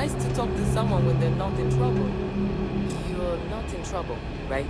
nice to talk to someone when they're not in trouble. You're not in trouble, right?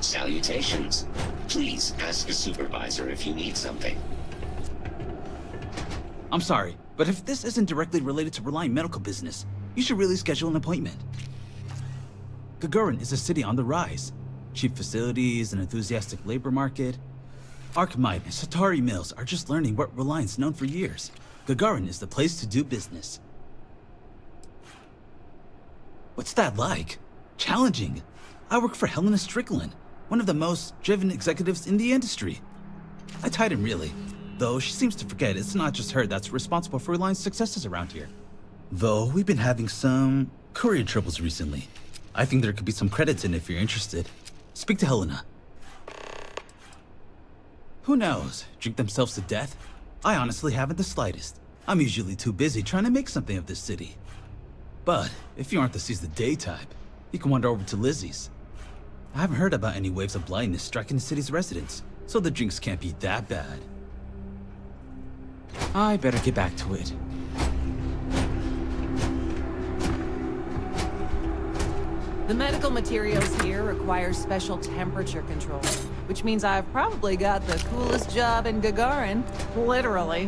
Salutations. Please ask a supervisor if you need something. I'm sorry, but if this isn't directly related to Reliant medical business, you should really schedule an appointment. Gagarin is a city on the rise. Cheap facilities, an enthusiastic labor market. Archmite and Satari Mills are just learning what Reliant's known for years. Gagarin is the place to do business. What's that like? Challenging. I work for Helena Strickland, one of the most driven executives in the industry. I tied him really, though she seems to forget it's not just her that's responsible for Reliant's successes around here. Though we've been having some courier troubles recently. I think there could be some credits in it if you're interested. Speak to Helena. Who knows? Drink themselves to death? I honestly haven't the slightest. I'm usually too busy trying to make something of this city. But if you aren't the seize the day type, you can wander over to Lizzie's. I haven't heard about any waves of blindness striking the city's residents, so the drinks can't be that bad. I better get back to it. The medical materials here require special temperature control, which means I've probably got the coolest job in Gagarin, literally.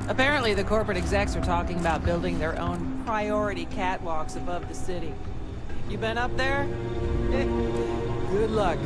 Apparently, the corporate execs are talking about building their own priority catwalks above the city. You been up there? Good luck.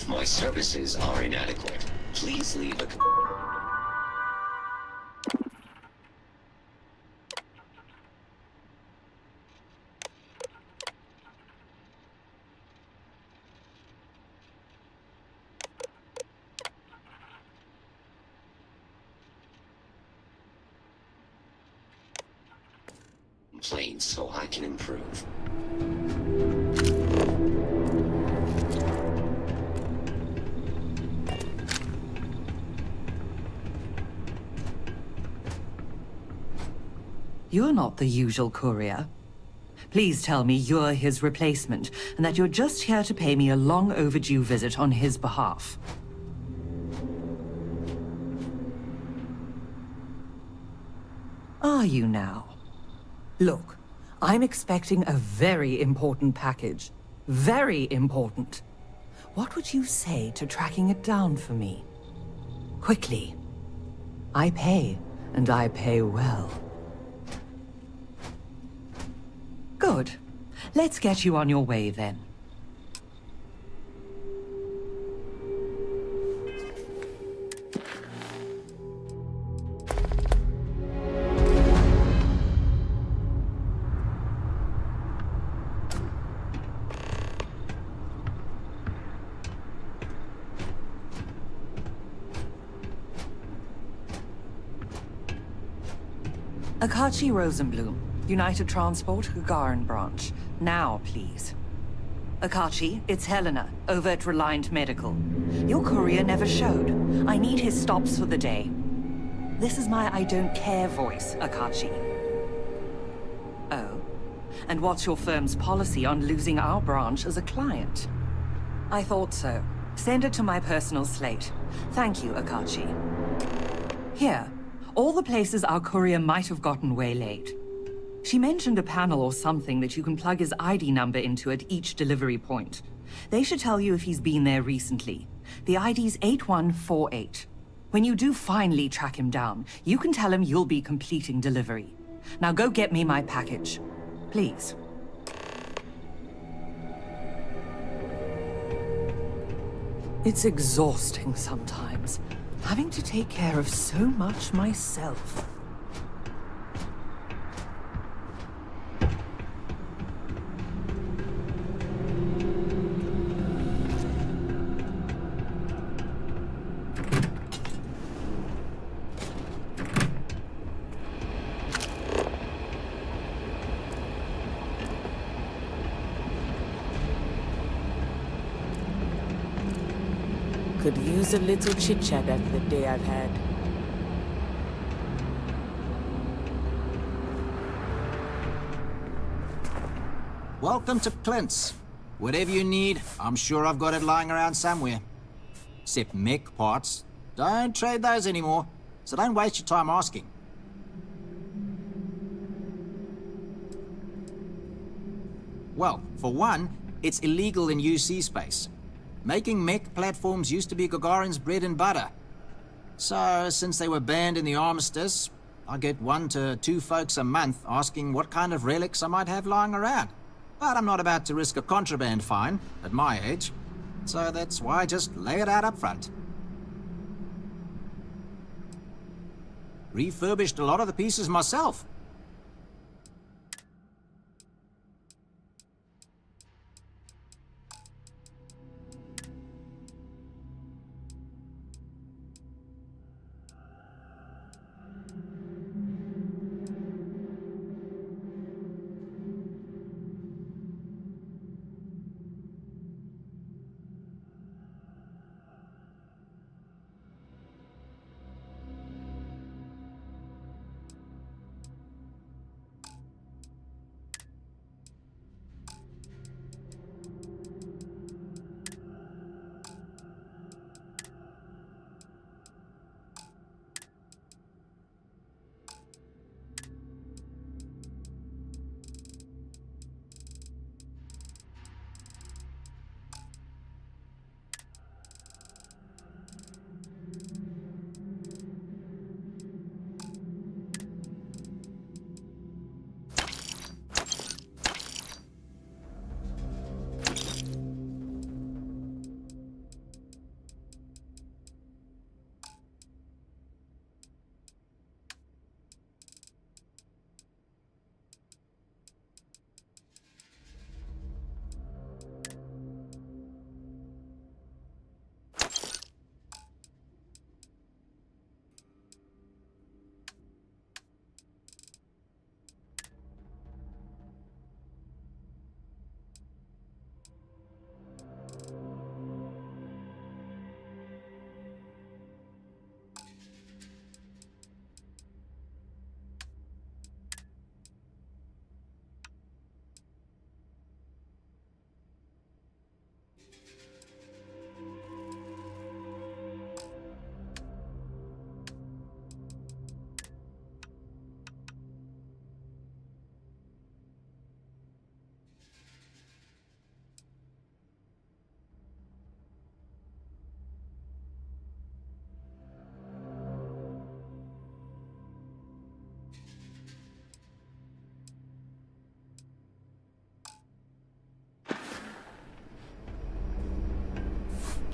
If my services are inadequate, please leave a... complaint so I can improve. You're not the usual courier. Please tell me you're his replacement, and that you're just here to pay me a long overdue visit on his behalf. Are you now? Look, I'm expecting a very important package. Very important. What would you say to tracking it down for me? Quickly. I pay, and I pay well. Good. Let's get you on your way then. Akachi Rosenblum, United Transport, Gagarin Branch. Now, please. Akachi, it's Helena, over at Reliant Medical. Your courier never showed. I need his stops for the day. This is my I don't care voice, Akachi. Oh? And what's your firm's policy on losing our branch as a client? I thought so. Send it to my personal slate. Thank you, Akachi. Here. All the places our courier might have gotten waylaid. She mentioned a panel or something that you can plug his ID number into at each delivery point. They should tell you if he's been there recently. The ID's 8148. When you do finally track him down, you can tell him you'll be completing delivery. Now go get me my package. Please. It's exhausting sometimes. Having to take care of so much myself. Could use a little chit-chat after the day I've had. Welcome to Clint's. Whatever you need, I'm sure I've got it lying around somewhere. Except mech parts. Don't trade those anymore, so don't waste your time asking. Well, for one, it's illegal in UC space. Making mech platforms used to be Gagarin's bread and butter. So, since they were banned in the armistice, I get 1 to 2 folks a month asking what kind of relics I might have lying around. But I'm not about to risk a contraband fine at my age. So that's why I just lay it out up front. Refurbished a lot of the pieces myself.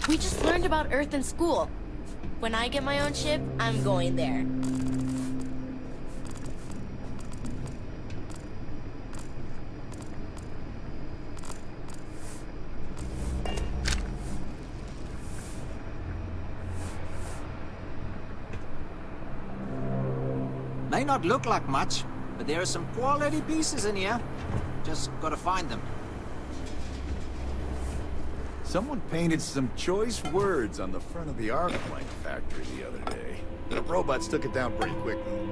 We just learned about Earth in school. When I get my own ship, I'm going there. May not look like much, but there are some quality pieces in here. Just gotta find them. Someone painted some choice words on the front of the arc plank factory the other day. The robots took it down pretty quick, though.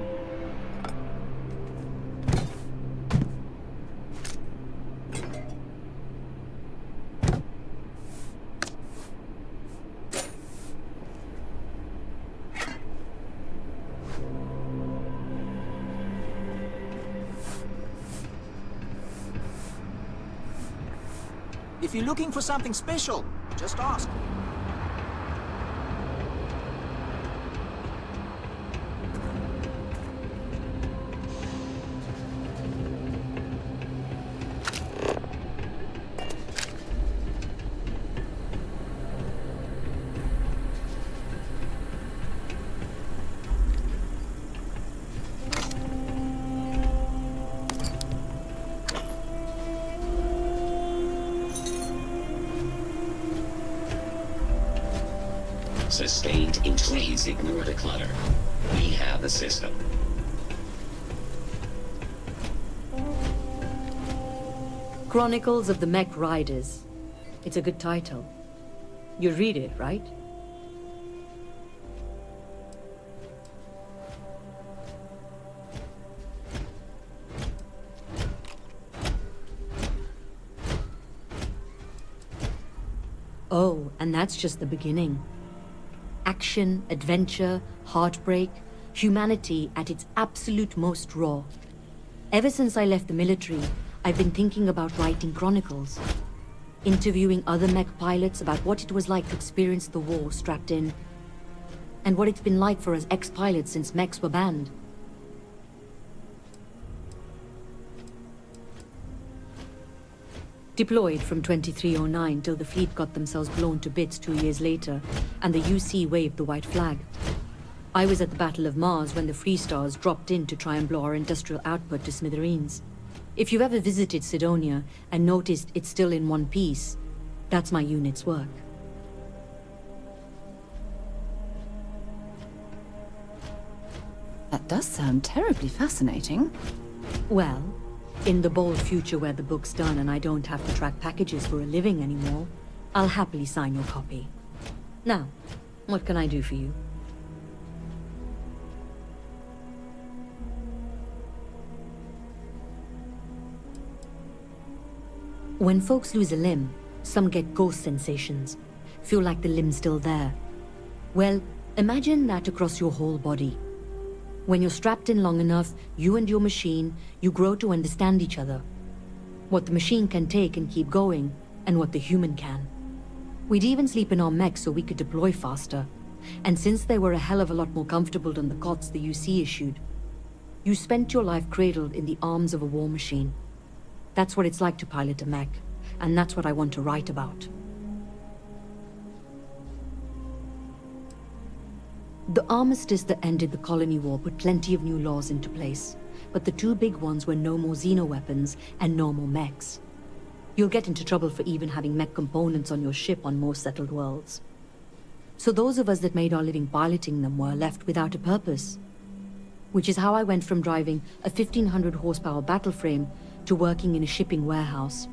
If you're looking for something special, just ask. Sustained in trees, ignore the clutter. We have the system. Chronicles of the Mech Riders. It's a good title. You read it, right? Oh, and that's just the beginning. Action, adventure, heartbreak, humanity at its absolute most raw. Ever since I left the military, I've been thinking about writing chronicles. Interviewing other mech pilots about what it was like to experience the war strapped in. And what it's been like for us ex-pilots since mechs were banned. Deployed from 2309 till the fleet got themselves blown to bits 2 years later, and the UC waved the white flag. I was at the Battle of Mars when the Freestars dropped in to try and blow our industrial output to smithereens. If you've ever visited Sidonia and noticed it's still in one piece, that's my unit's work. That does sound terribly fascinating. Well, in the bold future where the book's done and I don't have to track packages for a living anymore, I'll happily sign your copy. Now, what can I do for you? When folks lose a limb, some get ghost sensations. Feel like the limb's still there. Well, imagine that across your whole body. When you're strapped in long enough, you and your machine, you grow to understand each other. What the machine can take and keep going, and what the human can. We'd even sleep in our mechs so we could deploy faster. And since they were a hell of a lot more comfortable than the cots the UC issued, you spent your life cradled in the arms of a war machine. That's what it's like to pilot a mech, and that's what I want to write about. The armistice that ended the colony war put plenty of new laws into place, but the two big ones were no more xeno-weapons and no more mechs. You'll get into trouble for even having mech components on your ship on more settled worlds. So those of us that made our living piloting them were left without a purpose. Which is how I went from driving a 1500 horsepower battle frame to working in a shipping warehouse.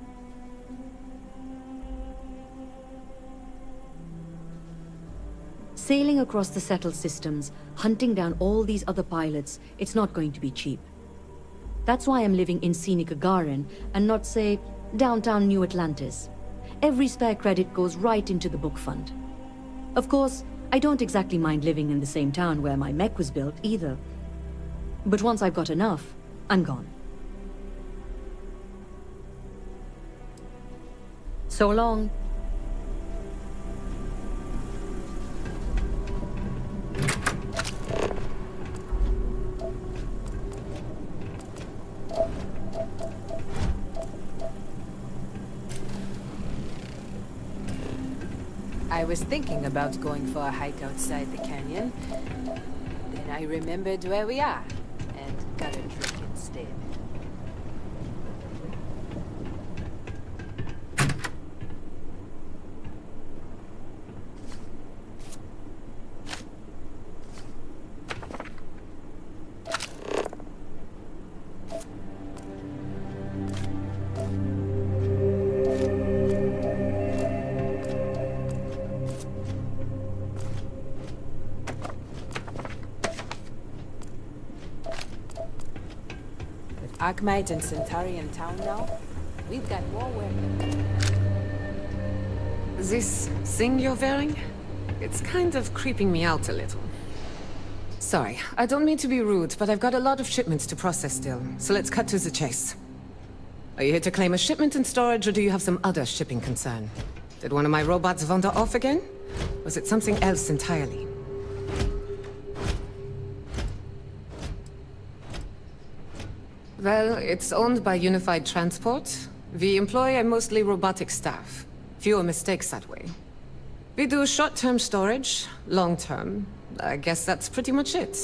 Sailing across the settled systems, hunting down all these other pilots, it's not going to be cheap. That's why I'm living in scenic Gagarin and not, say, downtown New Atlantis. Every spare credit goes right into the book fund. Of course, I don't exactly mind living in the same town where my mech was built either. But once I've got enough, I'm gone. So long. I was thinking about going for a hike outside the canyon. Then I remembered where we are, and got a drink instead. Arkmite and Centauri in town now? We've got more work to do. This thing you're wearing? It's kind of creeping me out a little. Sorry, I don't mean to be rude, but I've got a lot of shipments to process still, so let's cut to the chase. Are you here to claim a shipment in storage, or do you have some other shipping concern? Did one of my robots wander off again? Was it something else entirely? Well, it's owned by Unified Transport. We employ a mostly robotic staff. Fewer mistakes that way. We do short-term storage, long-term. I guess that's pretty much it.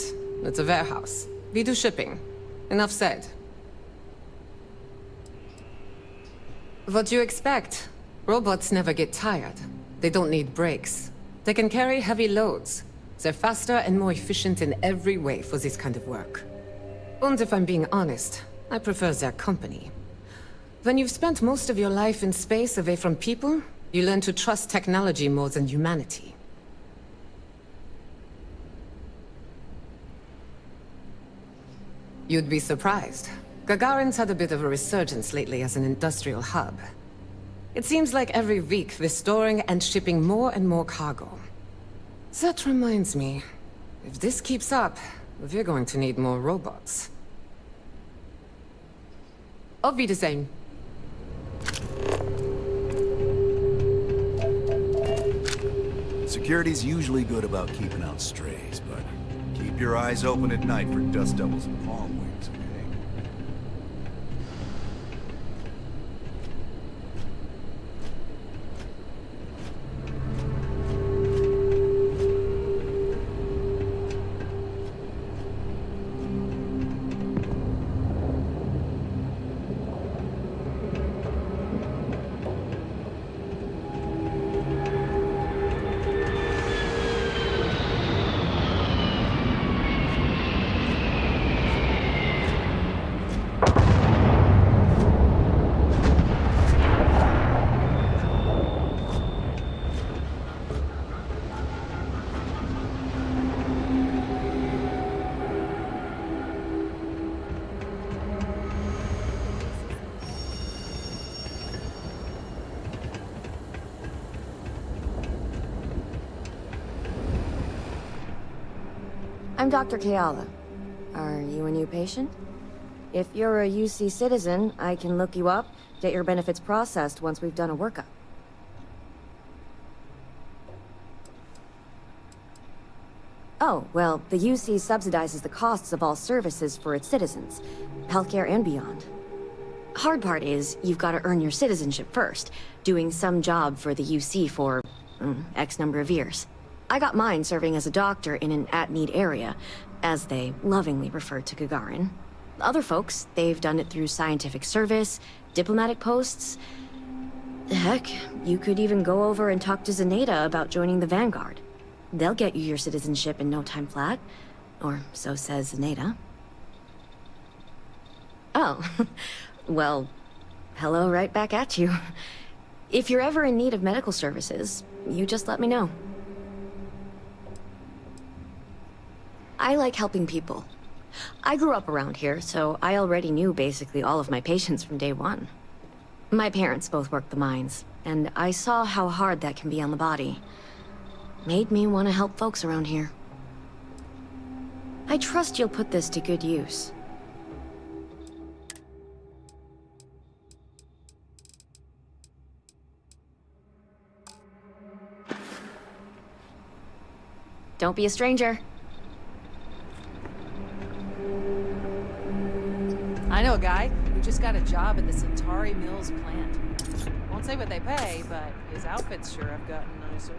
It's a warehouse. We do shipping. Enough said. What do you expect? Robots never get tired. They don't need breaks. They can carry heavy loads. They're faster and more efficient in every way for this kind of work. And if I'm being honest, I prefer their company. When you've spent most of your life in space away from people, you learn to trust technology more than humanity. You'd be surprised. Gagarin's had a bit of a resurgence lately as an industrial hub. It seems like every week we're storing and shipping more and more cargo. That reminds me, if this keeps up, we're going to need more robots. Auf Wiedersehen. Security's usually good about keeping out strays, but keep your eyes open at night for dust devils and palm wings, okay? I'm Dr. Kayala. Are you a new patient? If you're a UC citizen, I can look you up, get your benefits processed once we've done a workup. Oh, well, the UC subsidizes the costs of all services for its citizens, healthcare and beyond. Hard part is, you've got to earn your citizenship first, doing some job for the UC for X number of years. I got mine serving as a doctor in an at-need area, as they lovingly refer to Gagarin. Other folks, they've done it through scientific service, diplomatic posts. Heck, you could even go over and talk to Zenaida about joining the Vanguard. They'll get you your citizenship in no time flat. Or so says Zenaida. Oh, well, hello right back at you. If you're ever in need of medical services, you just let me know. I like helping people. I grew up around here, so I already knew basically all of my patients from day one. My parents both worked the mines, and I saw how hard that can be on the body. Made me want to help folks around here. I trust you'll put this to good use. Don't be a stranger. I know a guy who just got a job at the Centauri Mills plant. Won't say what they pay, but his outfits sure have gotten nicer.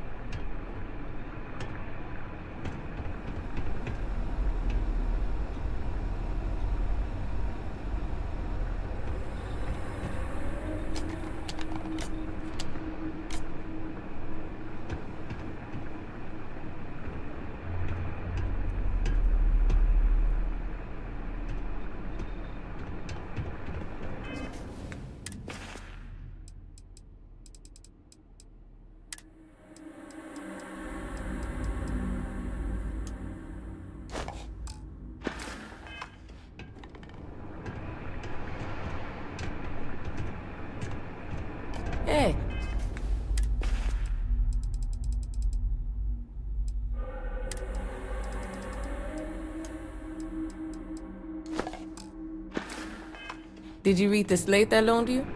Did you read the slate I loaned you?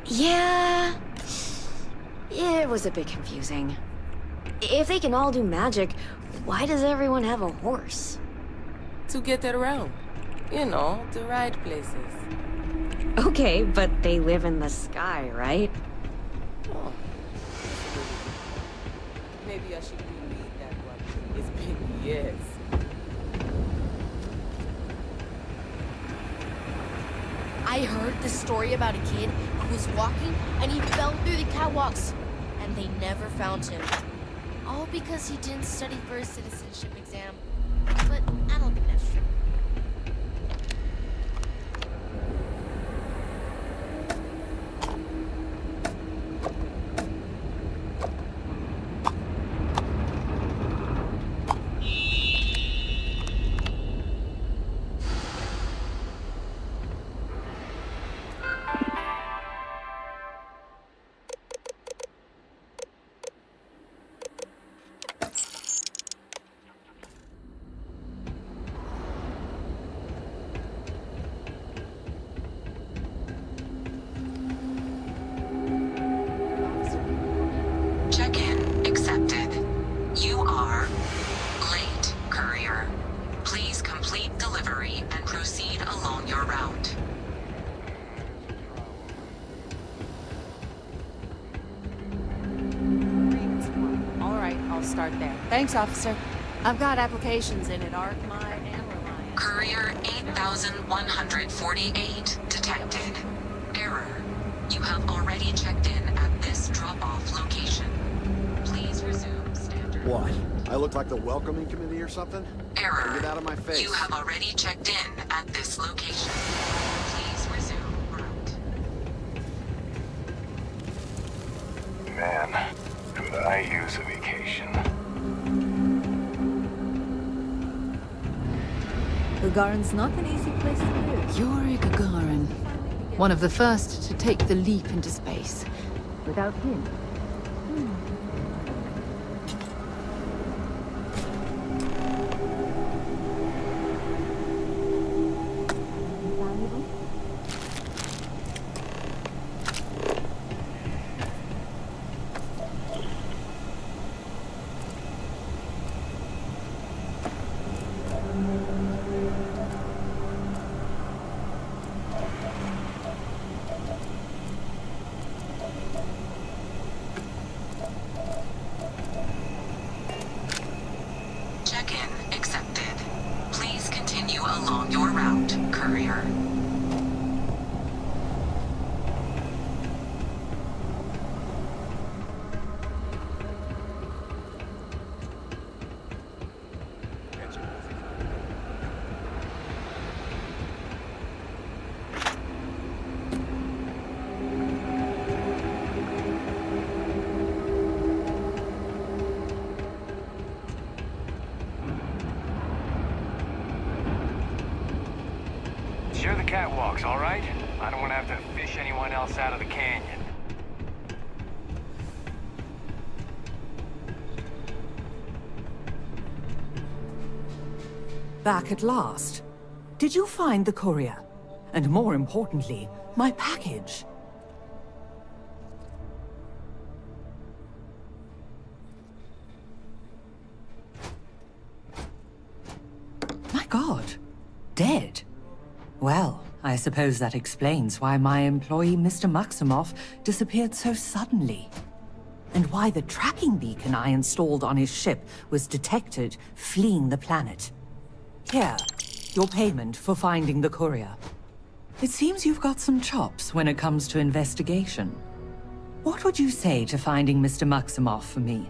Yeah... It was a bit confusing. If they can all do magic, why does everyone have a horse? To get it around. You know, the right places. Okay, but they live in the sky, right? Oh. Maybe I should reread that one. It's been years. I heard the story about a kid who was walking and he fell through the catwalks. And they never found him. All because he didn't study for his citizenship exam. But I don't think that's true. Check-in accepted. You are late, courier. Please complete delivery and proceed along your route. All right, I'll start there. Thanks, officer. I've got applications in at Arkmire and Reliance. Courier 8148 detected. Error. You have already checked in at this drop-off location. Please resume standard. What? I look like the welcoming committee or something? Error. Get out of my face. You have already checked in at this location. Please resume route. Man, could I use a vacation? Gagarin's not an easy place to live. Yuri Gagarin. One of the first to take the leap into space. Without him... Check-in accepted. Please continue along your route, courier. Share the catwalks, all right? I don't want to have to fish anyone else out of the canyon. Back at last. Did you find the courier? And more importantly, my package? My God. Dead? Well, I suppose that explains why my employee, Mr. Maximoff, disappeared so suddenly. And why the tracking beacon I installed on his ship was detected fleeing the planet. Here, your payment for finding the courier. It seems you've got some chops when it comes to investigation. What would you say to finding Mr. Maximoff for me?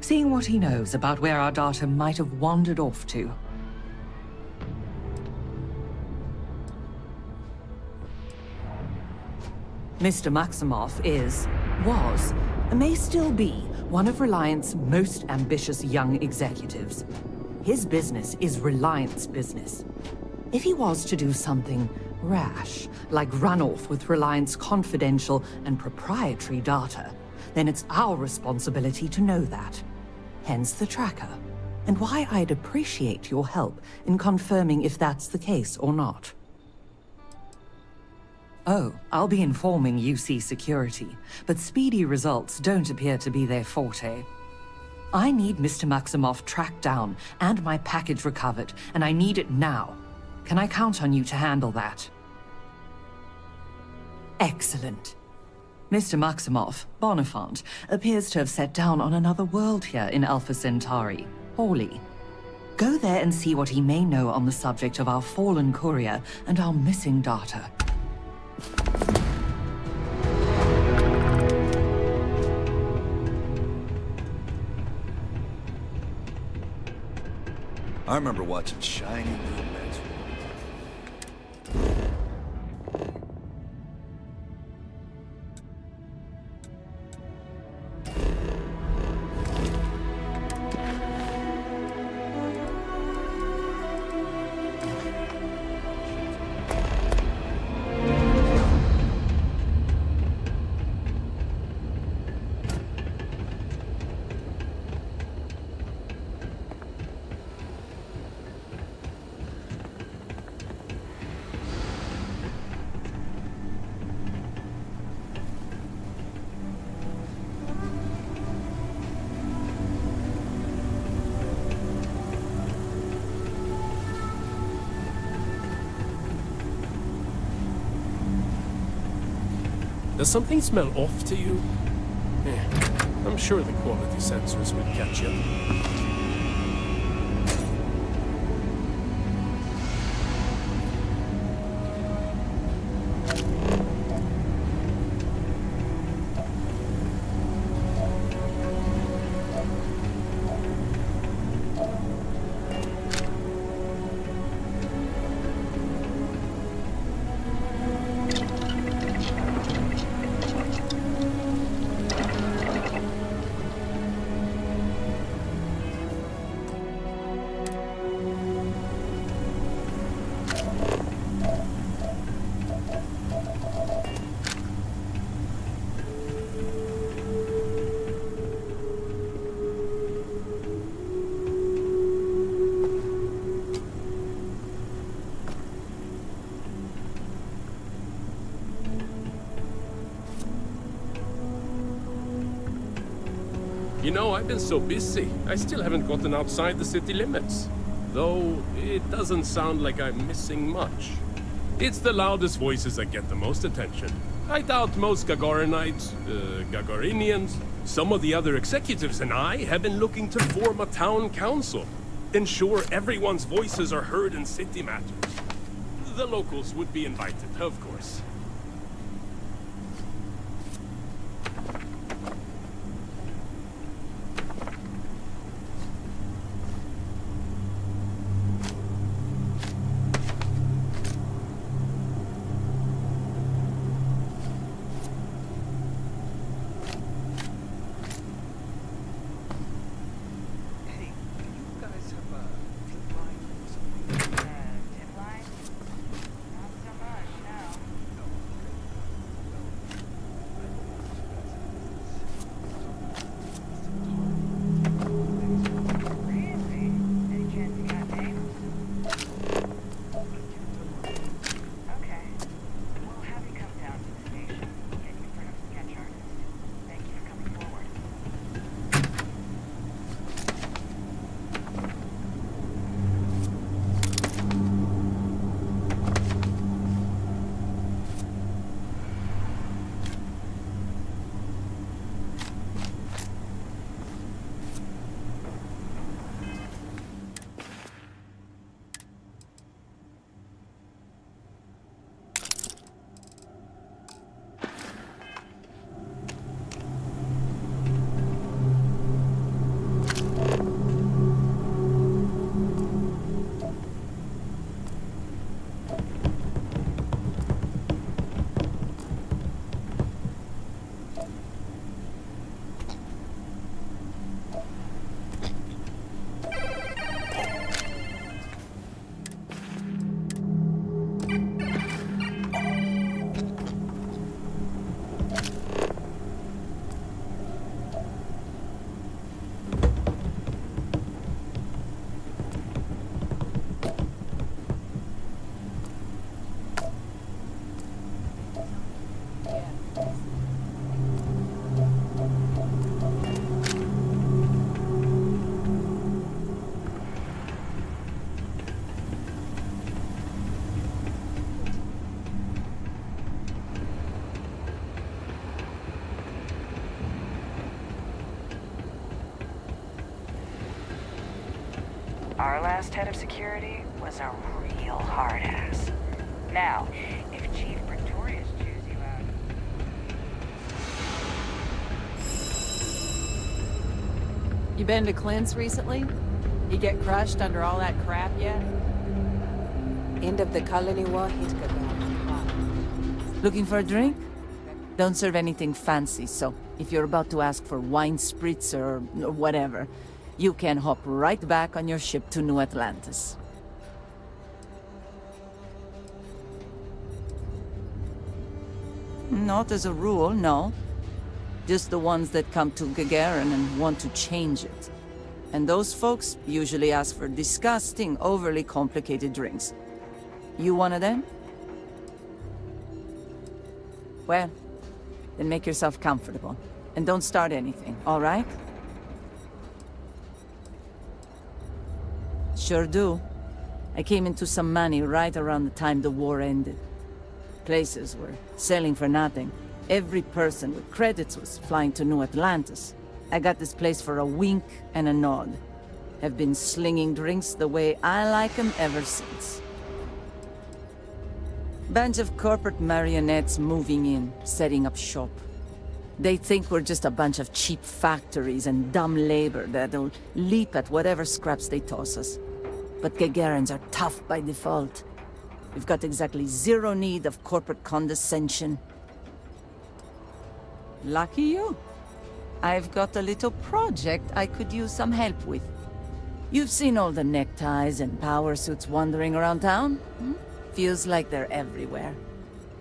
Seeing what he knows about where our daughter might have wandered off to. Mr. Maximoff was, and may still be, one of Reliance's most ambitious young executives. His business is Reliance business. If he was to do something rash, like run off with Reliance confidential and proprietary data, then it's our responsibility to know that. Hence the tracker, and why I'd appreciate your help in confirming if that's the case or not. Oh, I'll be informing UC security, but speedy results don't appear to be their forte. I need Mr. Maximoff tracked down and my package recovered, and I need it now. Can I count on you to handle that? Excellent. Mr. Maximoff, Bonifant, appears to have set down on another world here in Alpha Centauri, Hawley. Go there and see what he may know on the subject of our fallen courier and our missing data. I remember watching shiny movements. Does something smell off to you? I'm sure the quality sensors will catch you. You know, I've been so busy, I still haven't gotten outside the city limits. Though, it doesn't sound like I'm missing much. It's the loudest voices that get the most attention. I doubt most Gagarinites, Gagarinians, some of the other executives and I have been looking to form a town council. Ensure everyone's voices are heard in city matters. The locals would be invited, of course. Our last head of security was a real hard ass. Now, if Chief Pretorius chews you out... You been to Clint's recently? You get crushed under all that crap yet? End of the colony war hit Gagarin. Looking for a drink? Don't serve anything fancy, so if you're about to ask for wine spritz or whatever, you can hop right back on your ship to New Atlantis. Not as a rule, no. Just the ones that come to Gagarin and want to change it. And those folks usually ask for disgusting, overly complicated drinks. You one of them? Well, then make yourself comfortable. And don't start anything, all right? Sure do. I came into some money right around the time the war ended. Places were selling for nothing. Every person with credits was flying to New Atlantis. I got this place for a wink and a nod. Have been slinging drinks the way I like them ever since. Bunch of corporate marionettes moving in, setting up shop. They think we're just a bunch of cheap factories and dumb labor that'll leap at whatever scraps they toss us. But Gagarins are tough by default. We've got exactly zero need of corporate condescension. Lucky you. I've got a little project I could use some help with. You've seen all the neckties and power suits wandering around town? Feels like they're everywhere.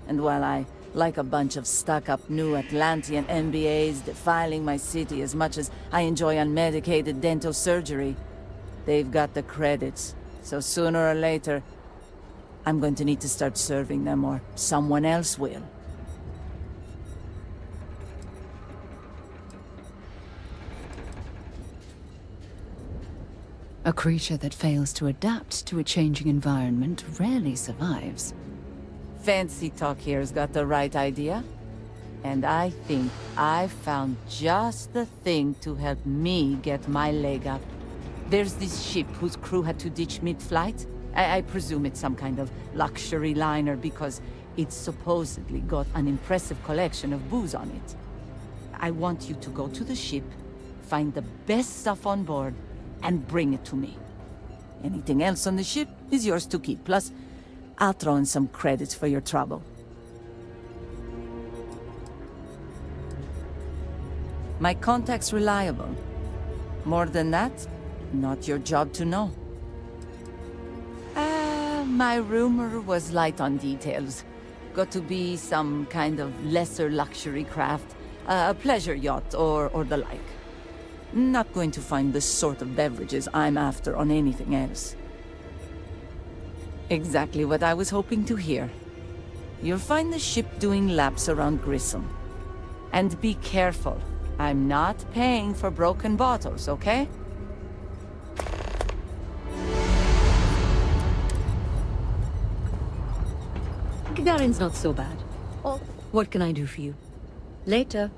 And while I like a bunch of stuck-up new Atlantean MBAs defiling my city as much as I enjoy unmedicated dental surgery, they've got the credits. So sooner or later, I'm going to need to start serving them, or someone else will. A creature that fails to adapt to a changing environment rarely survives. Fancy Talk here's got the right idea. And I think I've found just the thing to help me get my leg up. There's this ship whose crew had to ditch mid-flight. I presume it's some kind of luxury liner because it's supposedly got an impressive collection of booze on it. I want you to go to the ship, find the best stuff on board, and bring it to me. Anything else on the ship is yours to keep. Plus, I'll throw in some credits for your trouble. My contact's reliable. More than that, not your job to know. My rumor was light on details. Got to be some kind of lesser luxury craft, a pleasure yacht or the like. Not going to find the sort of beverages I'm after on anything else. Exactly what I was hoping to hear. You'll find the ship doing laps around Grissom. And be careful. I'm not paying for broken bottles, okay? Gagarin's not so bad. Oh, what can I do for you? Later.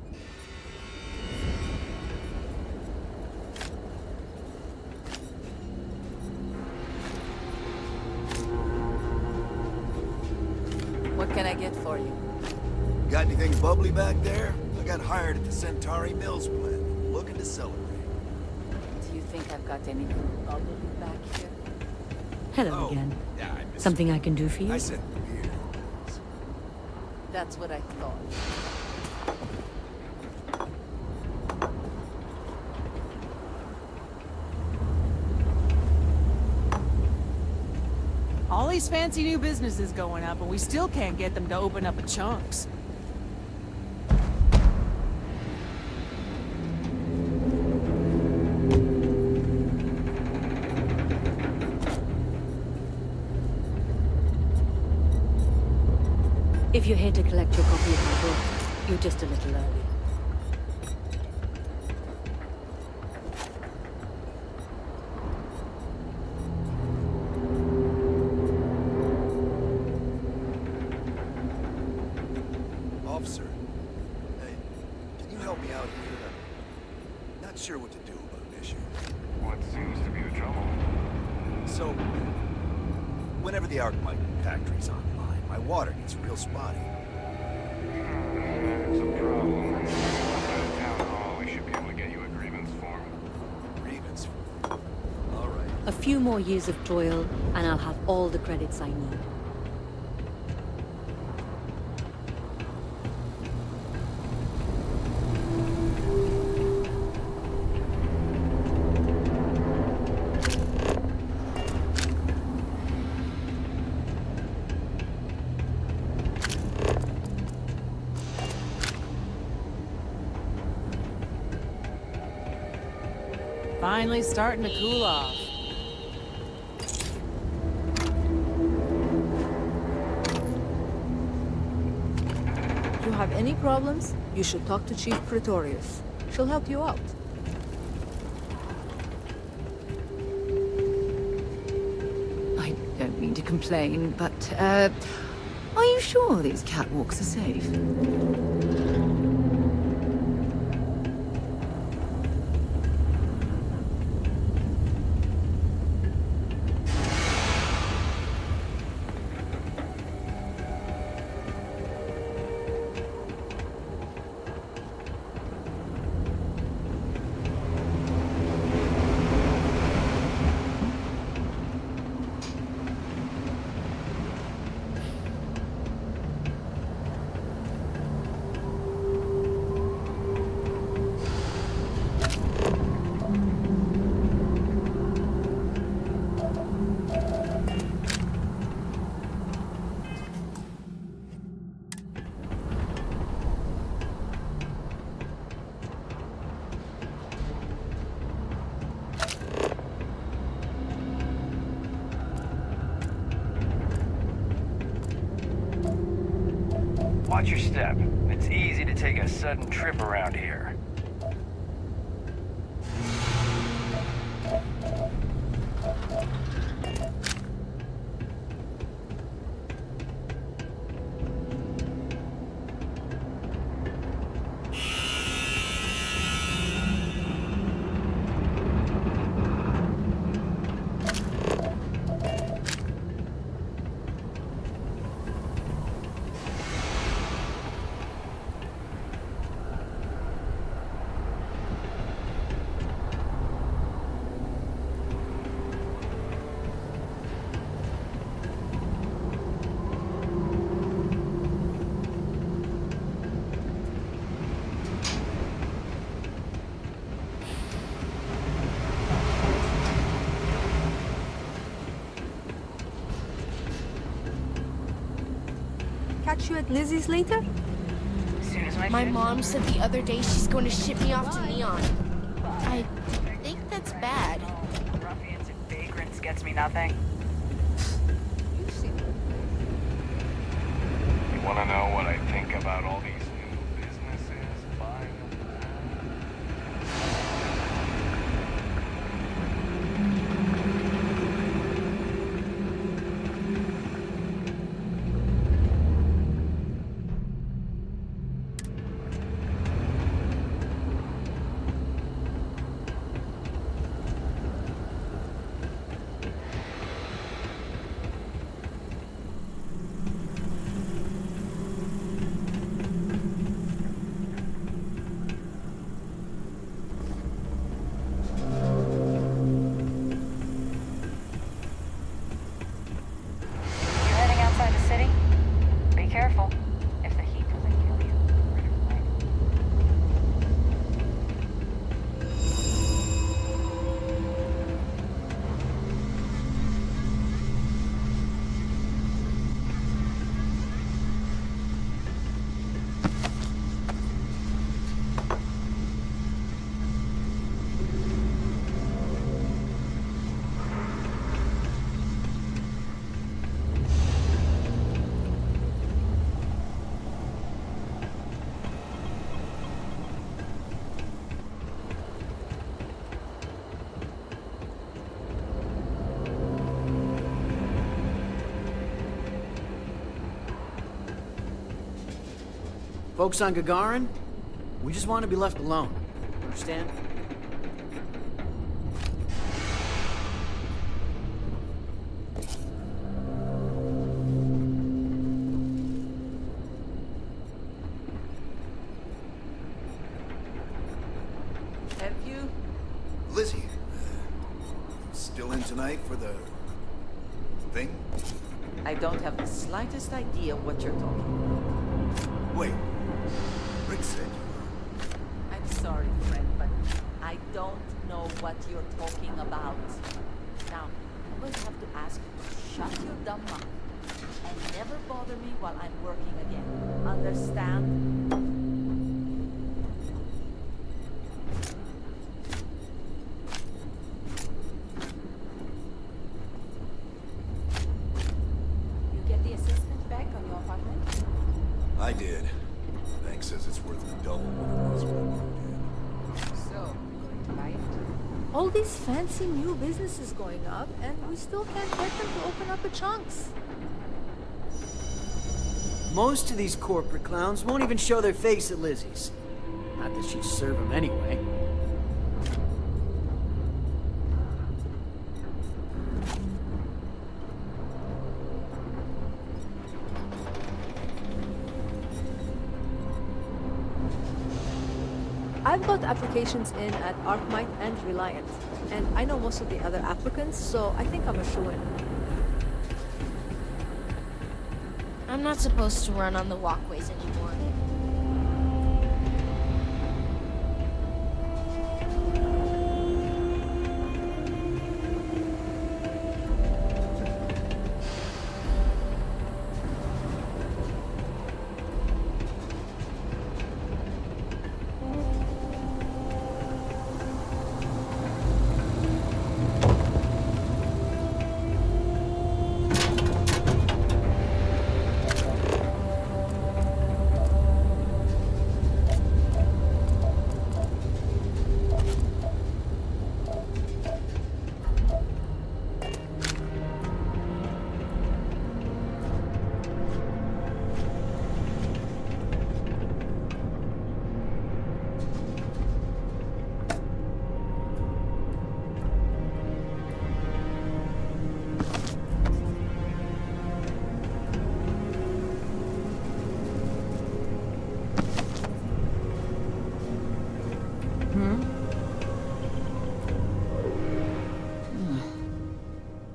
What can I get for you? Got anything bubbly back there? I got hired at the Centauri Mills plant. Looking to celebrate. Do you think I've got anything bubbly back here? Hello again. Yeah, I missed Something I can do for you? I said beer. That's what I thought. All these fancy new businesses going up, and we still can't get them to open up at chunks. If you're here to collect your copy of my book, you're just a little early. Officer, hey, can you help me out here? I'm not sure what to do about an issue. What seems to be the trouble? So, whenever the Arclight factory's online, my water gets real spotty. It's a problem. Town hall, we should be able to get you a grievance form. Grievance? All right. A few more years of toil, and I'll have all the credits I need. Finally starting to cool off. If you have any problems, you should talk to Chief Pretorius. She'll help you out. I don't mean to complain, but, are you sure these catwalks are safe? Watch your step. It's easy to take a sudden trip around here. Catch you at Lizzie's later? My mom said the other day she's going to ship me off to Neon. I think that's bad. Ruffians and vagrants gets me nothing. You want to know what I think about all these new businesses buying Folks on Gagarin, we just want to be left alone. Understand? still in tonight for the... thing? I don't have the slightest idea what you're talking about. Wait. Rick said I'm sorry, friend, but I don't know what you're talking about. Now, I'm going to have to ask you to shut your dumb mouth and never bother me while I'm working again. Understand? You get the assistant back on your apartment? I did. Bank says it's worth double what it was when I did. So, going to buy it? All these fancy new businesses going up, and we still can't get them to open up a chunks. Most of these corporate clowns won't even show their face at Lizzie's. Not that she'd serve them anyway. I've got applications in at Arkmite and Reliant, and I know most of the other applicants, so I think I'm a shoo-in. I'm not supposed to run on the walkways anymore.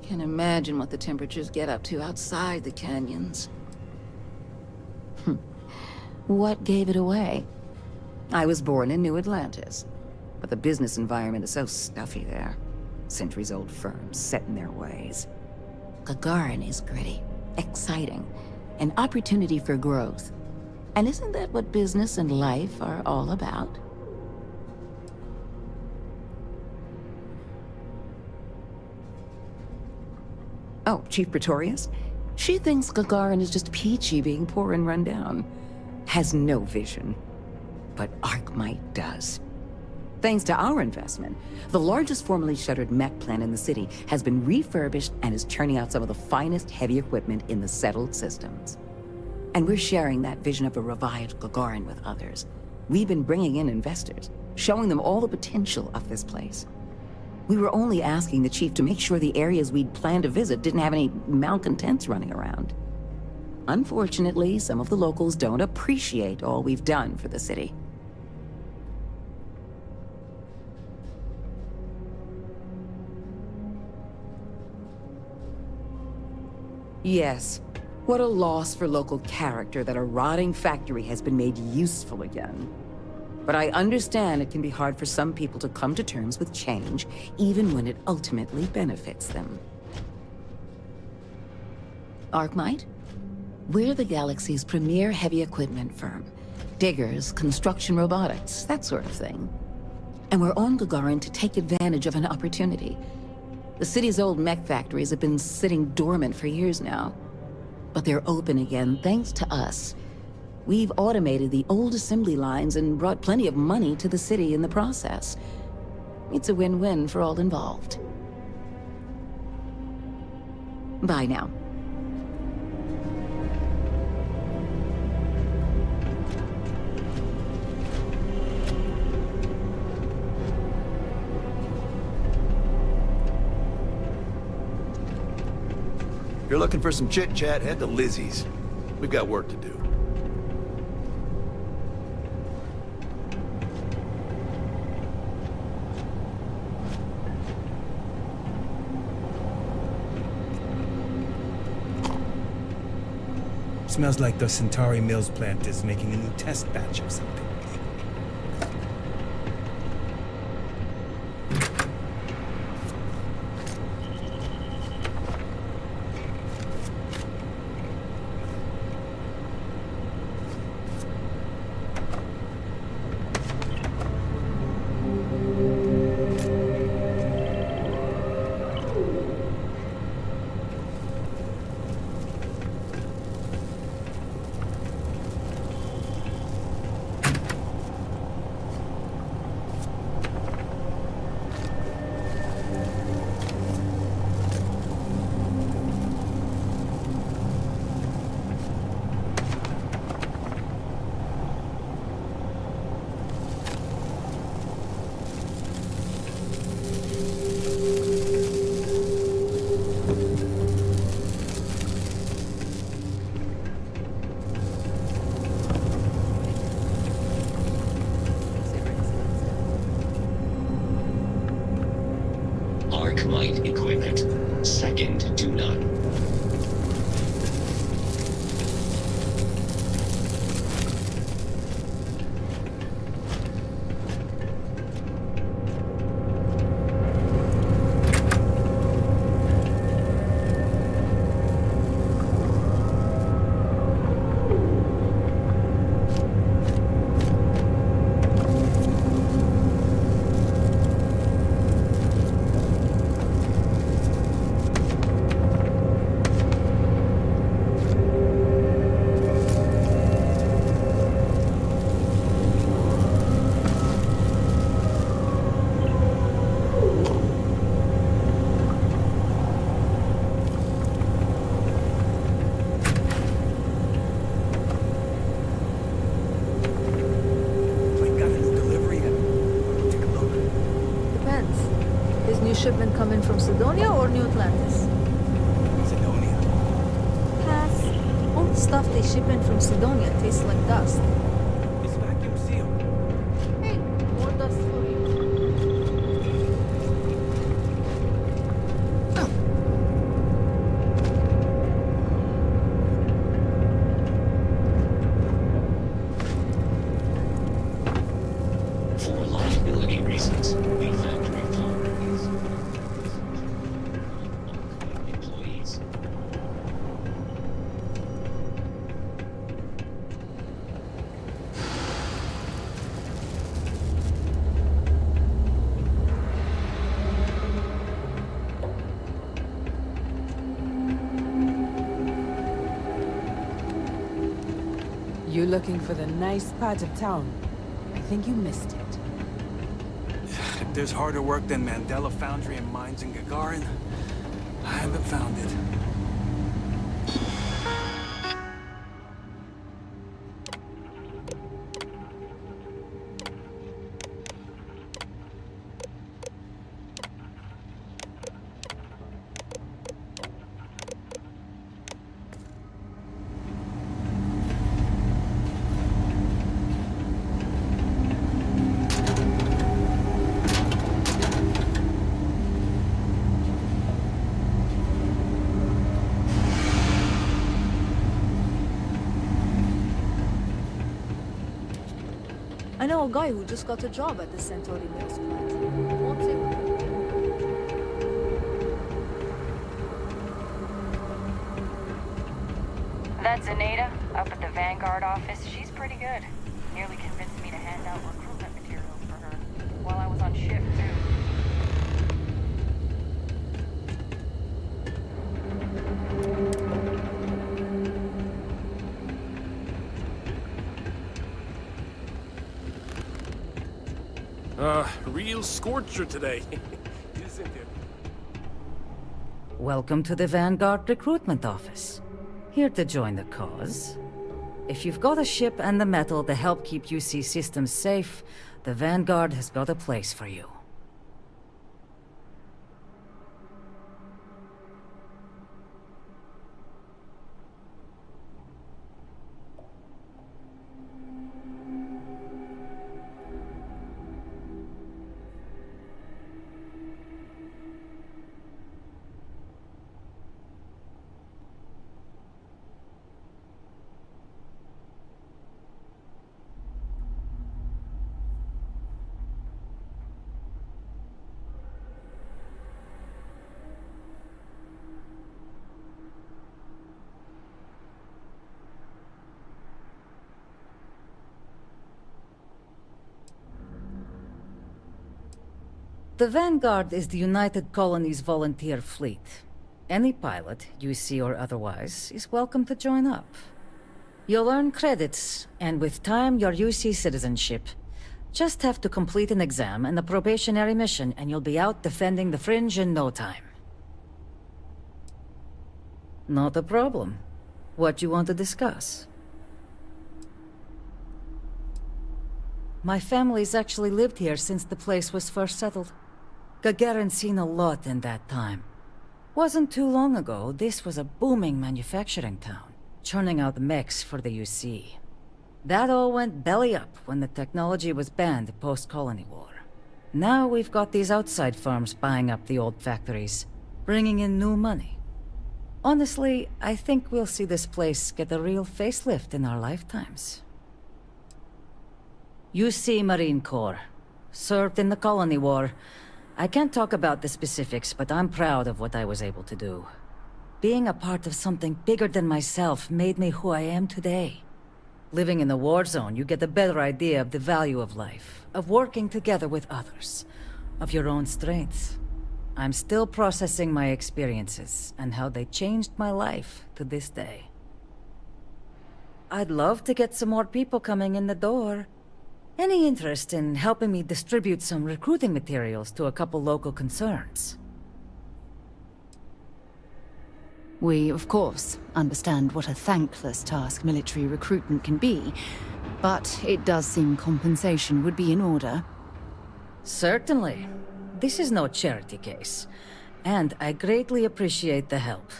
Can't imagine what the temperatures get up to outside the canyons. What gave it away? I was born in New Atlantis, but the business environment is so stuffy there. Centuries-old firms set in their ways. Gagarin is gritty, exciting, an opportunity for growth. And isn't that what business and life are all about? Oh, Chief Pretorius? She thinks Gagarin is just peachy being poor and run down. Has no vision. But Arkmite does. Thanks to our investment, the largest formerly shuttered mech plant in the city has been refurbished and is churning out some of the finest heavy equipment in the settled systems. And we're sharing that vision of a revived Gagarin with others. We've been bringing in investors, showing them all the potential of this place. We were only asking the chief to make sure the areas we'd planned to visit didn't have any malcontents running around. Unfortunately, some of the locals don't appreciate all we've done for the city. Yes, what a loss for local character that a rotting factory has been made useful again. But I understand it can be hard for some people to come to terms with change, even when it ultimately benefits them. Arkmite? We're the galaxy's premier heavy equipment firm. Diggers, construction robotics, that sort of thing. And we're on Gagarin to take advantage of an opportunity. The city's old mech factories have been sitting dormant for years now. But they're open again thanks to us. We've automated the old assembly lines and brought plenty of money to the city in the process. It's a win-win for all involved. Bye now. If you're looking for some chit-chat, head to Lizzie's. We've got work to do. Smells like the Centauri Mills plant is making a new test batch of something. Arcmite equipment. Second, do not. Shipment coming from Sidonia or New Atlantis? Sidonia. Pass. All the stuff they ship in from Sidonia tastes like dust. It's vacuum sealed. Hey, more dust for you. For liability reasons, the factory floor is employees. You looking for the nice part of town? I think you missed it. If there's harder work than Mandela Foundry and Mines in Gagarin, I haven't found it. I know a guy who just got a job at the Centauri Mills plant. Won't say what. That's Anita, up at the Vanguard office. She's pretty good. Nearly convinced me to hand out recruitment materials for her while I was on shift, too. Real scorcher today, isn't it? Welcome to the Vanguard recruitment office. Here to join the cause. If you've got a ship and the metal to help keep UC systems safe, the Vanguard has got a place for you. The Vanguard is the United Colonies volunteer fleet. Any pilot, UC or otherwise, is welcome to join up. You'll earn credits, and with time, your UC citizenship. Just have to complete an exam and a probationary mission, and you'll be out defending the Fringe in no time. Not a problem. What you want to discuss? My family's actually lived here since the place was first settled. Gagarin's seen a lot in that time. Wasn't too long ago, this was a booming manufacturing town, churning out mechs for the UC. That all went belly up when the technology was banned post-colony war. Now we've got these outside firms buying up the old factories, bringing in new money. Honestly, I think we'll see this place get a real facelift in our lifetimes. UC Marine Corps. Served in the colony war. I can't talk about the specifics, but I'm proud of what I was able to do. Being a part of something bigger than myself made me who I am today. Living in a war zone, you get a better idea of the value of life, of working together with others, of your own strengths. I'm still processing my experiences and how they changed my life to this day. I'd love to get some more people coming in the door. Any interest in helping me distribute some recruiting materials to a couple local concerns? We, of course, understand what a thankless task military recruitment can be, but it does seem compensation would be in order. Certainly. This is no charity case, and I greatly appreciate the help.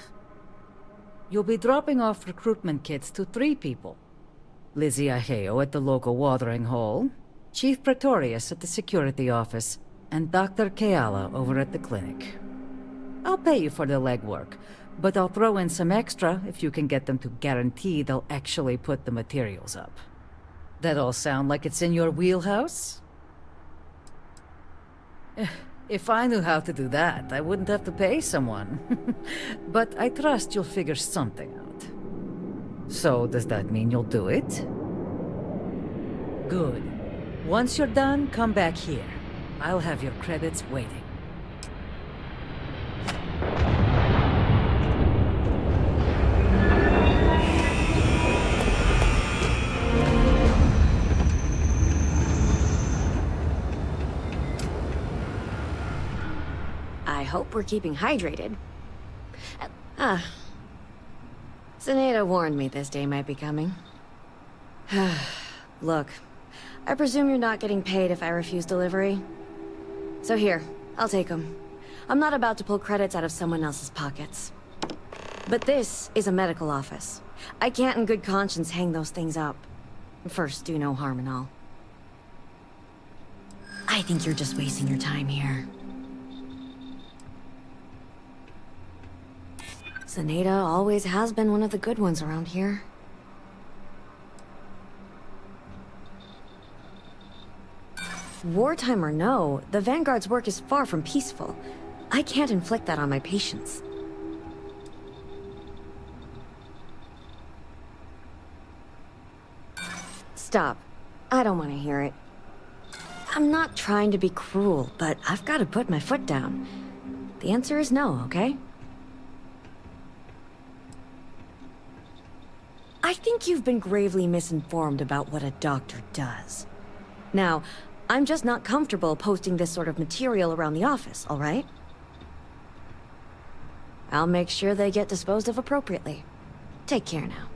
You'll be dropping off recruitment kits to 3 people. Lizzie Aheo at the local watering hole, Chief Pretorius at the security office, and Dr. Keala over at the clinic. I'll pay you for the legwork, but I'll throw in some extra if you can get them to guarantee they'll actually put the materials up. That all sound like it's in your wheelhouse? If I knew how to do that, I wouldn't have to pay someone. But I trust you'll figure something out. So, does that mean you'll do it? Good. Once you're done, come back here. I'll have your credits waiting. I hope we're keeping hydrated. Zenaida warned me this day might be coming. Look, I presume you're not getting paid if I refuse delivery. So here, I'll take them. I'm not about to pull credits out of someone else's pockets. But this is a medical office. I can't in good conscience hang those things up. First, do no harm and all. I think you're just wasting your time here. Zenaida always has been one of the good ones around here. Wartime or no, the Vanguard's work is far from peaceful. I can't inflict that on my patients. Stop. I don't want to hear it. I'm not trying to be cruel, but I've got to put my foot down. The answer is no, okay? I think you've been gravely misinformed about what a doctor does. Now, I'm just not comfortable posting this sort of material around the office, all right? I'll make sure they get disposed of appropriately. Take care now.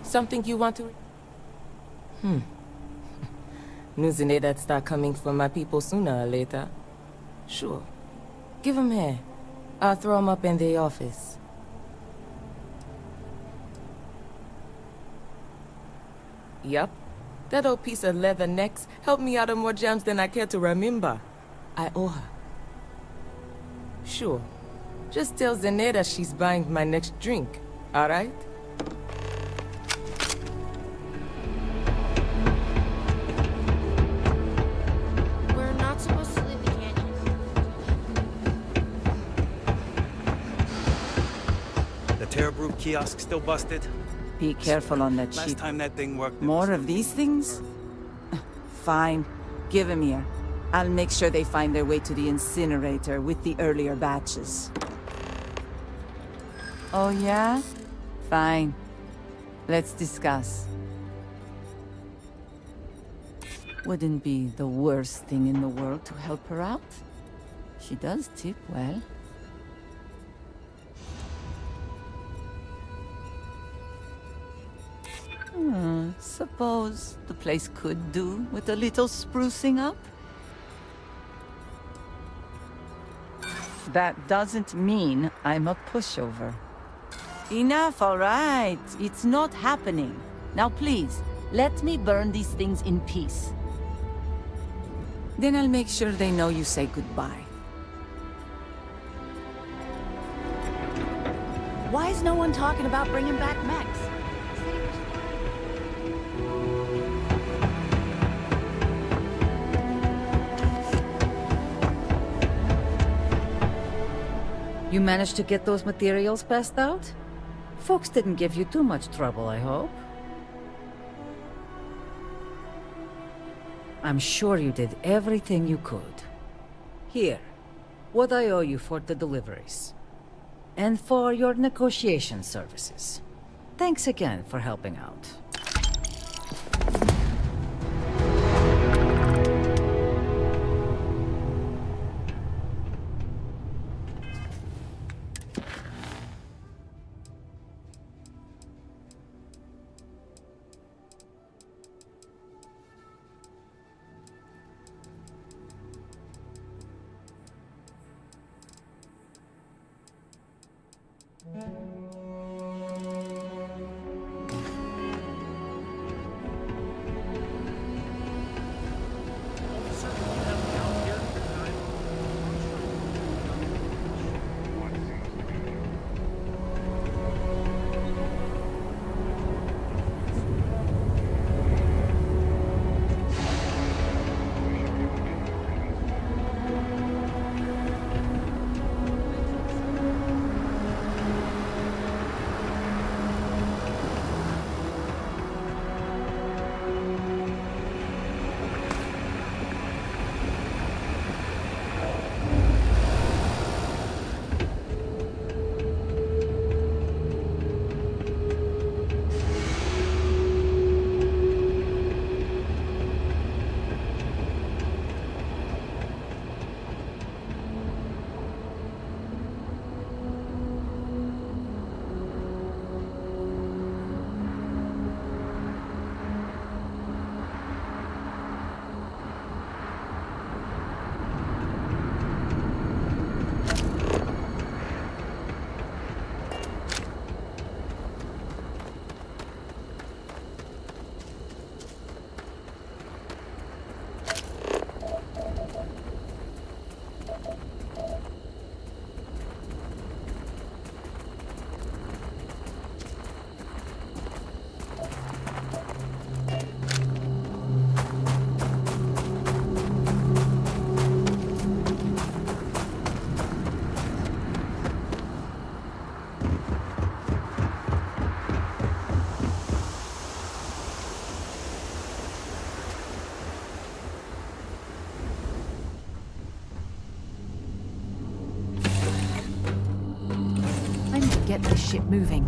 Something you want to... Knew Zenaide'd start coming for my people sooner or later. Sure. Give 'em here. I'll throw 'em up in the office. Yup. That old piece of leather next helped me out of more jams than I care to remember. I owe her. Sure. Just tell Zenaida she's buying my next drink, alright? We're not supposed to leave the canyon. Baruch kiosk still busted? Be careful on that Last chip. time that thing worked. More of these things? Fine. Give them here. I'll make sure they find their way to the incinerator with the earlier batches. Oh yeah? Fine. Let's discuss. Wouldn't be the worst thing in the world to help her out. She does tip well. Suppose the place could do with a little sprucing up. That doesn't mean I'm a pushover. Enough, all right. It's not happening. Now please, let me burn these things in peace. Then I'll make sure they know you say goodbye. Why is no one talking about bringing back Max? You managed to get those materials passed out? Folks didn't give you too much trouble, I hope. I'm sure you did everything you could. Here, what I owe you for the deliveries. And for your negotiation services. Thanks again for helping out. Get this ship moving.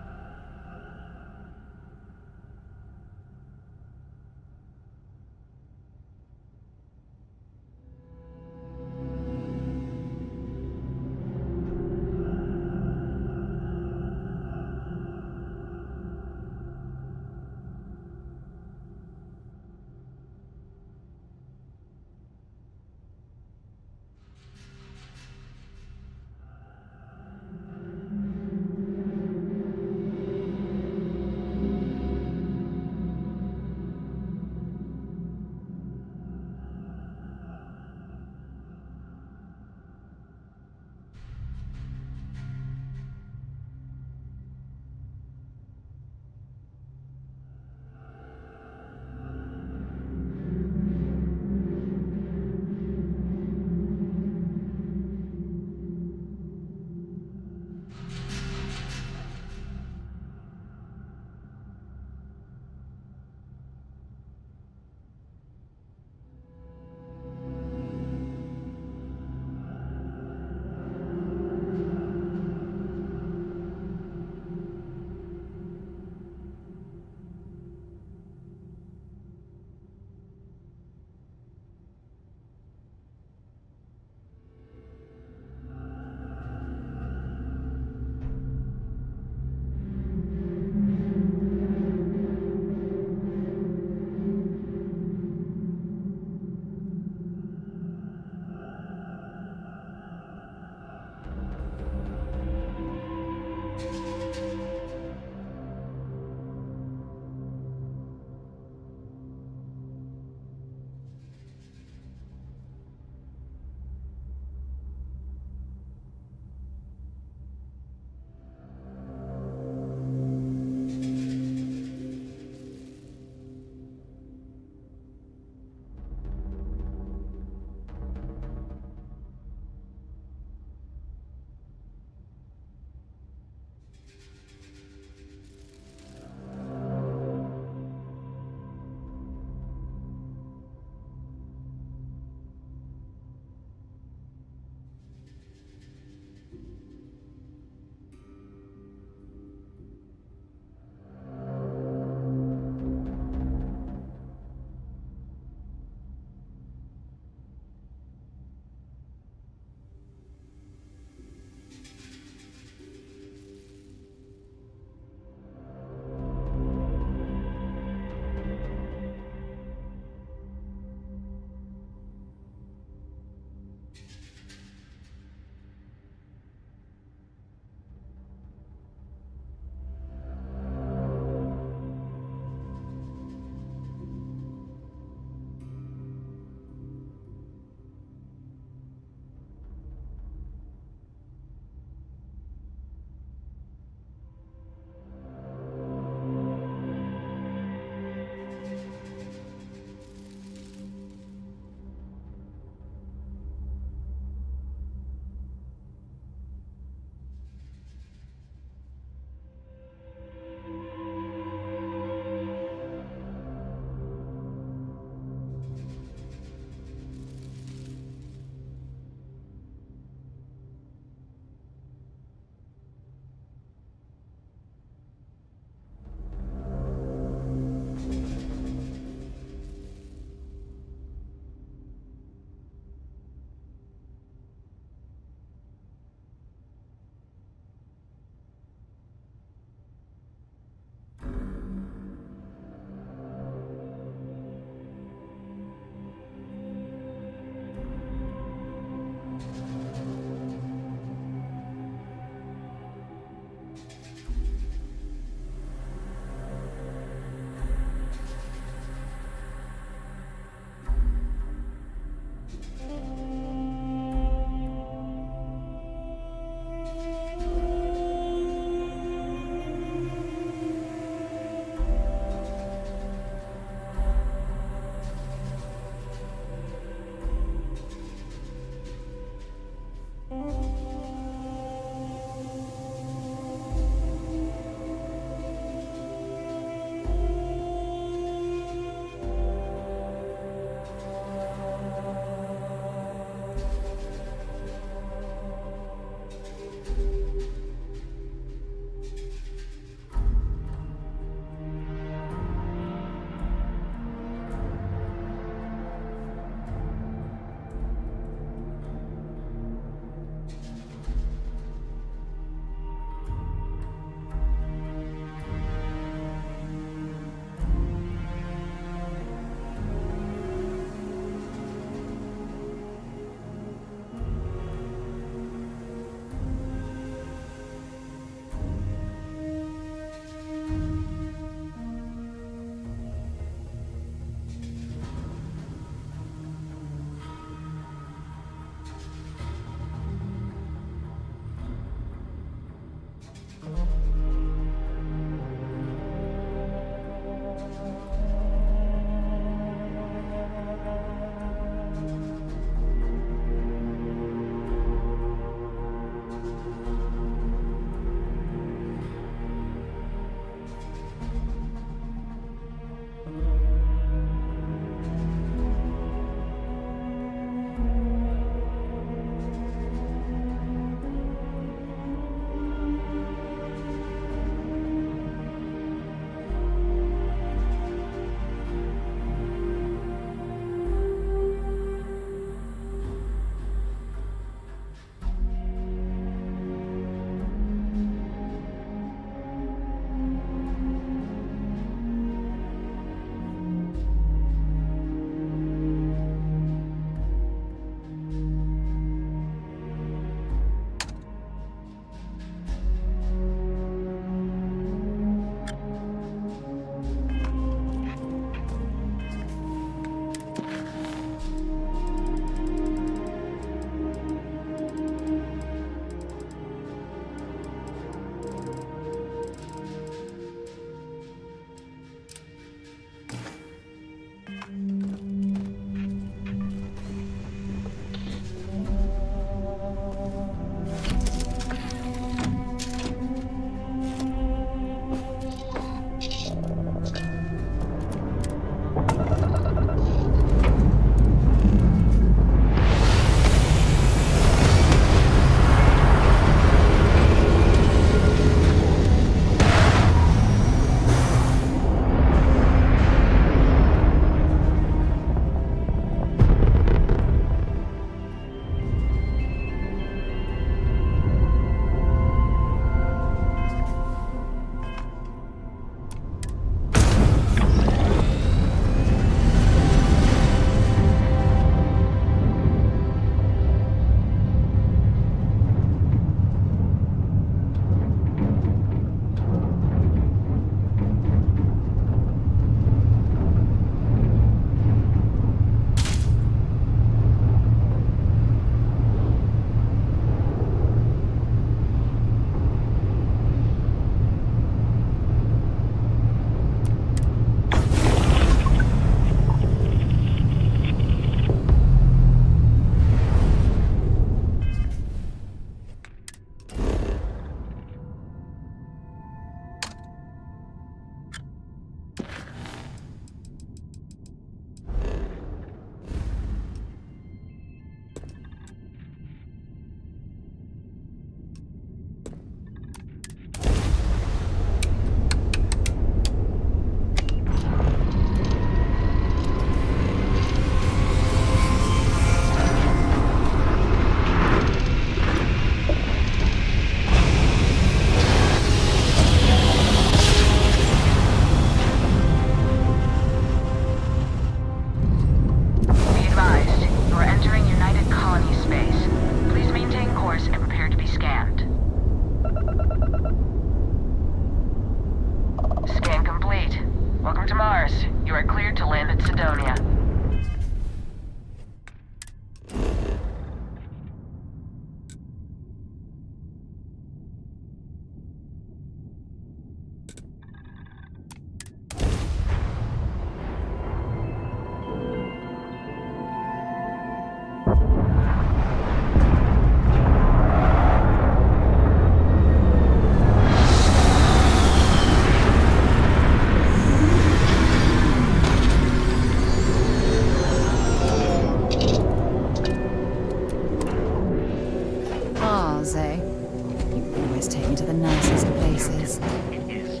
always take me to the nicest places. It is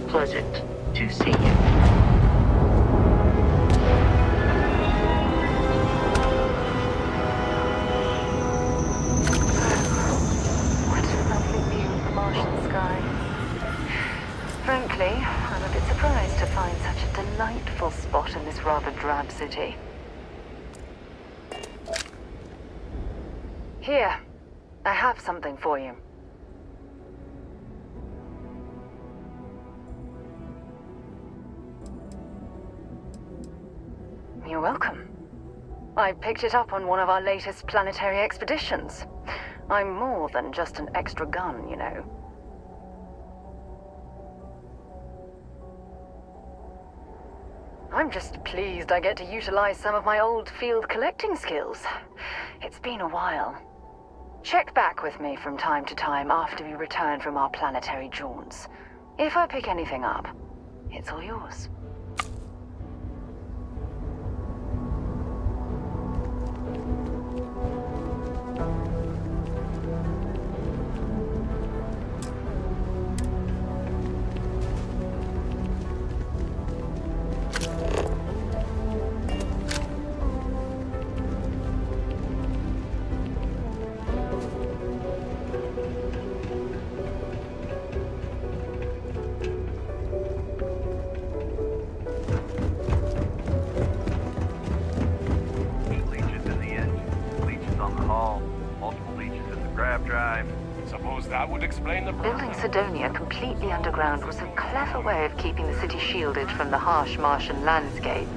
pleasant to see you. Frankly, I'm a bit surprised to find such a delightful spot in this rather drab city. Here, I have something for you. You're welcome. I picked it up on one of our latest planetary expeditions. I'm more than just an extra gun, you know. I'm just pleased I get to utilize some of my old field collecting skills. It's been a while. Check back with me from time to time after we return from our planetary jaunts. If I pick anything up, it's all yours. That would explain the Building Cydonia completely underground was a clever way of keeping the city shielded from the harsh Martian landscape.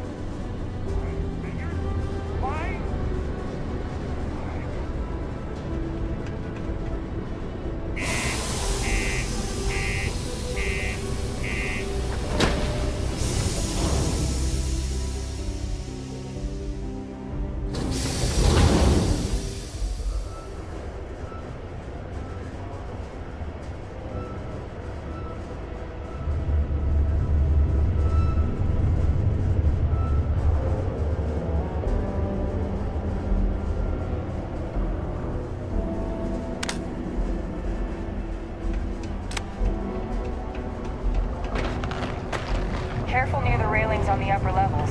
Careful near the railings on the upper levels.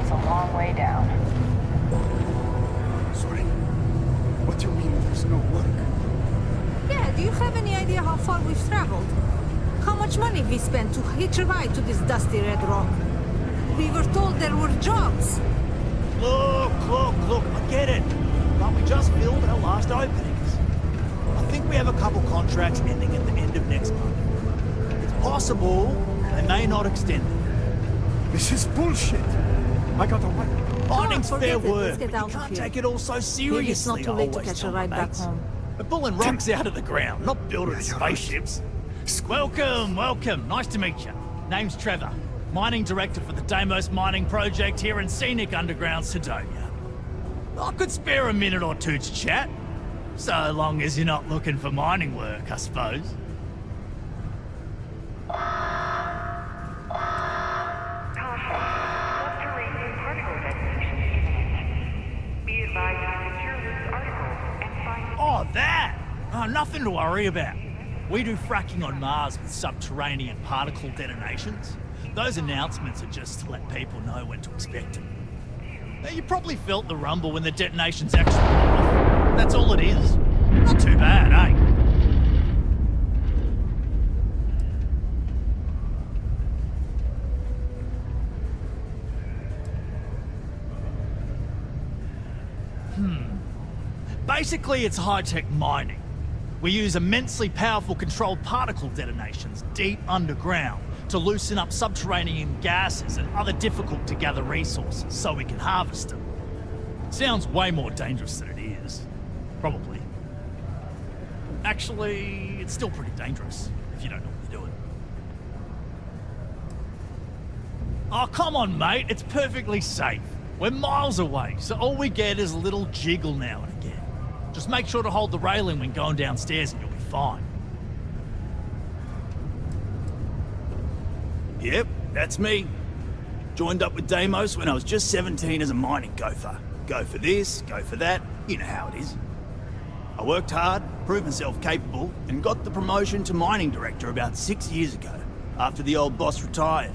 It's a long way down. Sorry? What do you mean there's no work? Yeah, do you have any idea how far we've traveled? How much money we spent to hitch a ride to this dusty red rock? We were told there were jobs. Look, I get it. But we just filled our last openings. I think we have a couple contracts ending at the end of next month. It's possible they may not extend them. This is bullshit. I gotta wait. Mining's fair Let's work. get You out of can't here. take it all so seriously. Maybe it's not too I late to always catch a tell my ride back mates. home. We're pulling rocks out of the ground, not building spaceships. Welcome. Nice to meet you. Name's Trevor. Mining Director for the Deimos Mining Project here in scenic underground Cydonia. I could spare a minute or two to chat. So long as you're not looking for mining work, I suppose. Oh, that! Oh, nothing to worry about. We do fracking on Mars with subterranean particle detonations. Those announcements are just to let people know when to expect it. Now, you probably felt the rumble when the detonations actually went off. That's all it is. Not too bad, eh? Basically, it's high-tech mining. We use immensely powerful controlled particle detonations deep underground to loosen up subterranean gases and other difficult-to-gather resources so we can harvest them. Sounds way more dangerous than it is. Probably. Actually, it's still pretty dangerous if you don't know what you're doing. Oh, come on, mate. It's perfectly safe. We're miles away, so all we get is a little jiggle now and again. Just make sure to hold the railing when going downstairs and you'll be fine. Yep, that's me. Joined up with Deimos when I was just 17 as a mining gopher. Go for this, go for that, you know how it is. I worked hard, proved myself capable and got the promotion to mining director about 6 years ago, after the old boss retired.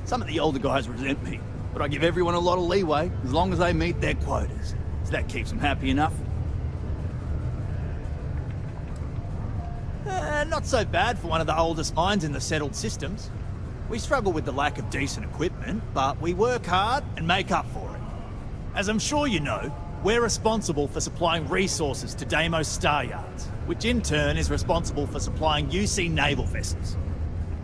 Some of the older guys resent me, but I give everyone a lot of leeway as long as they meet their quotas. So that keeps them happy enough. Not so bad for one of the oldest mines in the settled systems. We struggle with the lack of decent equipment, but we work hard and make up for it. As I'm sure you know, we're responsible for supplying resources to Deimos Star Yards, which in turn is responsible for supplying UC naval vessels.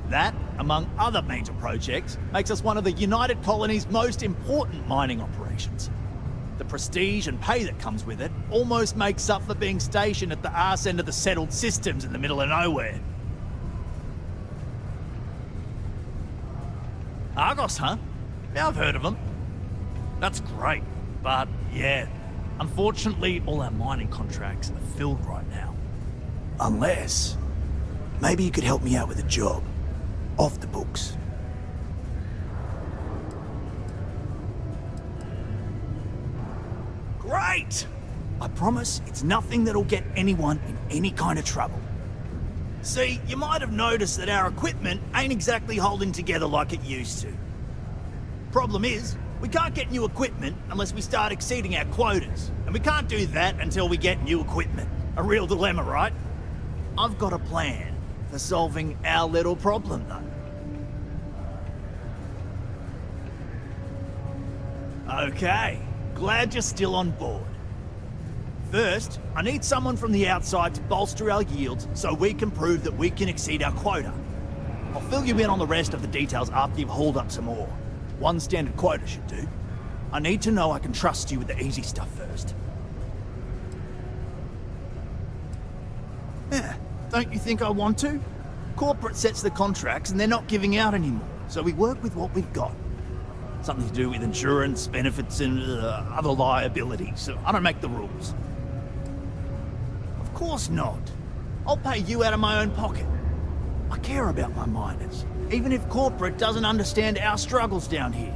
That, among other major projects, makes us one of the United Colony's most important mining operations. The prestige and pay that comes with it almost makes up for being stationed at the arse end of the settled systems in the middle of nowhere. Argos, huh? Yeah, I've heard of them. That's great, but yeah, unfortunately all our mining contracts are filled right now. Unless, maybe you could help me out with a job, off the books. Great! I promise it's nothing that'll get anyone in any kind of trouble. See, you might have noticed that our equipment ain't exactly holding together like it used to. Problem is, we can't get new equipment unless we start exceeding our quotas, and we can't do that until we get new equipment. A real dilemma, right? I've got a plan for solving our little problem, though. Okay, glad you're still on board. First, I need someone from the outside to bolster our yields so we can prove that we can exceed our quota. I'll fill you in on the rest of the details after you've hauled up some more. One standard quota should do. I need to know I can trust you with the easy stuff first. Yeah, don't you think I want to? Corporate sets the contracts and they're not giving out anymore, so we work with what we've got. Something to do with insurance, benefits, and other liabilities, so I don't make the rules. Of course not. I'll pay you out of my own pocket. I care about my miners, even if corporate doesn't understand our struggles down here.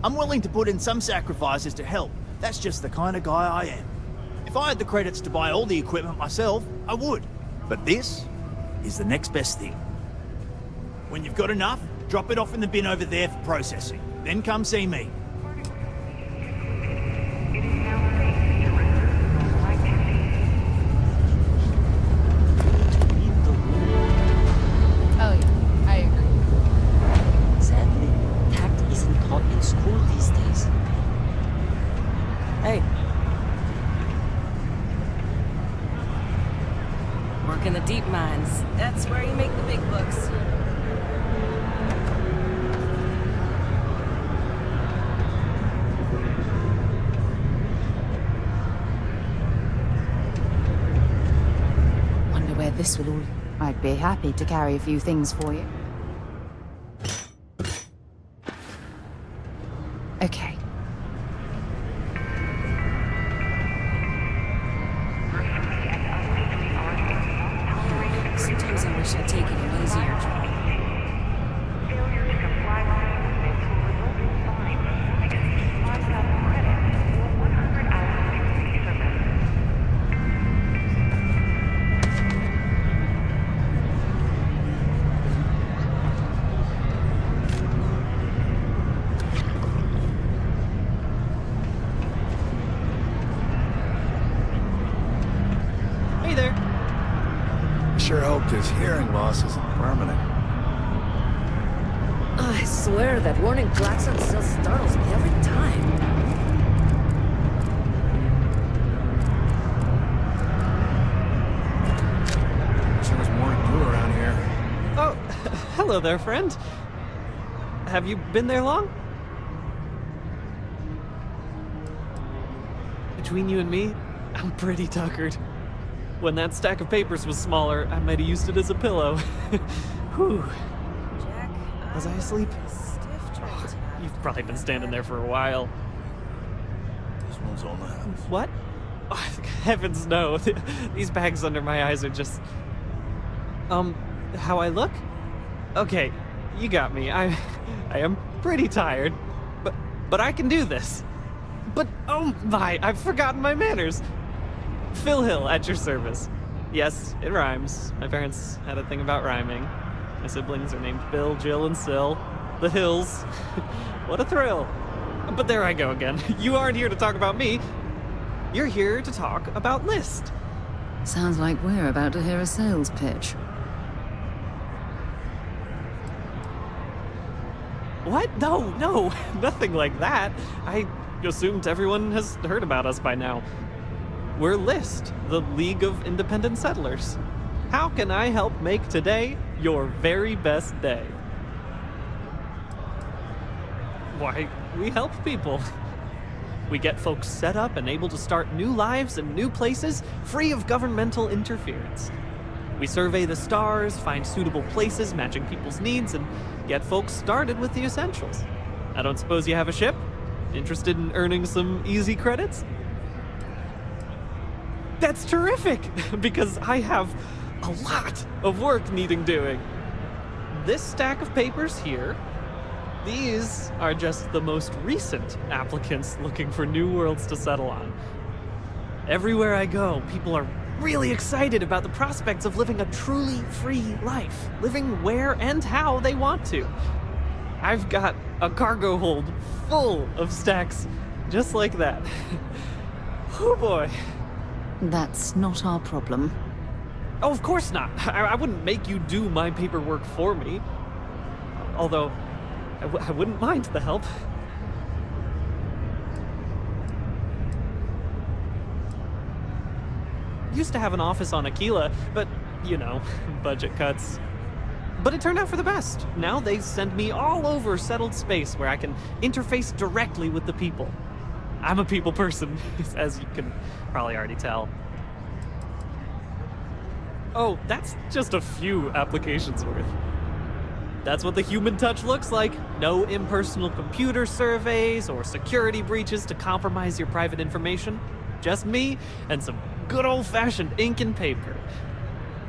I'm willing to put in some sacrifices to help. That's just the kind of guy I am. If I had the credits to buy all the equipment myself, I would. But this is the next best thing. When you've got enough, drop it off in the bin over there for processing. Then come see me. Oh yeah, I agree. Sadly, tact isn't taught in school these days. Hey. Work in the deep mines. That's where you make the big bucks. Wonder where this will all... I'd be happy to carry a few things for you. Okay. Sometimes I wish I'd taken an easier job. Hey there. Sure hope this hearing loss isn't permanent. I swear that warning klaxon still startles me every time. Wish there was more to do around here. Oh, hello there, friend. Have you been there long? Between you and me, I'm pretty tuckered. When that stack of papers was smaller, I might have used it as a pillow. Whew. Jack, Was I asleep? Stiff tonight. You've probably been standing there for a while. This one's on the house. What? Oh, heavens no. These bags under my eyes are just... how I look? Okay, you got me. I am pretty tired, but I can do this. But, oh my, I've forgotten my manners. Phil Hill, at your service. Yes, it rhymes. My parents had a thing about rhyming. My siblings are named Bill, Jill, and Syl. The Hills. What a thrill. But there I go again. You aren't here to talk about me. You're here to talk about List. Sounds like we're about to hear a sales pitch. What? No, nothing like that. I assumed everyone has heard about us by now. We're List, the League of Independent Settlers. How can I help make today your very best day? Why, we help people. We get folks set up and able to start new lives in new places, free of governmental interference. We survey the stars, find suitable places matching people's needs, and get folks started with the essentials. I don't suppose you have a ship? Interested in earning some easy credits? That's terrific, because I have a lot of work needing doing. This stack of papers here, these are just the most recent applicants looking for new worlds to settle on. Everywhere I go, people are really excited about the prospects of living a truly free life, living where and how they want to. I've got a cargo hold full of stacks just like that. Oh boy. That's not our problem. Oh, of course not. I wouldn't make you do my paperwork for me. Although, I wouldn't mind the help. Used to have an office on Aquila, but, you know, budget cuts. But it turned out for the best. Now they send me all over settled space where I can interface directly with the people. I'm a people person, as you can probably already tell. Oh, that's just a few applications worth. That's what the human touch looks like. No impersonal computer surveys or security breaches to compromise your private information. Just me and some good old-fashioned ink and paper.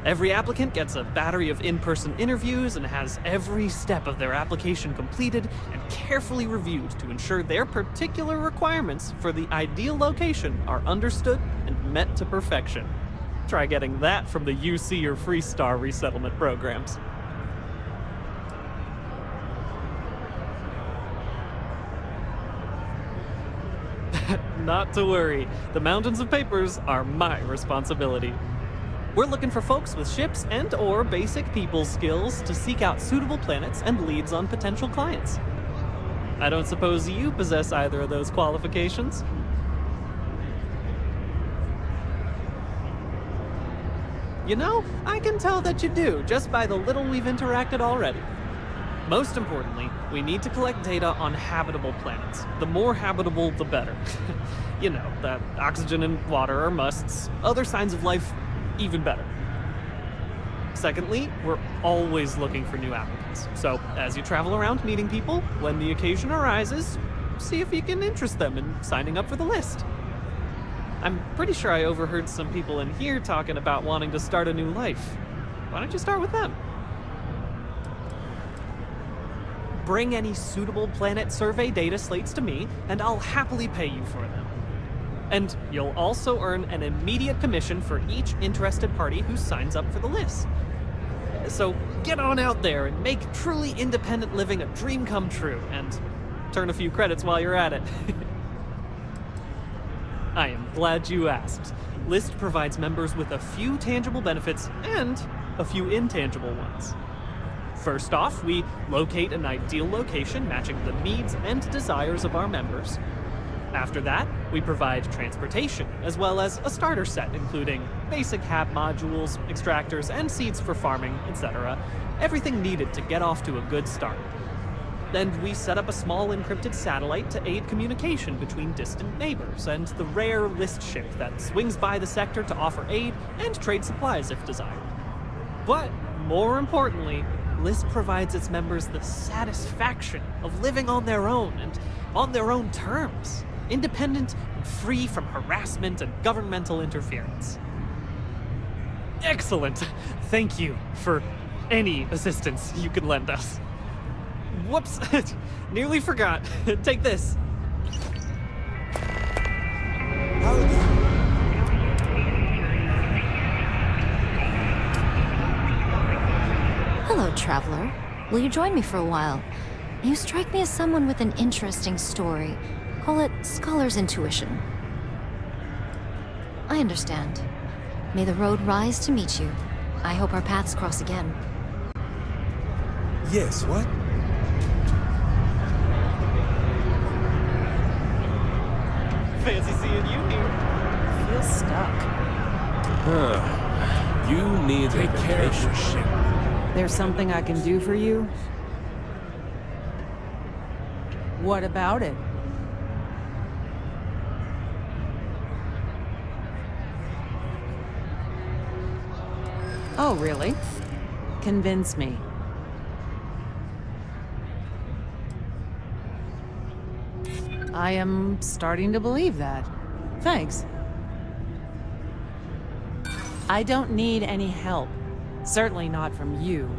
Every applicant gets a battery of in-person interviews and has every step of their application completed and carefully reviewed to ensure their particular requirements for the ideal location are understood and met to perfection. Try getting that from the UC or Freestar resettlement programs. Not to worry. The mountains of papers are my responsibility. We're looking for folks with ships and/or basic people skills to seek out suitable planets and leads on potential clients. I don't suppose you possess either of those qualifications? You know, I can tell that you do, just by the little we've interacted already. Most importantly, we need to collect data on habitable planets. The more habitable, the better. You know, that oxygen and water are musts. Other signs of life, even better. Secondly, we're always looking for new applicants. So, as you travel around meeting people, when the occasion arises, see if you can interest them in signing up for the list. I'm pretty sure I overheard some people in here talking about wanting to start a new life. Why don't you start with them? Bring any suitable planet survey data slates to me, and I'll happily pay you for them. And you'll also earn an immediate commission for each interested party who signs up for the list. So get on out there and make truly independent living a dream come true, and turn a few credits while you're at it. I am glad you asked. List provides members with a few tangible benefits and a few intangible ones. First off, we locate an ideal location matching the needs and desires of our members. After that, we provide transportation, as well as a starter set including basic hab modules, extractors, and seeds for farming, etc. Everything needed to get off to a good start. Then we set up a small encrypted satellite to aid communication between distant neighbors, and the rare List ship that swings by the sector to offer aid and trade supplies if desired. But, more importantly, List provides its members the satisfaction of living on their own and on their own terms, independent and free from harassment and governmental interference. Excellent! Thank you for any assistance you can lend us. Whoops! Nearly forgot. Take this. traveler. Will you join me for a while? You strike me as someone with an interesting story. Call it scholar's intuition. I understand. May the road rise to meet you. I hope our paths cross again. Yes, what? Fancy seeing you here. I feel stuck. You need Take care of your ship. There's something I can do for you? What about it? Oh, really? Convince me. I am starting to believe that. Thanks. I don't need any help. Certainly not from you.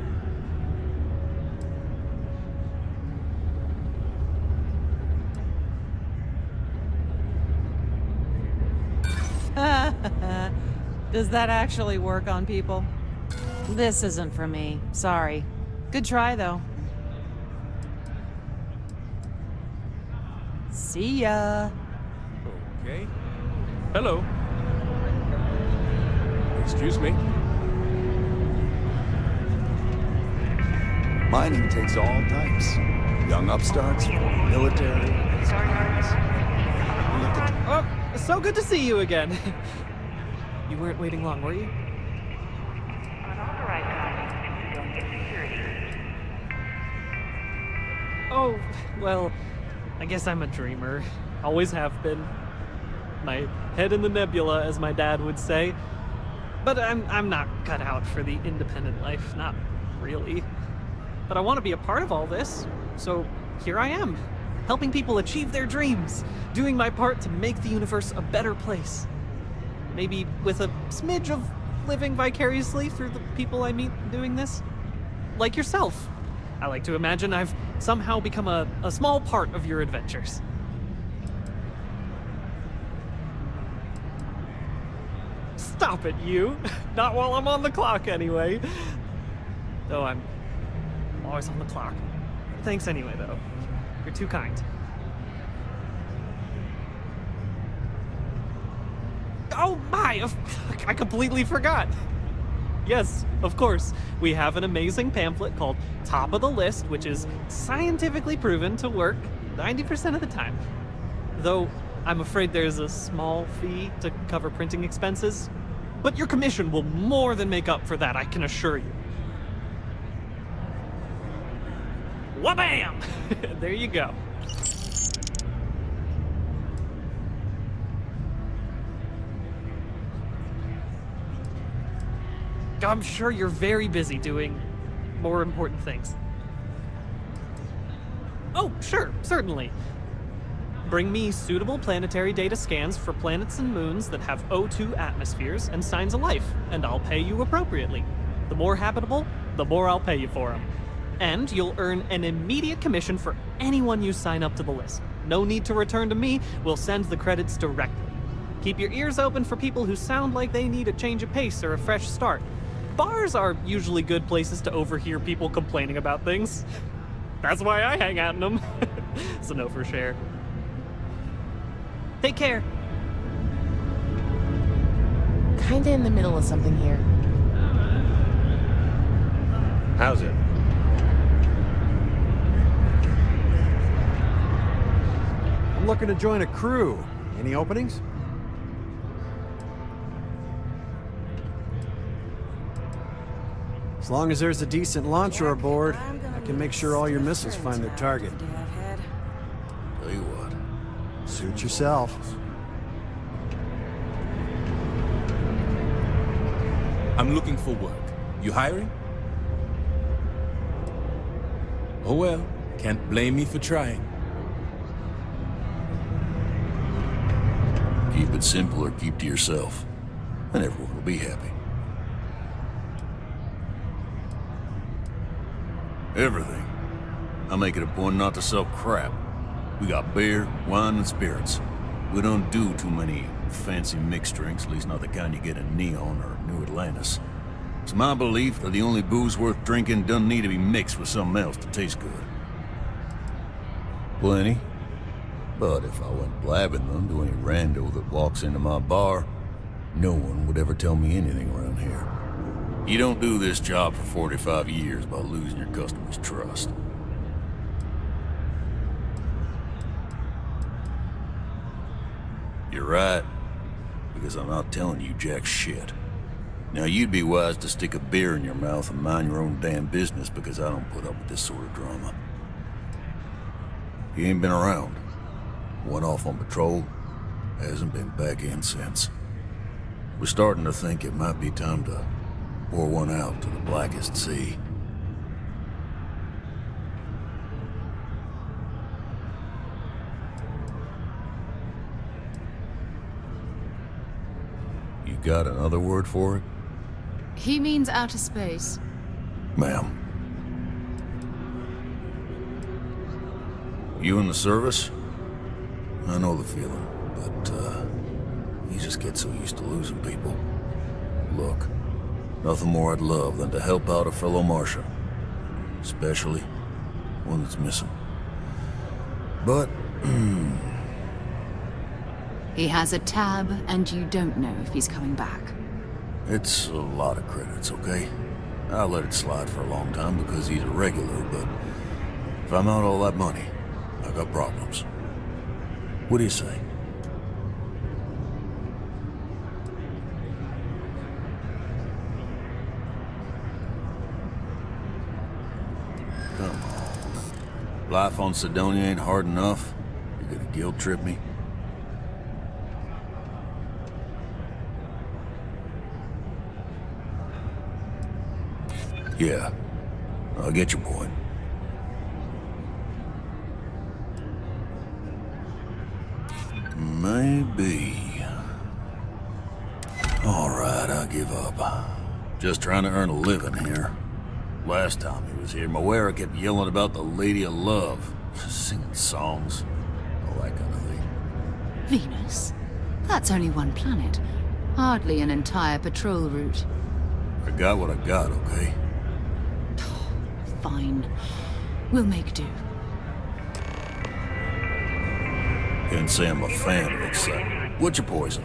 Does that actually work on people? This isn't for me. Sorry. Good try, though. See ya. Okay. Hello. Excuse me. Mining takes all types. Young upstarts, military. Oh, so good to see you again. You weren't waiting long, were you? Oh, well, I guess I'm a dreamer. Always have been. My head in the nebula, as my dad would say. But I'm not cut out for the independent life, not really. But I want to be a part of all this, so here I am, helping people achieve their dreams, doing my part to make the universe a better place. Maybe with a smidge of living vicariously through the people I meet doing this. Like yourself. I like to imagine I've somehow become a small part of your adventures. Stop it, you. Not while I'm on the clock, anyway. Though I'm always on the clock. Thanks anyway, though. You're too kind. Oh my! I completely forgot. Yes, of course. We have an amazing pamphlet called Top of the List, which is scientifically proven to work 90% of the time. Though, I'm afraid there's a small fee to cover printing expenses. But your commission will more than make up for that, I can assure you. Wha-bam! There you go. I'm sure you're very busy doing more important things. Oh, sure, certainly. Bring me suitable planetary data scans for planets and moons that have O2 atmospheres and signs of life, and I'll pay you appropriately. The more habitable, the more I'll pay you for them. And you'll earn an immediate commission for anyone you sign up to the list. No need to return to me, we'll send the credits directly. Keep your ears open for people who sound like they need a change of pace or a fresh start. Bars are usually good places to overhear people complaining about things. That's why I hang out in them. So no for share. Take care. Kinda in the middle of something here. How's it? I'm looking to join a crew. Any openings? As long as there's a decent launcher aboard, I can make sure all your missiles find their target. Tell you what. Suit yourself. I'm looking for work. You hiring? Oh well, can't blame me for trying. Keep it simple or keep to yourself, and everyone will be happy. Everything. I make it a point not to sell crap. We got beer, wine, and spirits. We don't do too many fancy mixed drinks, at least not the kind you get in Neon or New Atlantis. It's my belief that the only booze worth drinking doesn't need to be mixed with something else to taste good. Plenty. But if I went blabbing them to any rando that walks into my bar, no one would ever tell me anything around here. You don't do this job for 45 years by losing your customers' trust. You're right, because I'm not telling you jack shit. Now you'd be wise to stick a beer in your mouth and mind your own damn business, because I don't put up with this sort of drama. He ain't been around. Went off on patrol, hasn't been back in since. We're starting to think it might be time to pour one out to the blackest sea. You got another word for it? He means outer space. Ma'am. You in the service? I know the feeling, but, you just get so used to losing people. Look, nothing more I'd love than to help out a fellow Martian. Especially one that's missing. But, He has a tab, and you don't know if he's coming back. it's a lot of credits, okay? I let it slide for a long time because he's a regular, but if I'm out all that money, I got problems. What do you say? Come on. Life on Cydonia ain't hard enough. You're gonna guilt trip me? Yeah, I get your point. Maybe. Alright, I'll give up. Just trying to earn a living here. Last time he was here, Moira kept yelling about the Lady of Love. Singing songs. All that kind of thing. Venus? That's only one planet. Hardly an entire patrol route. I got what I got, okay? Fine. We'll make do. Can't say I'm a fan of it, son. What's your poison?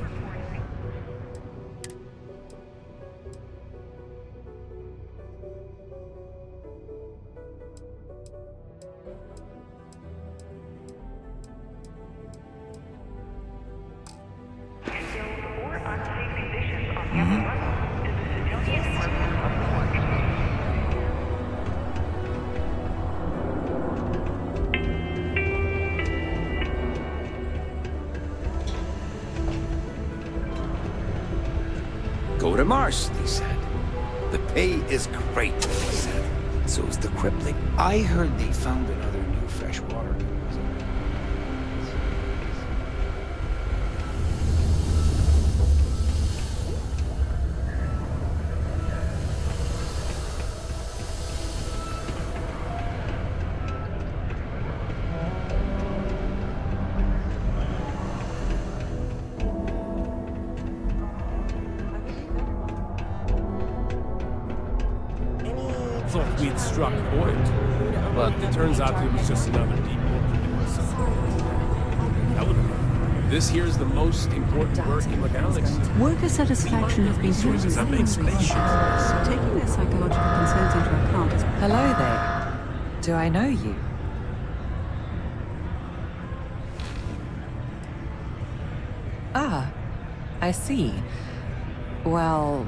Go to Mars, they said. The pay is great, they said. So is the crippling. I heard they found another new freshwater. Thought we'd struck oil, but it turns out it was just another deep This here's the most important work in the galaxy. Worker satisfaction has been Resources that make spaceships. Taking their psychological concerns into account is... Hello there. Do I know you? Ah, I see. Well,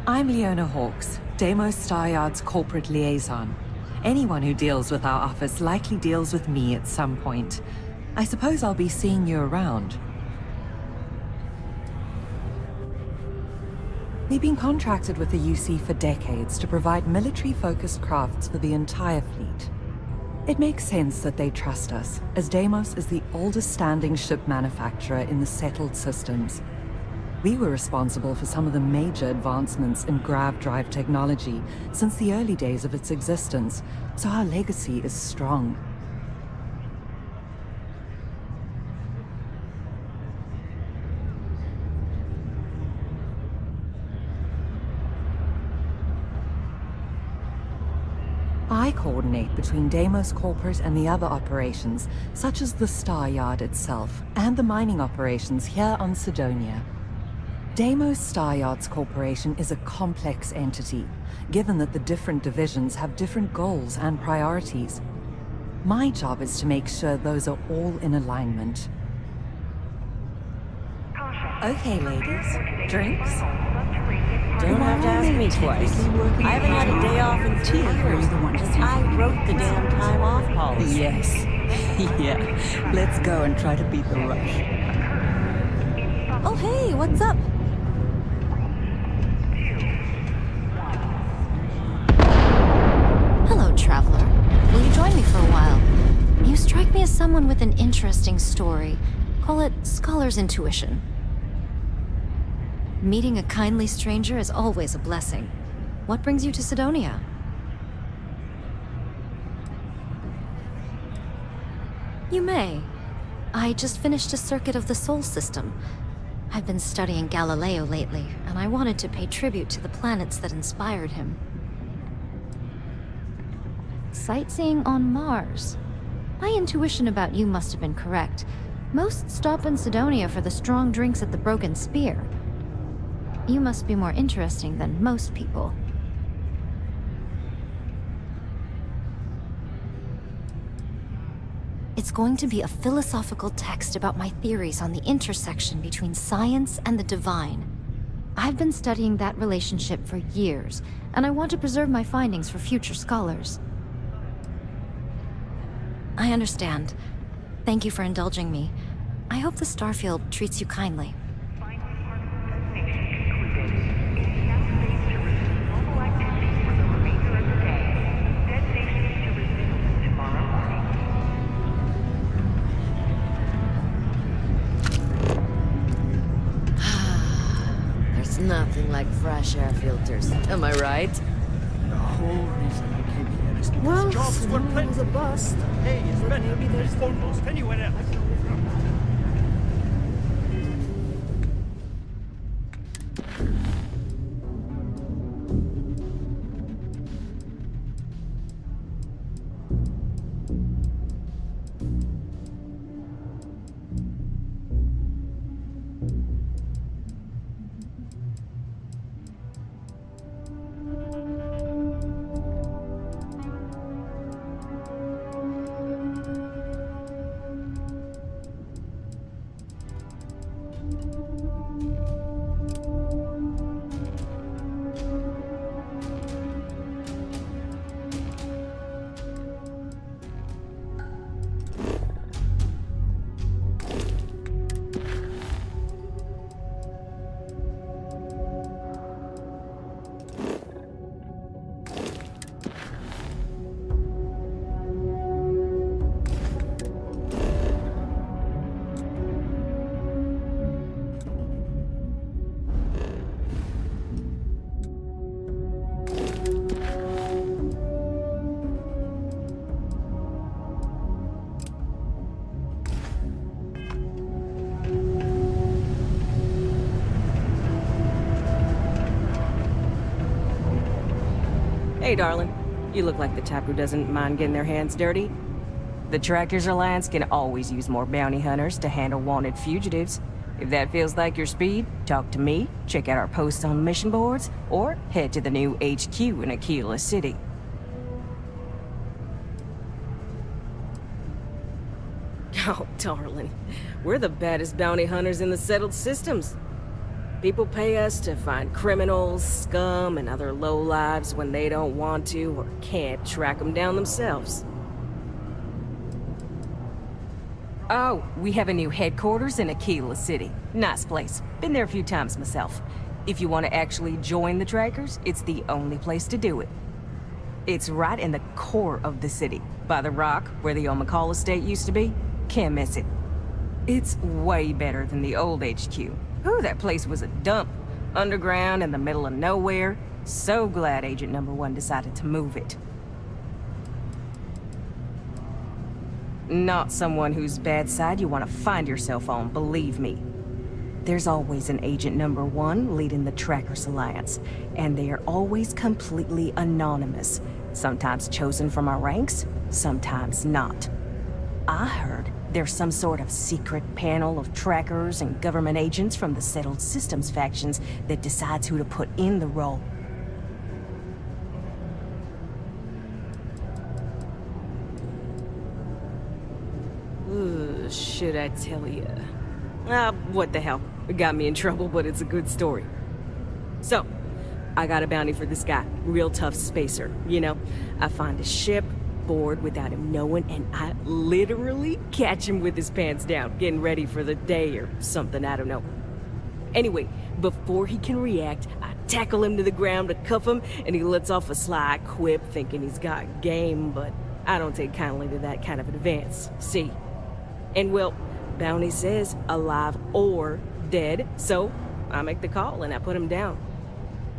I'm Leona Hawks, Deimos Staryard's corporate liaison. Anyone who deals with our office likely deals with me at some point. I suppose I'll be seeing you around. We've been contracted with the UC for decades to provide military-focused crafts for the entire fleet. It makes sense that they trust us, as Deimos is the oldest standing ship manufacturer in the settled systems. We were responsible for some of the major advancements in grav drive technology since the early days of its existence, so our legacy is strong. I coordinate between Deimos Corporate and the other operations, such as the Star Yard itself, and the mining operations here on Sidonia. Deimos Star Yards Corporation is a complex entity, given that the different divisions have different goals and priorities. My job is to make sure those are all in alignment. Okay, ladies. Drinks? Don't have to ask me twice. I haven't had a day off in 2 years because I wrote the damn time off policy. Yes. Yeah. Let's go and try to beat the rush. Oh, hey, what's up? Hello, traveler. Will you join me for a while? You strike me as someone with an interesting story. Call it scholar's intuition. Meeting a kindly stranger is always a blessing. What brings you to Sidonia? You may. I just finished a circuit of the Sol system. I've been studying Galileo lately, and I wanted to pay tribute to the planets that inspired him. Sightseeing on Mars. My intuition about you must have been correct. Most stop in Sidonia for the strong drinks at the Broken Spear. You must be more interesting than most people. It's going to be a philosophical text about my theories on the intersection between science and the divine. I've been studying that relationship for years, and I want to preserve my findings for future scholars. I understand. Thank you for indulging me. I hope the Starfield treats you kindly. There's nothing like fresh air filters. Am I right? The whole reason I came here is because Well, jobs were plenty. was a bust. Hey, it's better. There's almost anywhere else. Hey, darling. You look like the type who doesn't mind getting their hands dirty. The Trackers Alliance can always use more bounty hunters to handle wanted fugitives. If that feels like your speed, talk to me, check out our posts on mission boards, or head to the new HQ in Aquila City. Oh, darling. We're the baddest bounty hunters in the settled systems. People pay us to find criminals, scum, and other lowlives when they don't want to or can't track them down themselves. Oh, we have a new headquarters in Aquila City. Nice place. Been there a few times myself. If you want to actually join the Trackers, it's the only place to do it. It's right in the core of the city, by the rock where the old McCall estate used to be. Can't miss it. It's way better than the old HQ. Ooh, that place was a dump. Underground in the middle of nowhere. So glad Agent Number 1 decided to move it. Not someone whose bad side you want to find yourself on, believe me. There's always an Agent Number 1 leading the Trackers Alliance, and they are always completely anonymous. Sometimes chosen from our ranks, sometimes not. I heard there's some sort of secret panel of trackers and government agents from the Settled Systems factions that decides who to put in the role. Should I tell you? What the hell? It got me in trouble, but it's a good story. So, I got a bounty for this guy. Real tough spacer, you know? I find a ship, board without him knowing, and I literally catch him with his pants down, getting ready for the day or something, I don't know. Anyway, before he can react, I tackle him to the ground to cuff him, and he lets off a sly quip thinking he's got game, but I don't take kindly to that kind of advance. See? And well, bounty says alive or dead, so I make the call and I put him down.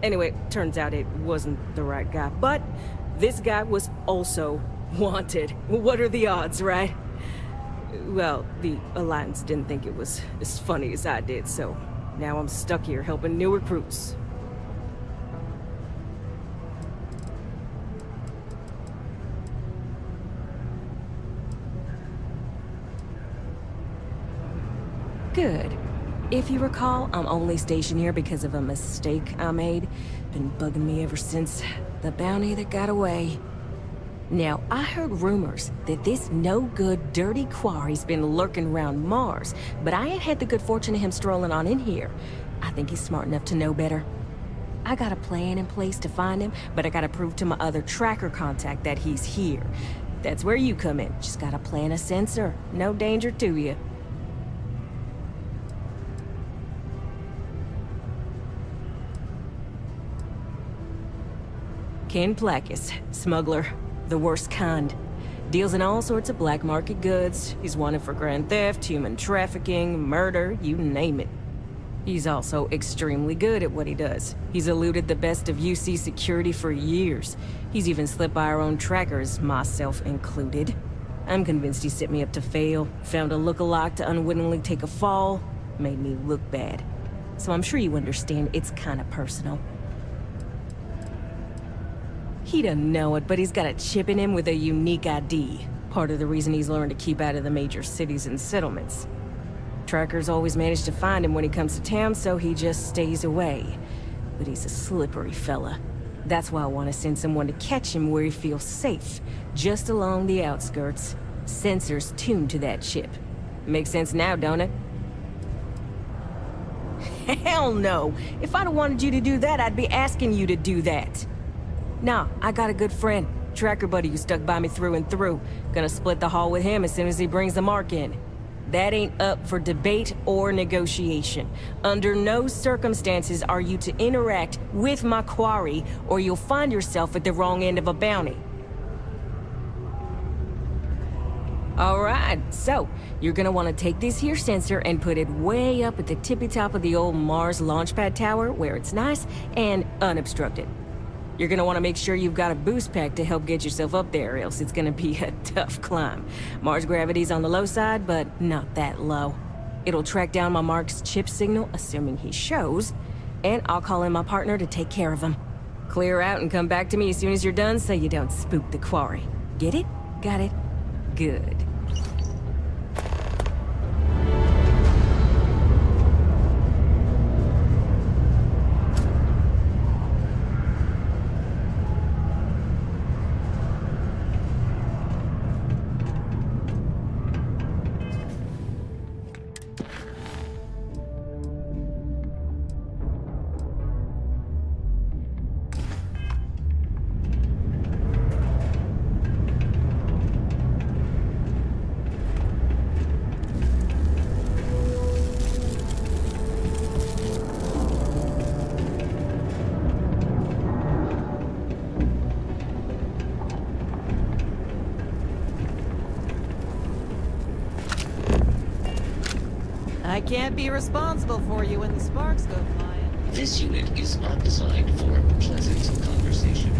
Anyway, turns out it wasn't the right guy, but this guy was also wanted. What are the odds, right? Well, the Alliance didn't think it was as funny as I did, so now I'm stuck here helping new recruits. Good. If you recall, I'm only stationed here because of a mistake I made. Been bugging me ever since the bounty that got away. Now, I heard rumors that this no-good, dirty quarry's been lurking around Mars, but I ain't had the good fortune of him strolling on in here. I think he's smart enough to know better. I got a plan in place to find him, but I gotta prove to my other tracker contact that he's here. That's where you come in. Just gotta plant a sensor. No danger to you. Ken Placus, smuggler, the worst kind. Deals in all sorts of black market goods. He's wanted for grand theft, human trafficking, murder, you name it. He's also extremely good at what he does. He's eluded the best of UC security for years. He's even slipped by our own trackers, myself included. I'm convinced he set me up to fail, found a look-alike to unwittingly take a fall, made me look bad. So I'm sure you understand it's kind of personal. He doesn't know it, but he's got a chip in him with a unique ID. Part of the reason he's learned to keep out of the major cities and settlements. Trackers always manage to find him when he comes to town, so he just stays away. But he's a slippery fella. That's why I want to send someone to catch him where he feels safe, just along the outskirts. Sensors tuned to that chip. Makes sense now, don't it? Hell no! If I'd have wanted you to do that, I'd be asking you to do that. Nah, I got a good friend, tracker buddy who stuck by me through and through. Gonna split the haul with him as soon as he brings the mark in. That ain't up for debate or negotiation. Under no circumstances are you to interact with my quarry, or you'll find yourself at the wrong end of a bounty. Alright, so, you're gonna want to take this here sensor and put it way up at the tippy top of the old Mars launchpad tower, where it's nice and unobstructed. You're gonna want to make sure you've got a boost pack to help get yourself up there, else it's gonna be a tough climb. Mars gravity's on the low side, but not that low. It'll track down my Mark's chip signal, assuming he shows, and I'll call in my partner to take care of him. Clear out and come back to me as soon as you're done so you don't spook the quarry. Get it? Got it? Good. I can't be responsible for you when the sparks go flying. This unit is not designed for pleasant conversation.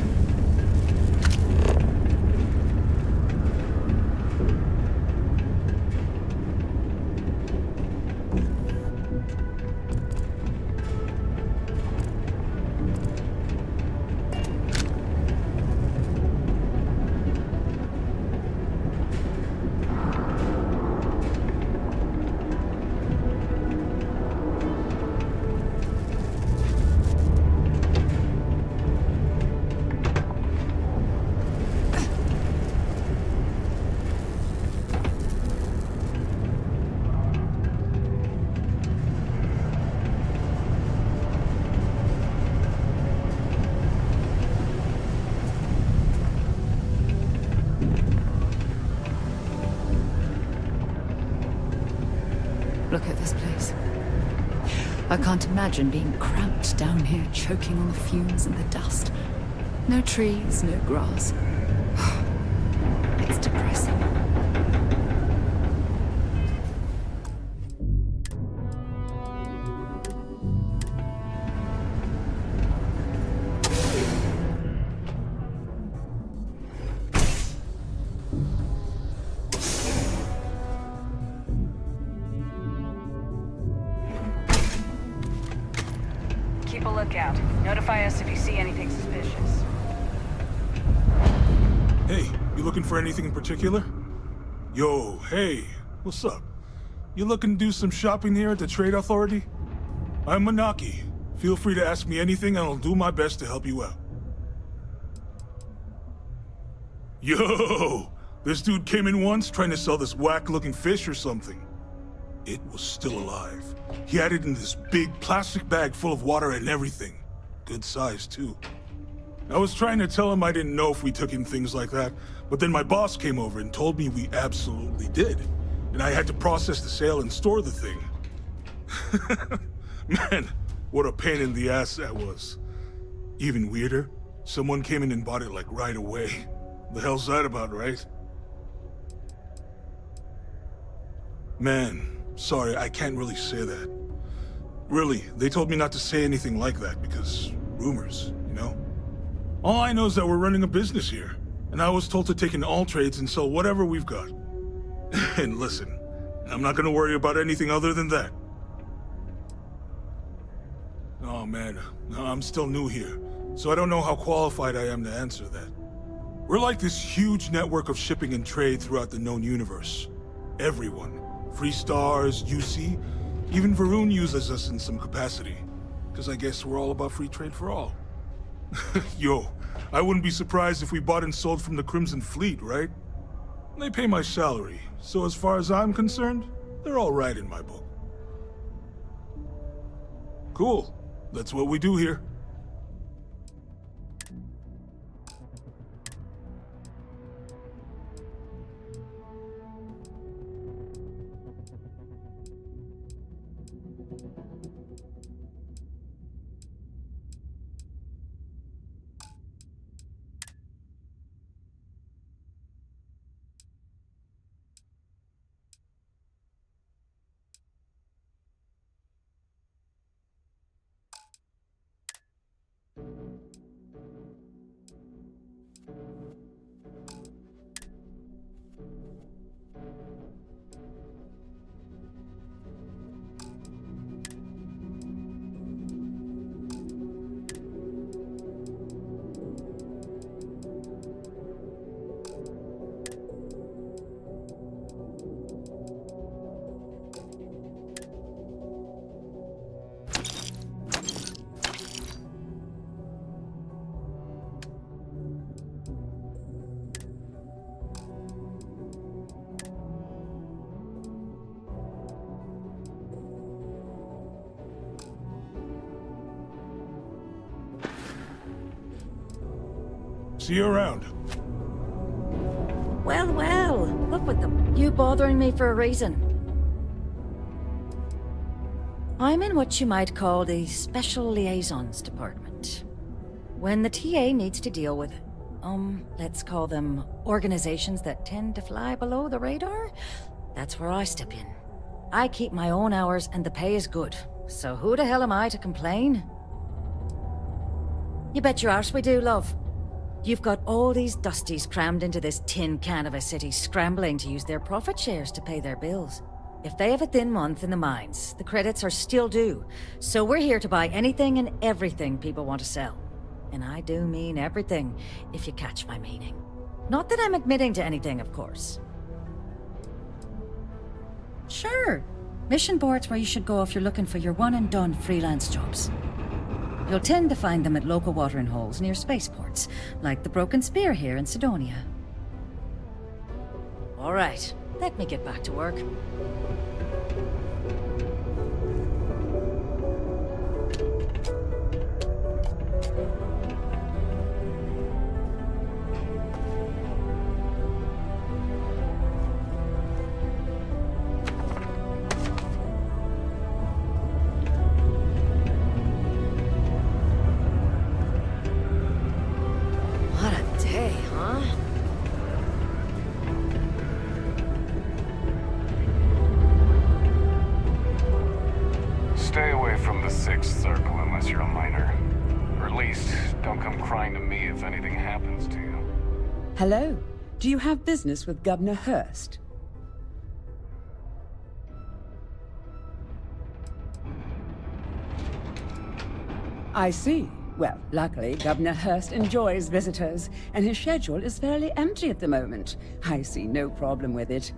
I can't imagine being cramped down here, choking on the fumes and the dust. No trees, no grass. It's depressing. Keep a lookout. Notify us if you see anything suspicious. Hey, you looking for anything in particular? Yo, hey, what's up? You looking to do some shopping here at the Trade Authority? I'm Manaki. Feel free to ask me anything and I'll do my best to help you out. Yo! This dude came in once trying to sell this whack-looking fish or something. It was still alive. He had it in this big plastic bag full of water and everything. Good size, too. I was trying to tell him I didn't know if we took in things like that, but then my boss came over and told me we absolutely did. And I had to process the sale and store the thing. Man, what a pain in the ass that was. Even weirder, someone came in and bought it like right away. The hell's that about, right? Man, sorry, I can't really say that. Really, they told me not to say anything like that because rumors, you know? All I know is that we're running a business here, and I was told to take in all trades and sell whatever we've got. And listen, I'm not gonna worry about anything other than that. Oh man, I'm still new here, so I don't know how qualified I am to answer that. We're like this huge network of shipping and trade throughout the known universe. Everyone. Freestars, UC, even Varun uses us in some capacity. Because I guess we're all about free trade for all. Yo, I wouldn't be surprised if we bought and sold from the Crimson Fleet, right? They pay my salary, so as far as I'm concerned, they're all right in my book. Cool. That's what we do here. See you around. Well, well, look with them. You bothering me for a reason. I'm in what you might call the Special Liaisons Department. When the TA needs to deal with, let's call them organizations that tend to fly below the radar, that's where I step in. I keep my own hours and the pay is good, so who the hell am I to complain? You bet your arse we do, love. You've got all these dusties crammed into this tin can of a city scrambling to use their profit shares to pay their bills. If they have a thin month in the mines, the credits are still due. So we're here to buy anything and everything people want to sell. And I do mean everything, if you catch my meaning. Not that I'm admitting to anything, of course. Sure. Mission board's where you should go if you're looking for your one-and-done freelance jobs. You'll tend to find them at local watering holes near spaceports, like the Broken Spear here in Sidonia. All right, let me get back to work. anything happens to you. Hello. Do you have business with Governor Hurst? I see. Well, luckily, Governor Hurst enjoys visitors, and his schedule is fairly empty at the moment. I see no problem with it.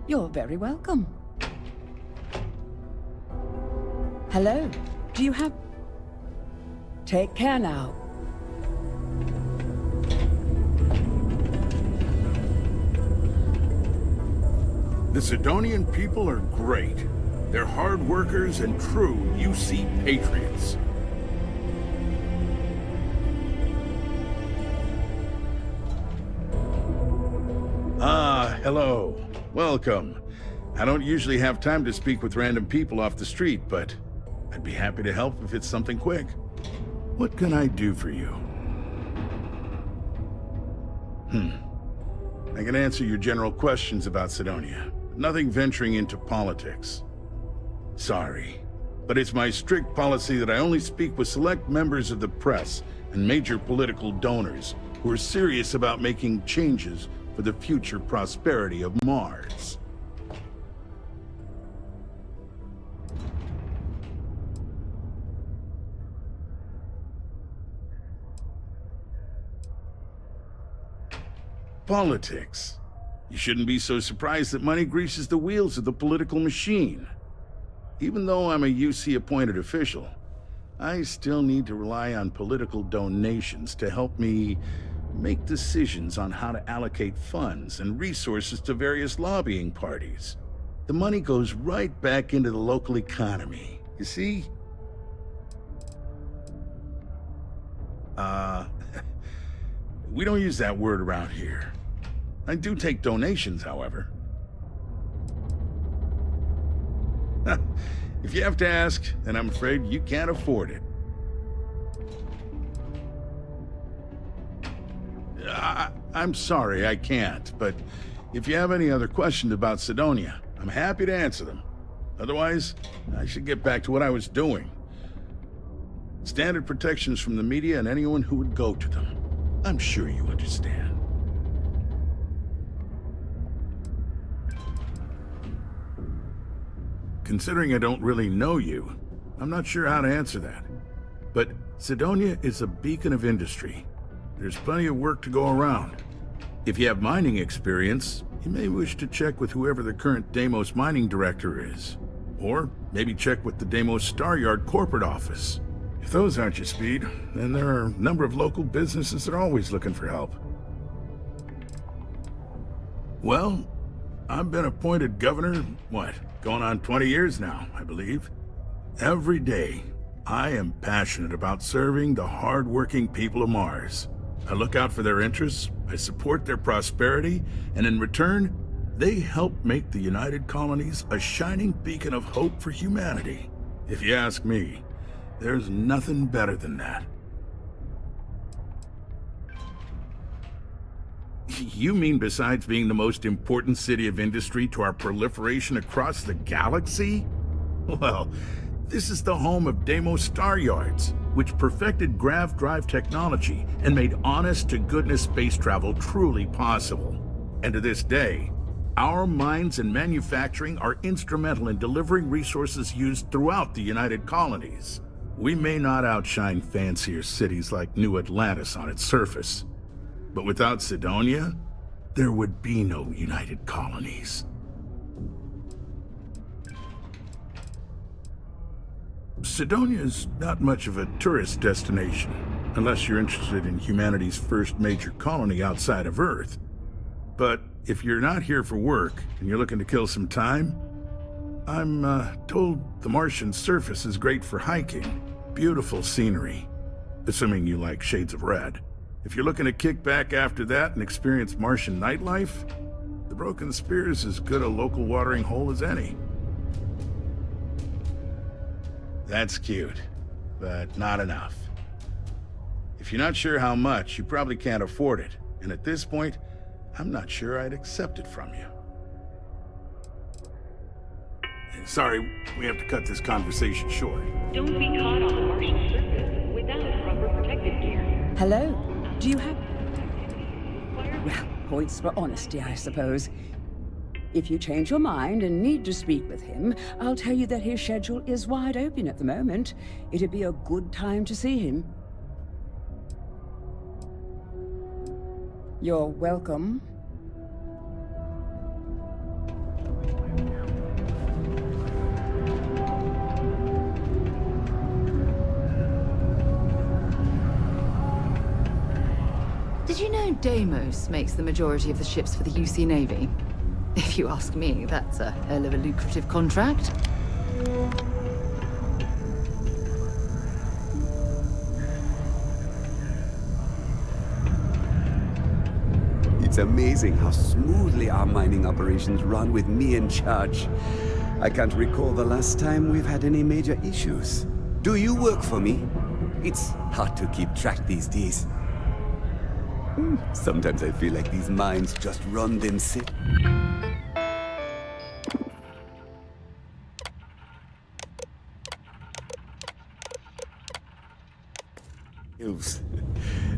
You're very welcome. Hello. Do you have... Take care now. The Sidonian people are great. They're hard workers and true UC patriots. Ah, hello. Welcome. I don't usually have time to speak with random people off the street, but I'd be happy to help if it's something quick. What can I do for you? I can answer your general questions about Cydonia, but nothing venturing into politics. Sorry, but it's my strict policy that I only speak with select members of the press and major political donors who are serious about making changes for the future prosperity of Mars. Politics. You shouldn't be so surprised that money greases the wheels of the political machine. Even though I'm a UC-appointed official, I still need to rely on political donations to help me make decisions on how to allocate funds and resources to various lobbying parties. The money goes right back into the local economy, you see? We don't use that word around here. I do take donations, however. If you have to ask, then I'm afraid you can't afford it. I'm sorry, I can't, but if you have any other questions about Cydonia, I'm happy to answer them. Otherwise, I should get back to what I was doing. Standard protections from the media and anyone who would go to them. I'm sure you understand. Considering I don't really know you, I'm not sure how to answer that. But Cydonia is a beacon of industry. There's plenty of work to go around. If you have mining experience, you may wish to check with whoever the current Deimos mining director is. Or maybe check with the Deimos Star Yard corporate office. If those aren't your speed, then there are a number of local businesses that are always looking for help. Well, I've been appointed governor, going on 20 years now, I believe. Every day, I am passionate about serving the hard-working people of Mars. I look out for their interests, I support their prosperity, and in return, they help make the United Colonies a shining beacon of hope for humanity. If you ask me, there's nothing better than that. You mean besides being the most important city of industry to our proliferation across the galaxy? Well, this is the home of Deimos Star Yards, which perfected grav drive technology and made honest-to-goodness space travel truly possible. And to this day, our mines and manufacturing are instrumental in delivering resources used throughout the United Colonies. We may not outshine fancier cities like New Atlantis on its surface, but without Cydonia, there would be no United Colonies. Cydonia is not much of a tourist destination, unless you're interested in humanity's first major colony outside of Earth. But if you're not here for work, and you're looking to kill some time, I'm told the Martian surface is great for hiking. Beautiful scenery, assuming you like shades of red. If you're looking to kick back after that and experience Martian nightlife, the Broken Spear is as good a local watering hole as any. That's cute, but not enough. If you're not sure how much, you probably can't afford it. And at this point, I'm not sure I'd accept it from you. Sorry, we have to cut this conversation short. Don't be caught on the Martian surface without Hello? Do you have... Well, points for honesty, I suppose. If you change your mind and need to speak with him, I'll tell you that his schedule is wide open at the moment. It'd be a good time to see him. You're welcome. Did you know Deimos makes the majority of the ships for the UC Navy? If you ask me, that's a hell of a lucrative contract. It's amazing how smoothly our mining operations run with me in charge. I can't recall the last time we've had any major issues. Do you work for me? It's hard to keep track these days. Sometimes I feel like these mines just run themselves.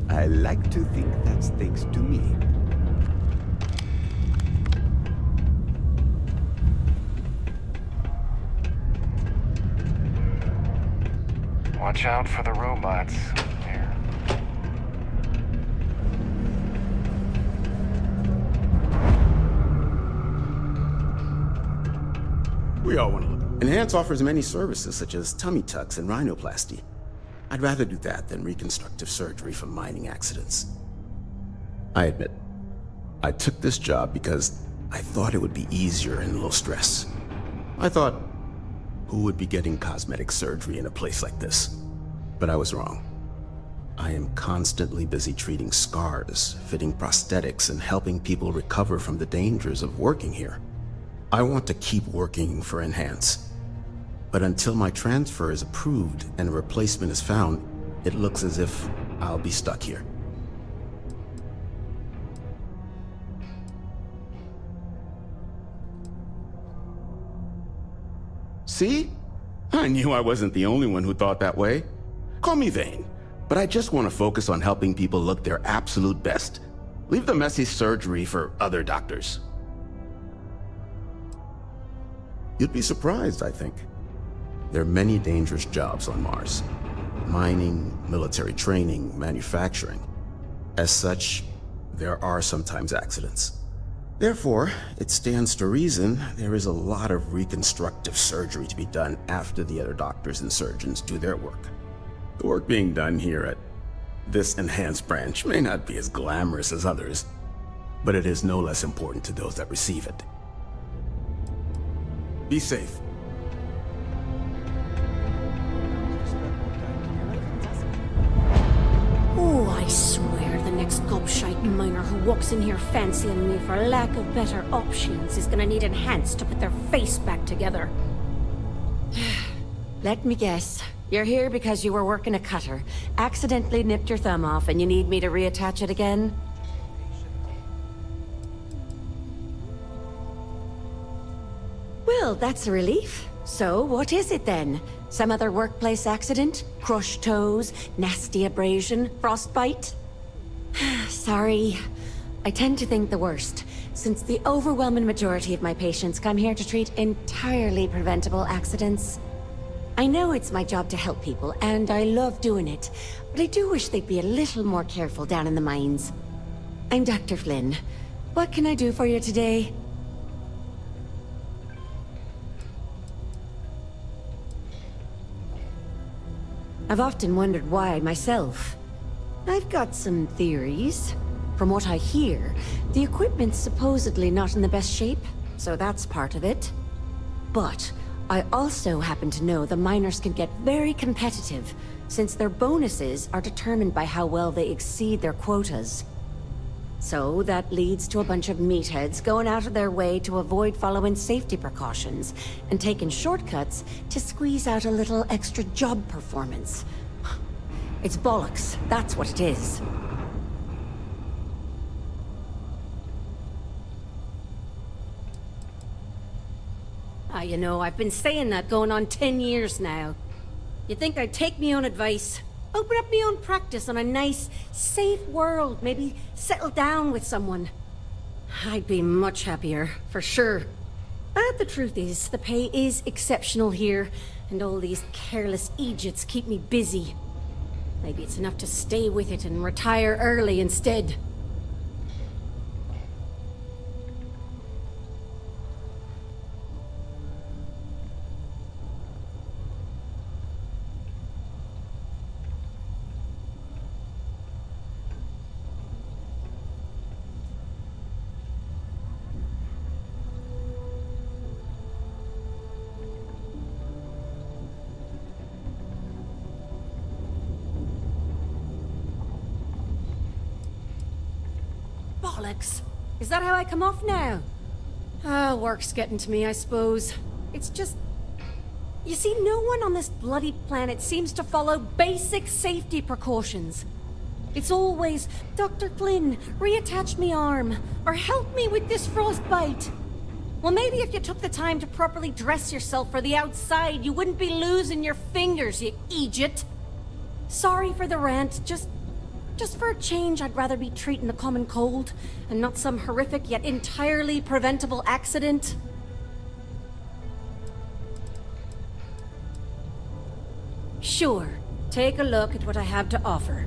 I like to think that's thanks to me. Watch out for the robots. Here. We all want to look. Enhance offers many services such as tummy tucks and rhinoplasty. I'd rather do that than reconstructive surgery from mining accidents. I admit, I took this job because I thought it would be easier and low stress. I thought, who would be getting cosmetic surgery in a place like this? But I was wrong. I am constantly busy treating scars, fitting prosthetics, and helping people recover from the dangers of working here. I want to keep working for Enhance. But until my transfer is approved and a replacement is found, it looks as if I'll be stuck here. See? I knew I wasn't the only one who thought that way. Call me vain, but I just want to focus on helping people look their absolute best. Leave the messy surgery for other doctors. You'd be surprised, I think. There are many dangerous jobs on Mars. Mining, military training, manufacturing. As such, there are sometimes accidents. Therefore, it stands to reason there is a lot of reconstructive surgery to be done after the other doctors and surgeons do their work. The work being done here at this Enhanced branch may not be as glamorous as others, but it is no less important to those that receive it. Be safe. Oh, I swear the next gobshite miner who walks in here fancying me for lack of better options is gonna need Enhanced to put their face back together. Let me guess. You're here because you were working a cutter, accidentally nipped your thumb off, and you need me to reattach it again? Well, that's a relief. So, what is it then? Some other workplace accident? Crushed toes? Nasty abrasion? Frostbite? Sorry. I tend to think the worst, since the overwhelming majority of my patients come here to treat entirely preventable accidents. I know it's my job to help people, and I love doing it, but I do wish they'd be a little more careful down in the mines. I'm Dr. Flynn. What can I do for you today? I've often wondered why myself. I've got some theories. From what I hear, the equipment's supposedly not in the best shape, so that's part of it. But I also happen to know the miners can get very competitive, since their bonuses are determined by how well they exceed their quotas. So that leads to a bunch of meatheads going out of their way to avoid following safety precautions, and taking shortcuts to squeeze out a little extra job performance. It's bollocks, that's what it is. You know, I've been saying that going on 10 years now. You'd think I'd take me own advice. Open up my own practice on a nice, safe world. Maybe settle down with someone. I'd be much happier, for sure. But the truth is, the pay is exceptional here, and all these careless Egypts keep me busy. Maybe it's enough to stay with it and retire early instead. Bollocks. Is that how I come off now? Work's getting to me, I suppose. It's just... You see, no one on this bloody planet seems to follow basic safety precautions. It's always, Dr. Flynn, reattach me arm, or help me with this frostbite. Well, maybe if you took the time to properly dress yourself for the outside, you wouldn't be losing your fingers, you Egypt. Sorry for the rant, just for a change, I'd rather be treating the common cold, and not some horrific yet entirely preventable accident. Sure, take a look at what I have to offer.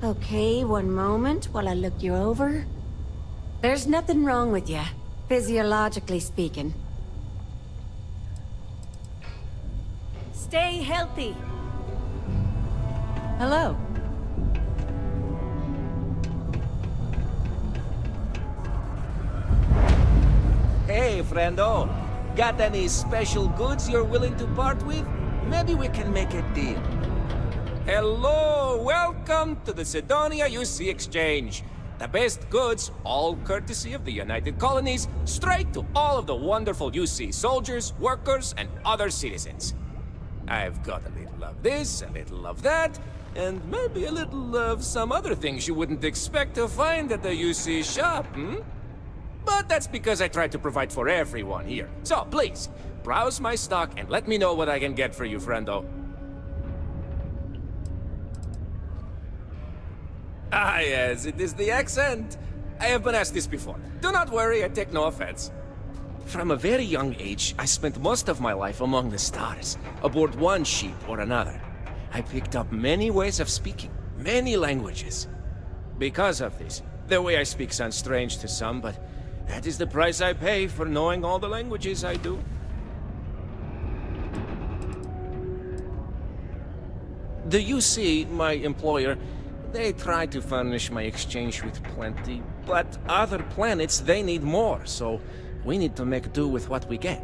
Okay, one moment while I look you over. There's nothing wrong with you, physiologically speaking. Stay healthy. Hello. Hey, friendo. Got any special goods you're willing to part with? Maybe we can make a deal. Hello, welcome to the Sidonia UC Exchange. The best goods, all courtesy of the United Colonies, straight to all of the wonderful UC soldiers, workers, and other citizens. I've got a little of this, a little of that, and maybe a little of some other things you wouldn't expect to find at the UC shop, But that's because I try to provide for everyone here. So please, browse my stock and let me know what I can get for you, friendo. Ah, yes, it is the accent. I have been asked this before. Do not worry, I take no offense. From a very young age, I spent most of my life among the stars, aboard one ship or another. I picked up many ways of speaking, many languages. Because of this, the way I speak sounds strange to some, but that is the price I pay for knowing all the languages I do. The UC, my employer, they try to furnish my exchange with plenty, but other planets, they need more, so we need to make do with what we get.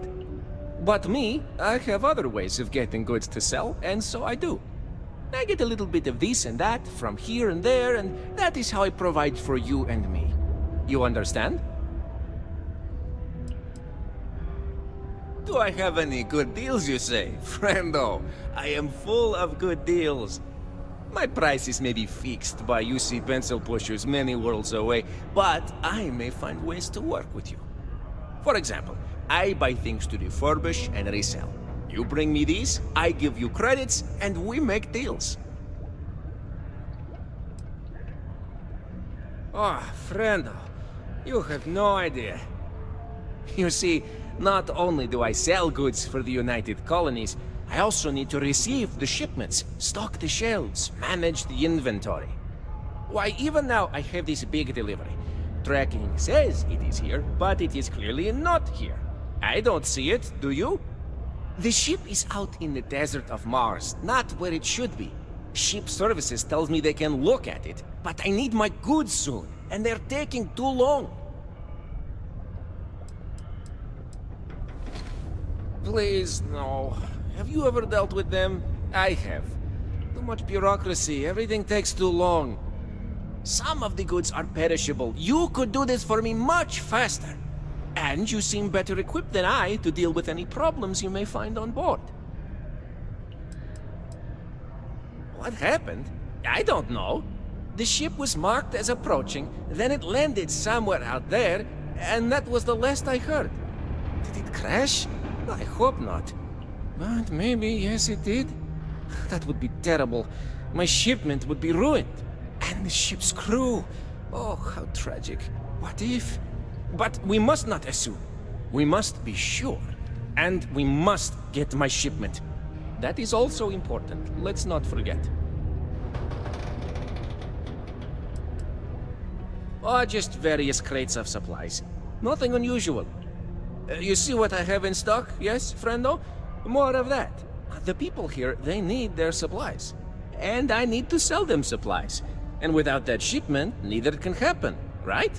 But me, I have other ways of getting goods to sell, and so I do. I get a little bit of this and that, from here and there, and that is how I provide for you and me. You understand? Do I have any good deals, you say? Friendo, I am full of good deals. My prices may be fixed by UC pencil pushers many worlds away, but I may find ways to work with you. For example, I buy things to refurbish and resell. You bring me these, I give you credits, and we make deals. Oh, friendo, you have no idea. You see, not only do I sell goods for the United Colonies, I also need to receive the shipments, stock the shelves, manage the inventory. Why, even now I have this big delivery. Tracking says it is here, but it is clearly not here. I don't see it, do you? The ship is out in the desert of Mars, not where it should be. Ship services tells me they can look at it, but I need my goods soon, and they're taking too long. Please, no. Have you ever dealt with them? I have. Too much bureaucracy, everything takes too long. Some of the goods are perishable. You could do this for me much faster. And you seem better equipped than I to deal with any problems you may find on board. What happened? I don't know. The ship was marked as approaching, then it landed somewhere out there, and that was the last I heard. Did it crash? I hope not. But maybe, yes, it did. That would be terrible. My shipment would be ruined. And the ship's crew. Oh, how tragic. What if? But we must not assume. We must be sure. And we must get my shipment. That is also important. Let's not forget. Oh, just various crates of supplies. Nothing unusual. You see what I have in stock, yes, friendo? More of that. The people here, they need their supplies. And I need to sell them supplies. And without that shipment, neither can happen, right?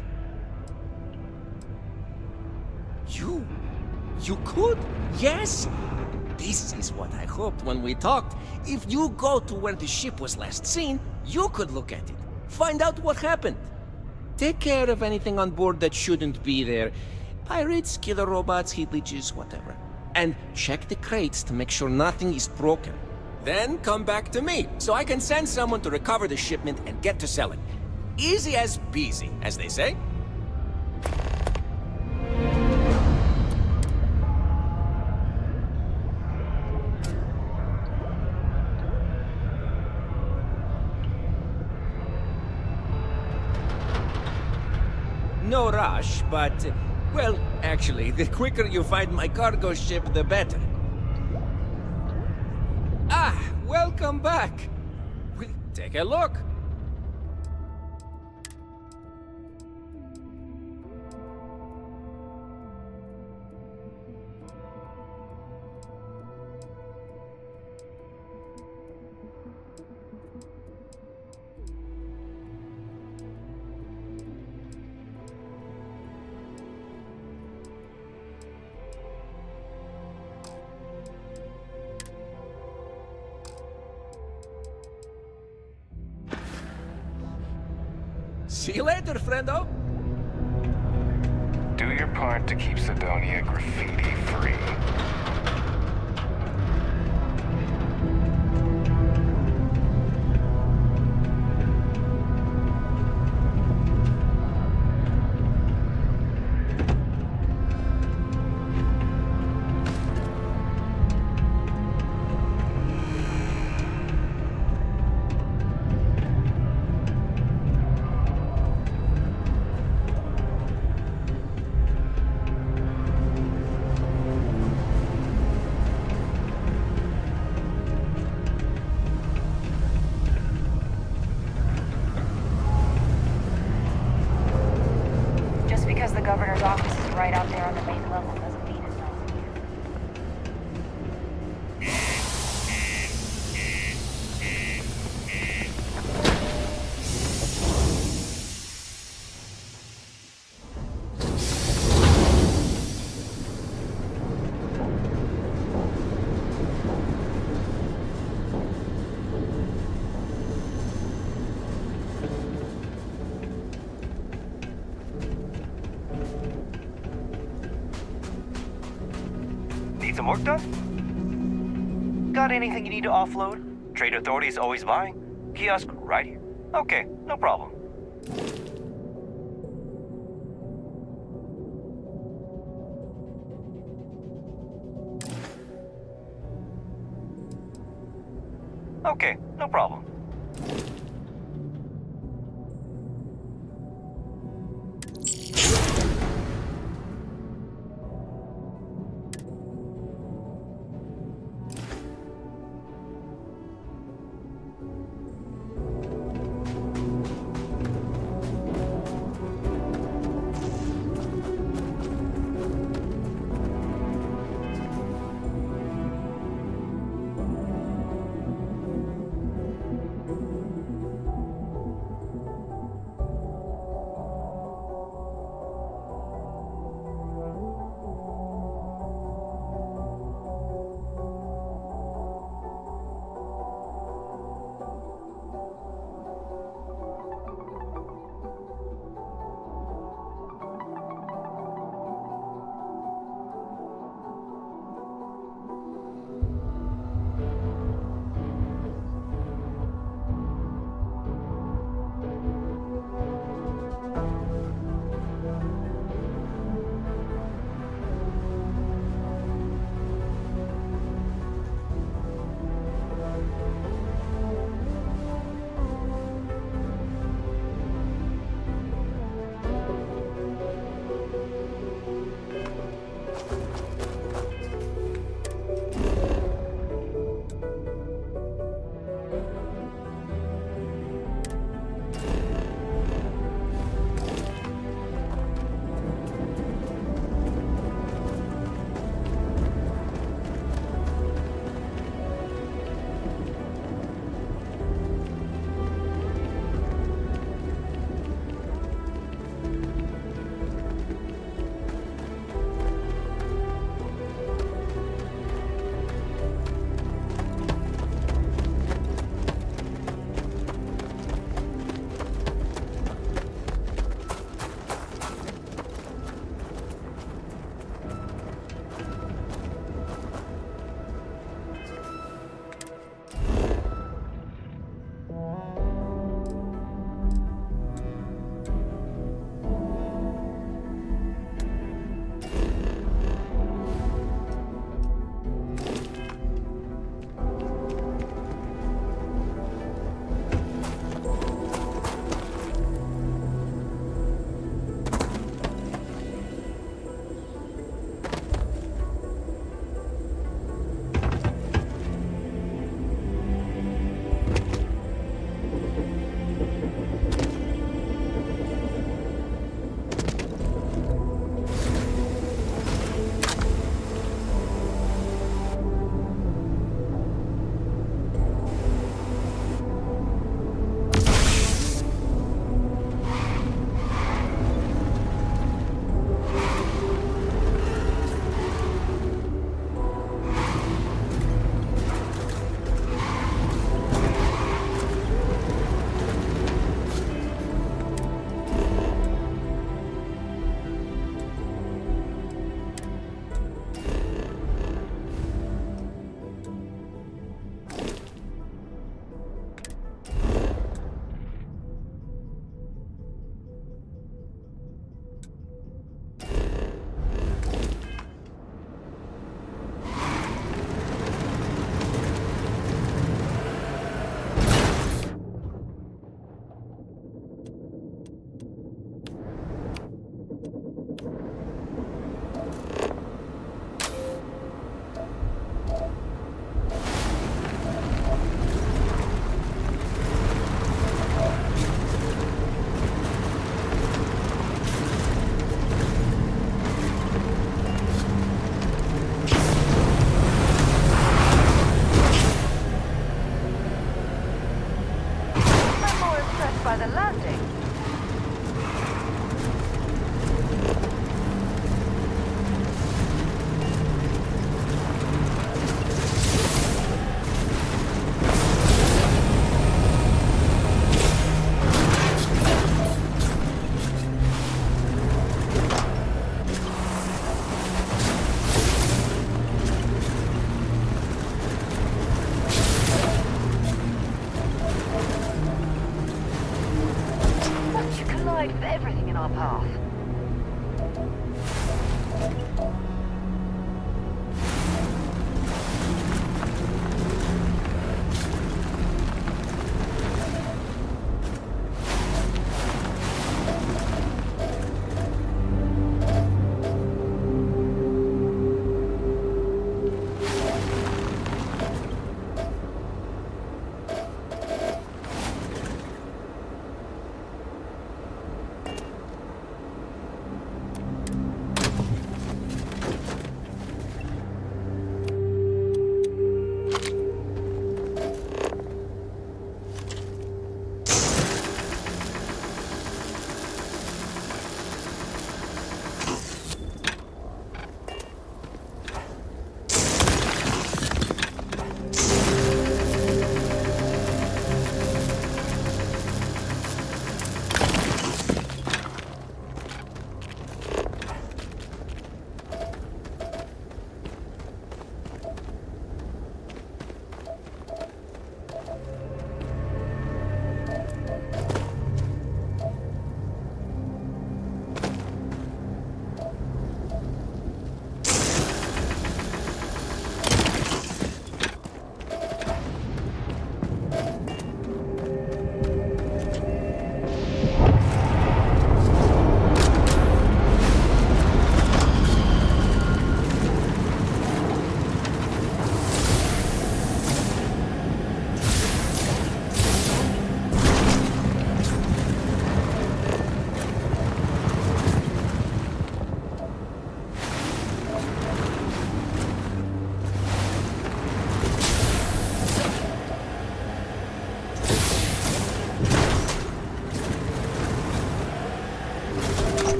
You could? Yes? This is what I hoped when we talked. If you go to where the ship was last seen, you could look at it. Find out what happened. Take care of anything on board that shouldn't be there. Pirates, killer robots, heat leeches, whatever. And check the crates to make sure nothing is broken. Then come back to me, so I can send someone to recover the shipment and get to sell it. Easy as peasy, as they say. No rush, but, well, actually, the quicker you find my cargo ship, the better. Ah, welcome back. Well, take a look. See you later, friendo. Do your part to keep Sidonia graffiti-free. The governor's office is right out there on the main level doesn't mean it's not here. Some work done? Got anything you need to offload? Trade Authority is always buying. Kiosk right here. Okay, no problem. Okay, no problem.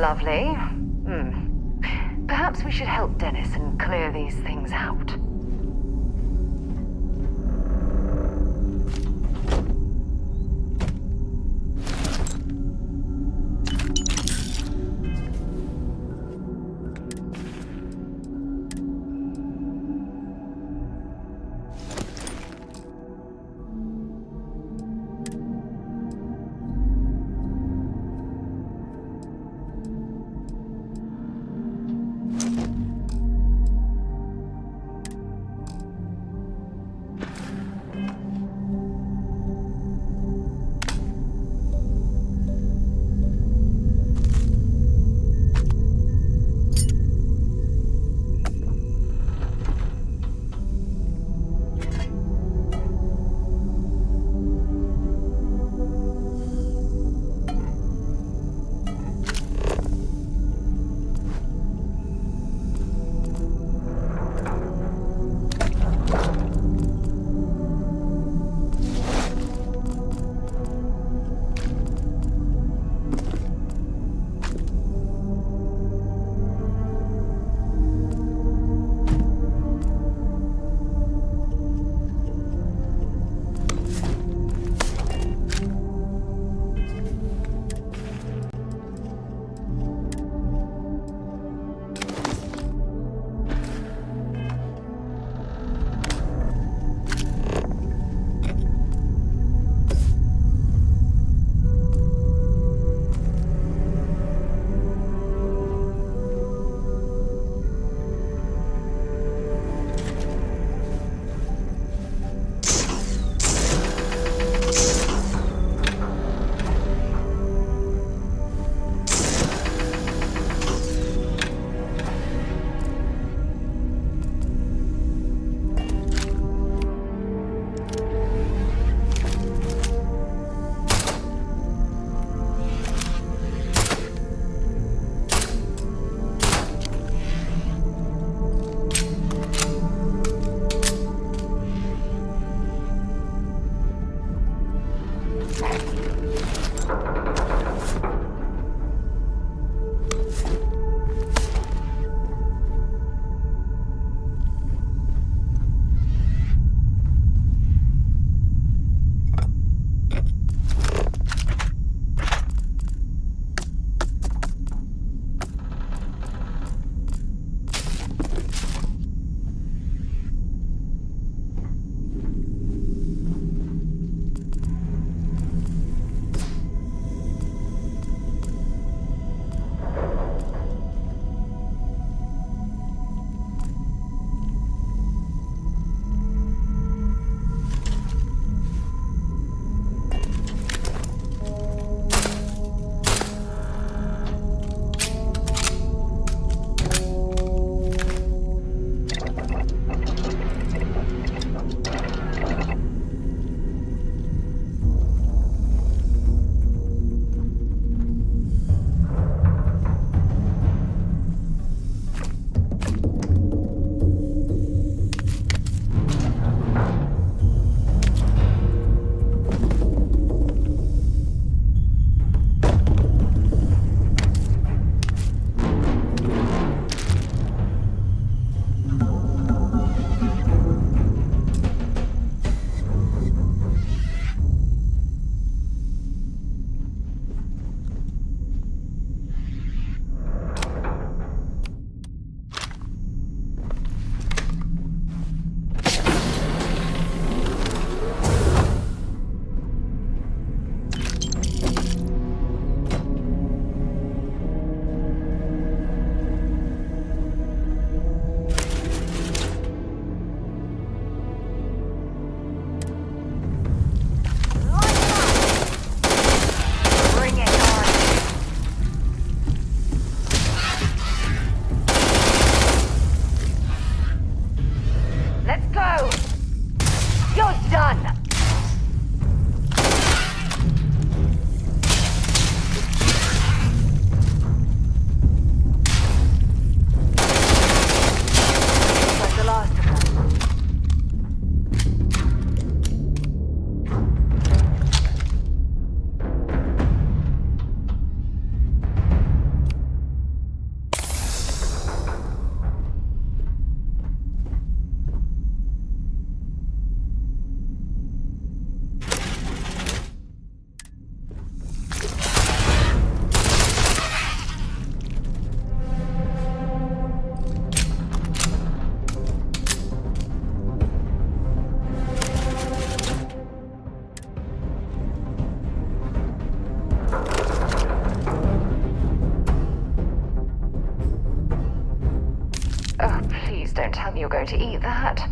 Lovely. Perhaps we should help Dennis and clear these things out. Oh, please don't tell me you're going to eat that.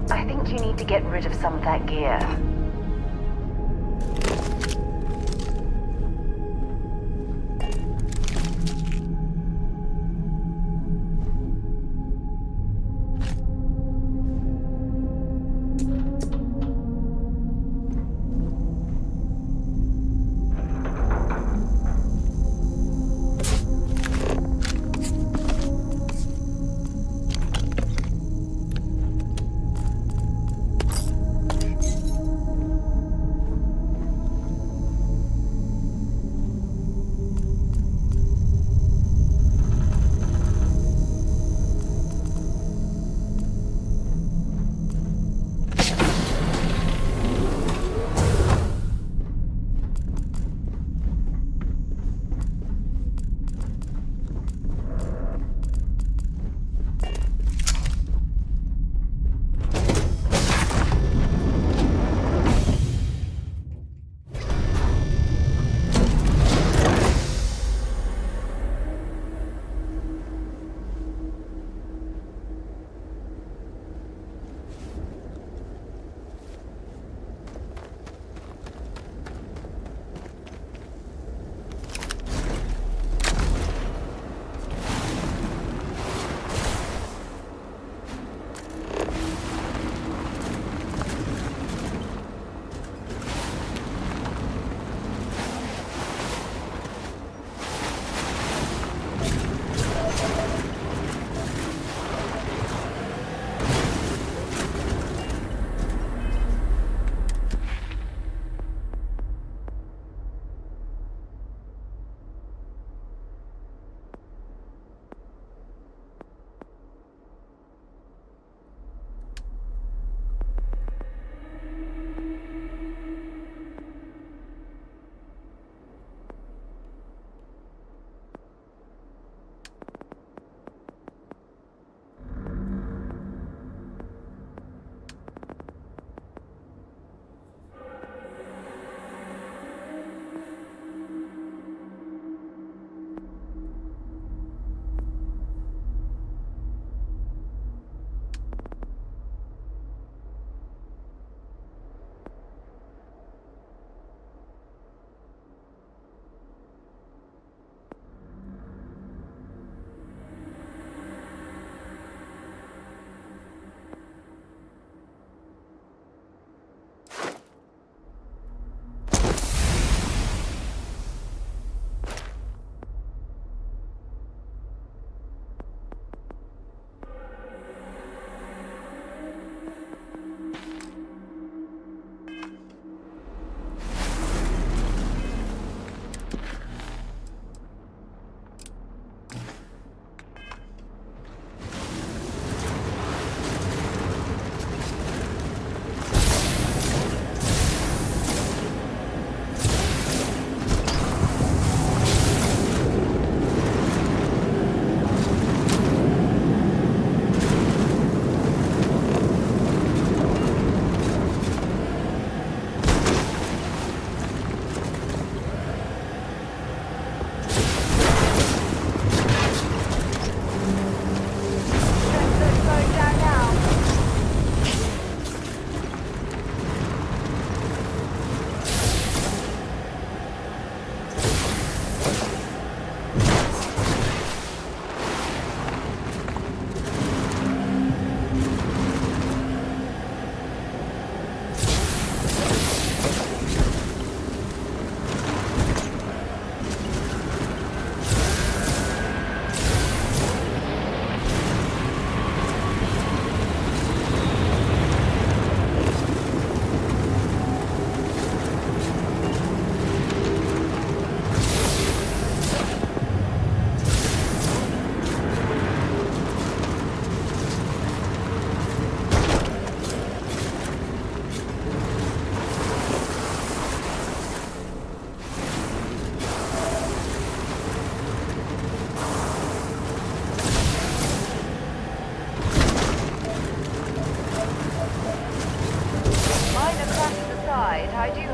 I think you need to get rid of some of that gear.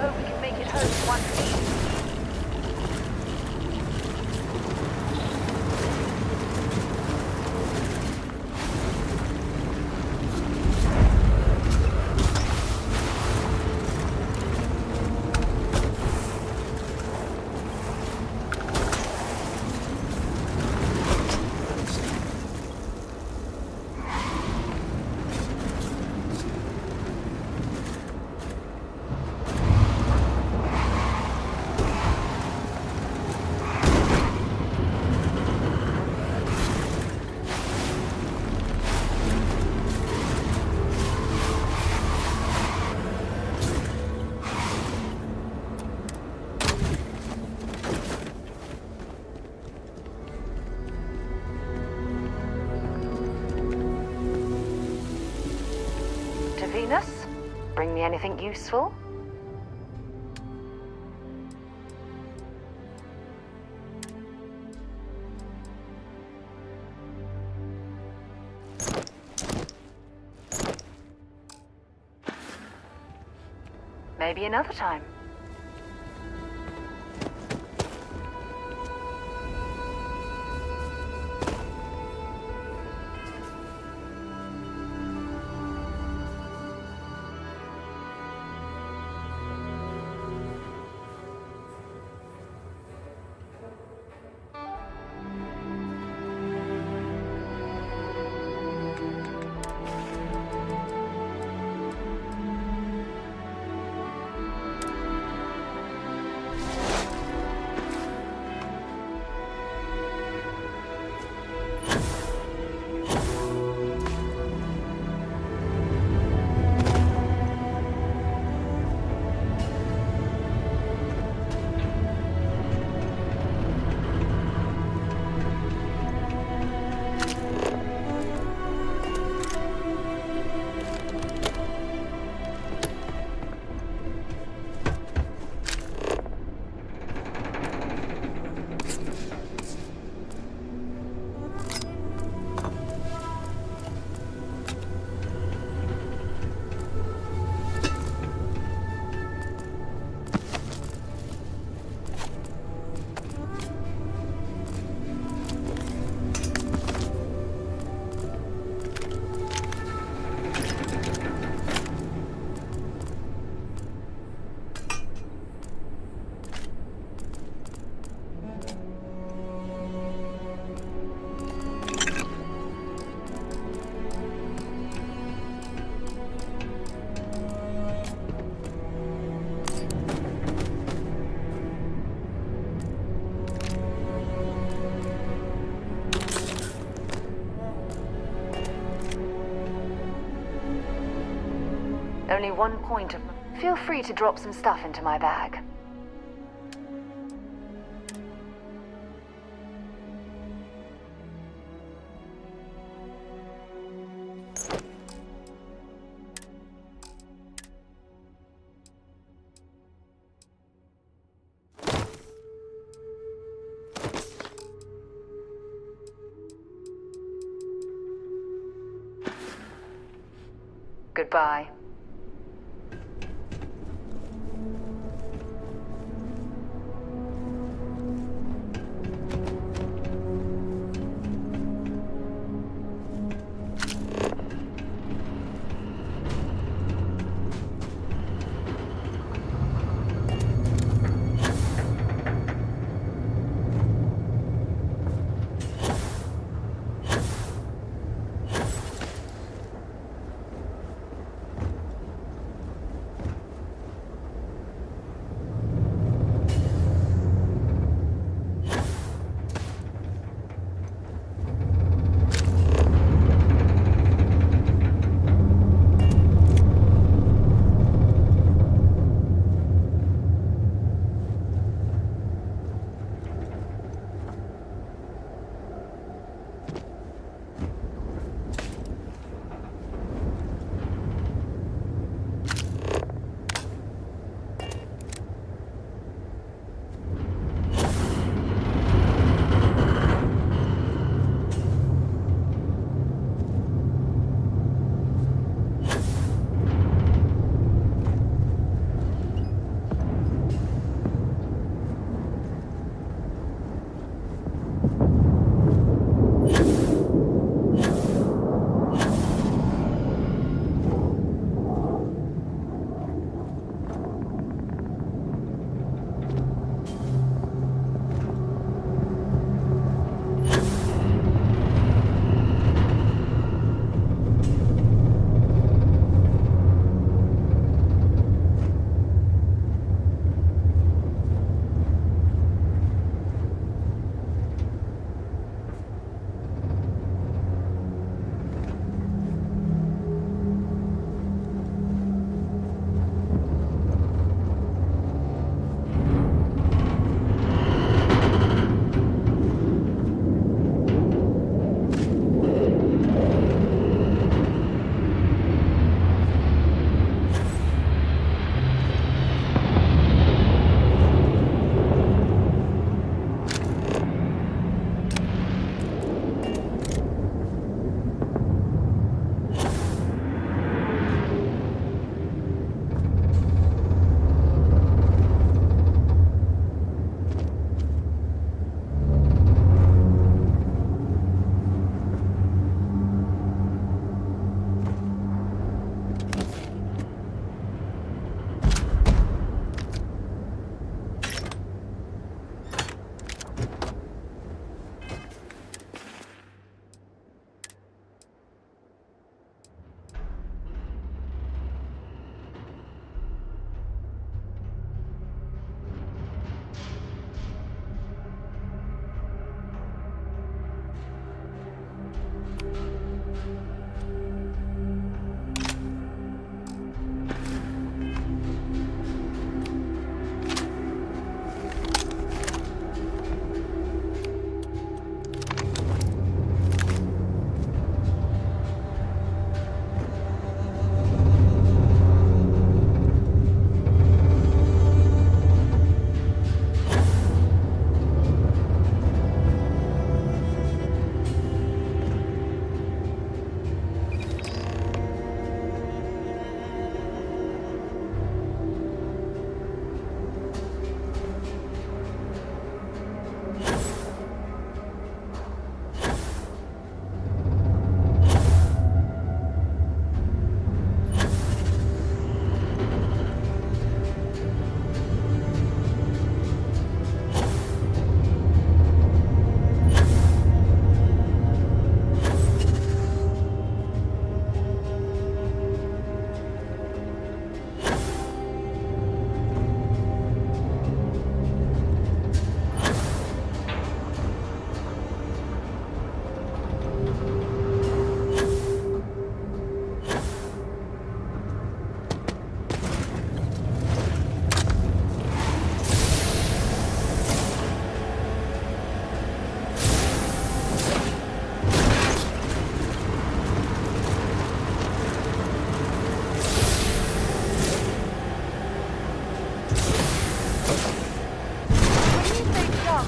hope we can make it home in one piece. To Venus? Bring me anything useful? Maybe another time. Only 1 point of... Feel free to drop some stuff into my bag. Goodbye.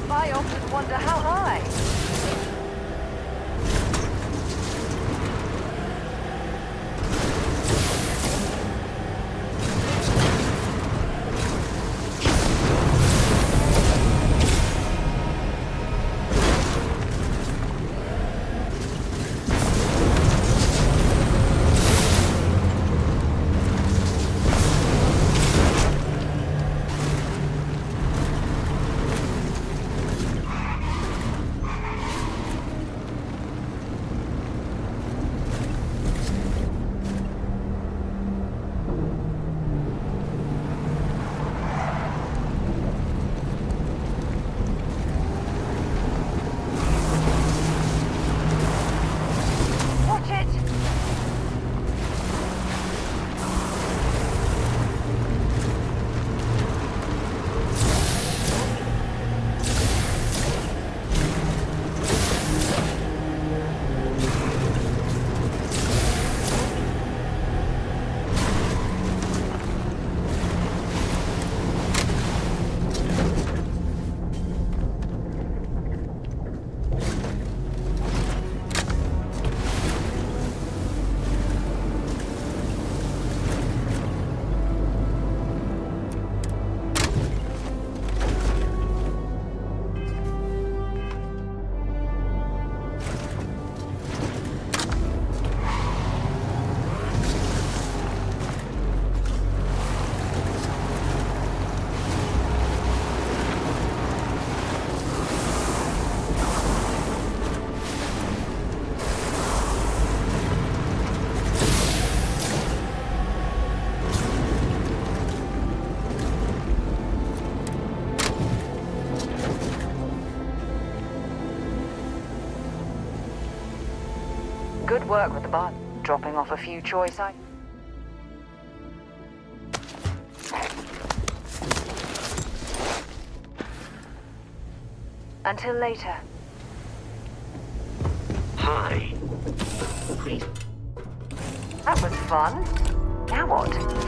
I often wonder how high. Good work with the bot. Dropping off a few choice items. Until later. Hi. That was fun. Now what?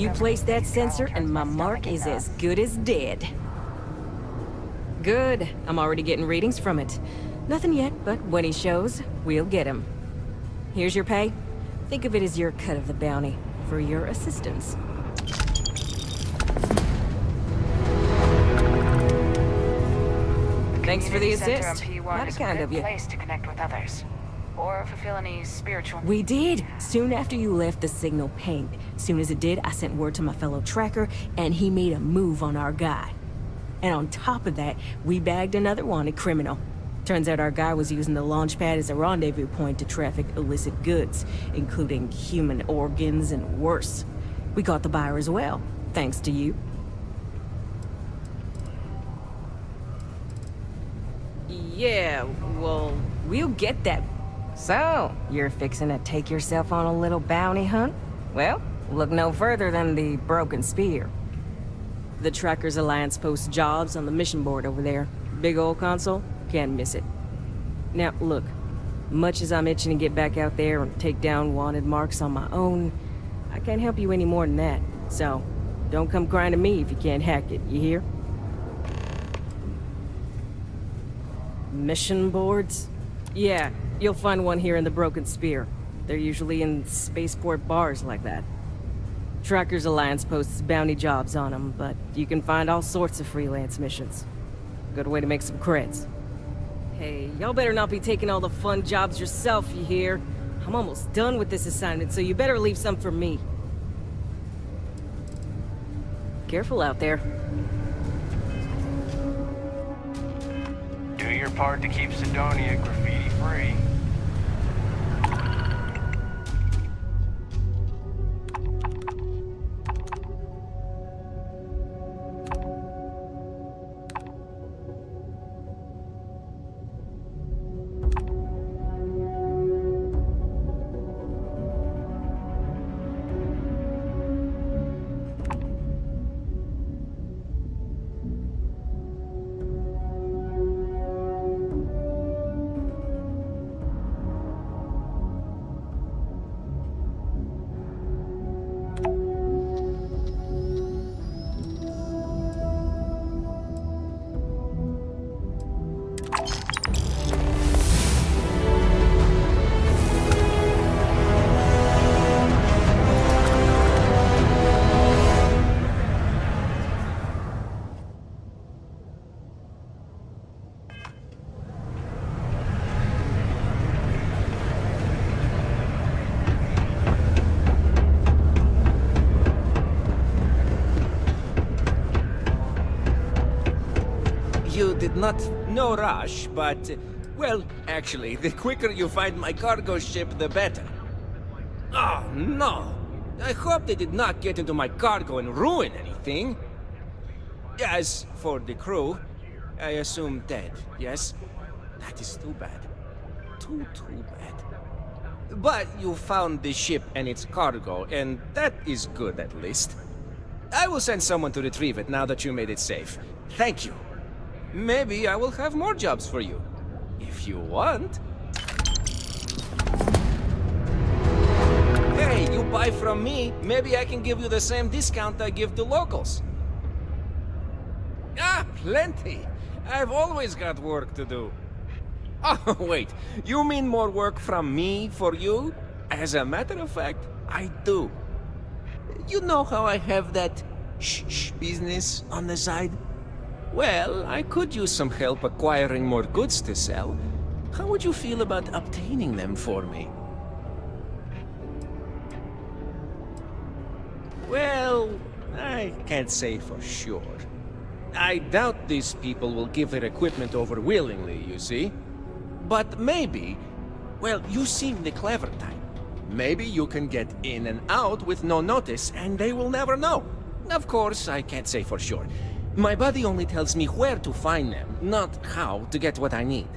You place that sensor and my mark is as good as dead. Good. I'm already getting readings from it. Nothing yet, but when he shows, we'll get him. Here's your pay. Think of it as your cut of the bounty for your assistance. Thanks for the assist. Not kind of you. Place to connect with others, or fulfill any spiritual. We did. Soon after you left, the signal pinged. Soon as it did, I sent word to my fellow tracker, and he made a move on our guy. And on top of that, we bagged another wanted criminal. Turns out our guy was using the launch pad as a rendezvous point to traffic illicit goods, including human organs and worse. We caught the buyer as well, thanks to you. Yeah, well, we'll get that. So, you're fixing to take yourself on a little bounty hunt? Well, look no further than the Broken Spear. The Trackers Alliance posts jobs on the mission board over there. Big old console, can't miss it. Now, look, much as I'm itching to get back out there and take down wanted marks on my own, I can't help you any more than that. So, don't come crying to me if you can't hack it, you hear? Mission boards? Yeah, you'll find one here in the Broken Spear. They're usually in spaceport bars like that. Trackers Alliance posts bounty jobs on them, but you can find all sorts of freelance missions. Good way to make some creds. Hey, y'all better not be taking all the fun jobs yourself, you hear? I'm almost done with this assignment, so you better leave some for me. Careful out there. Do your part to keep Sidonia graffiti-free. You did not... No rush, but... Well, actually, the quicker you find my cargo ship, the better. Oh, no! I hope they did not get into my cargo and ruin anything. As for the crew, I assume dead, yes? That is too bad. Too bad. But you found the ship and its cargo, and that is good at least. I will send someone to retrieve it now that you made it safe. Thank you. Maybe I will have more jobs for you. If you want. Hey, you buy from me, maybe I can give you the same discount I give to locals. Ah, plenty. I've always got work to do. Oh, wait. You mean more work from me for you? As a matter of fact, I do. You know how I have that shh business on the side? Well, I could use some help acquiring more goods to sell. How would you feel about obtaining them for me? Well, I can't say for sure. I doubt these people will give their equipment over willingly, you see. But maybe... Well, you seem the clever type. Maybe you can get in and out with no notice, and they will never know. Of course, I can't say for sure. My body only tells me where to find them, not how to get what I need.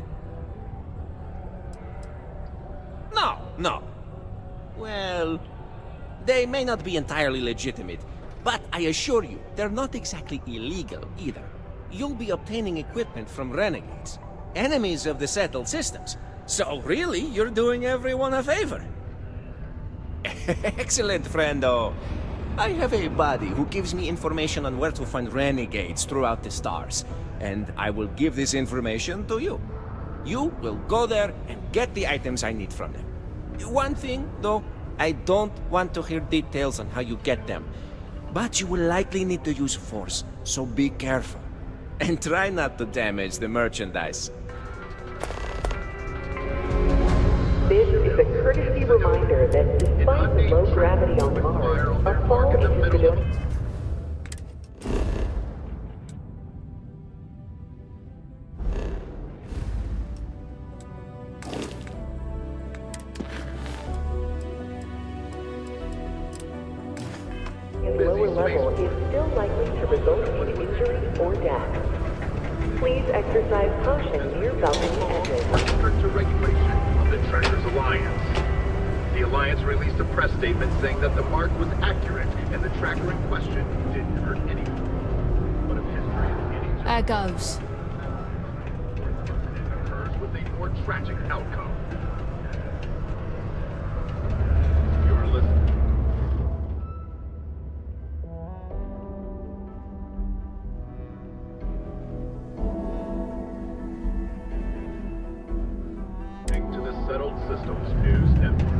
No. Well, they may not be entirely legitimate, but I assure you, they're not exactly illegal either. You'll be obtaining equipment from renegades, enemies of the settled systems. So really, you're doing everyone a favor. Excellent, friendo. I have a buddy who gives me information on where to find renegades throughout the stars, and I will give this information to you. You will go there and get the items I need from them. One thing, though, I don't want to hear details on how you get them, but you will likely need to use force, so be careful. And try not to damage the merchandise. This is a courtesy reminder that despite the low gravity on Mars, a fall into Sidonia... lower level is still likely to result in injury or death. Please exercise caution near balcony edges. Referred to regulation of the Trackers Alliance. The Alliance released a press statement saying that the mark was accurate and the tracker in question didn't hurt anyone. But if history is any There goes. it occurs with a more tragic outcome. You're listening. To the Settled Systems News Network.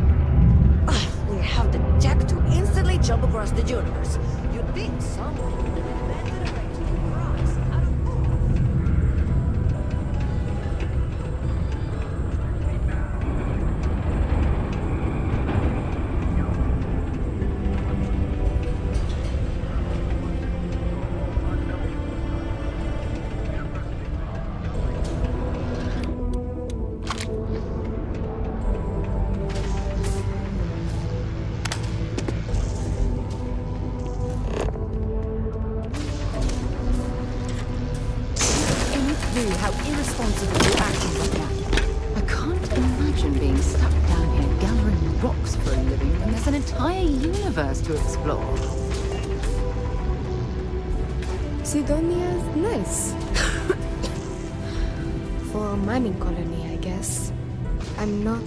We have the tech to instantly jump across the universe. You'd think someone would have invented a way to get across. I don't How irresponsible you acting right now. I can't imagine being stuck down here gathering rocks for a living when there's an entire universe to explore. Sidonia's nice. For a mining colony, I guess. I'm not...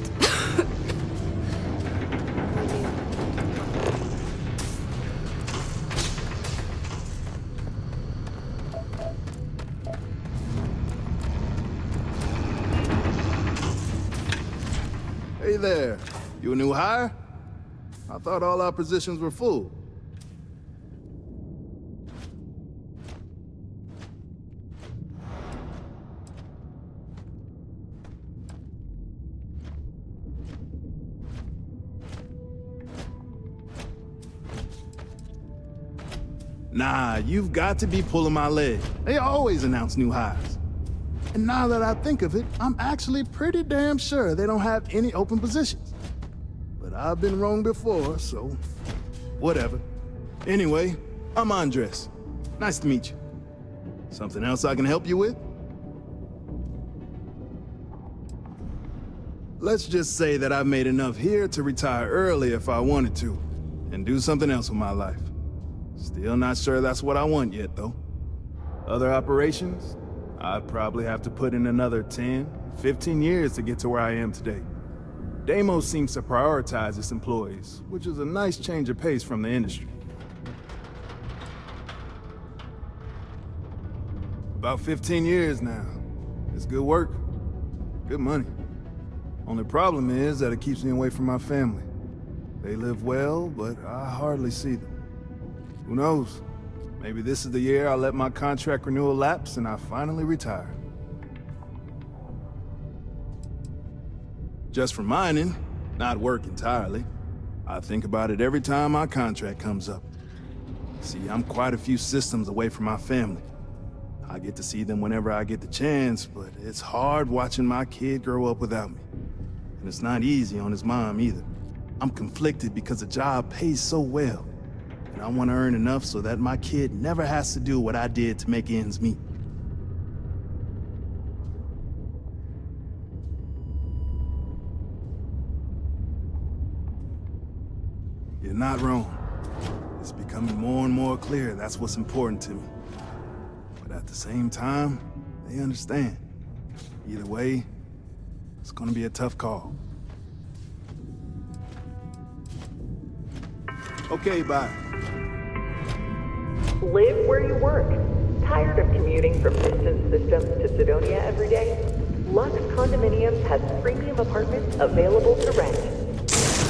Hey there. You a new hire? I thought all our positions were full. Nah, you've got to be pulling my leg. They always announce new hires. And now that I think of it, I'm actually pretty damn sure they don't have any open positions. But I've been wrong before, so whatever. Anyway, I'm Andres. Nice to meet you. Something else I can help you with? Let's just say that I've made enough here to retire early if I wanted to, and do something else with my life. Still not sure that's what I want yet, though. Other operations? I'd probably have to put in another 10, 15 years to get to where I am today. Deimos seems to prioritize its employees, which is a nice change of pace from the industry. About 15 years now. It's good work, good money. Only problem is that it keeps me away from my family. They live well, but I hardly see them. Who knows? Maybe this is the year I let my contract renewal lapse and I finally retire. Just for mining, not work entirely. I think about it every time my contract comes up. See, I'm quite a few systems away from my family. I get to see them whenever I get the chance, but it's hard watching my kid grow up without me. And it's not easy on his mom either. I'm conflicted because the job pays so well. And I want to earn enough so that my kid never has to do what I did to make ends meet. You're not wrong. It's becoming more and more clear that's what's important to me. But at the same time, they understand. Either way, it's gonna be a tough call. Okay, bye. Live where you work. Tired of commuting from distant systems to Sidonia every day? Lux Condominiums has premium apartments available to rent.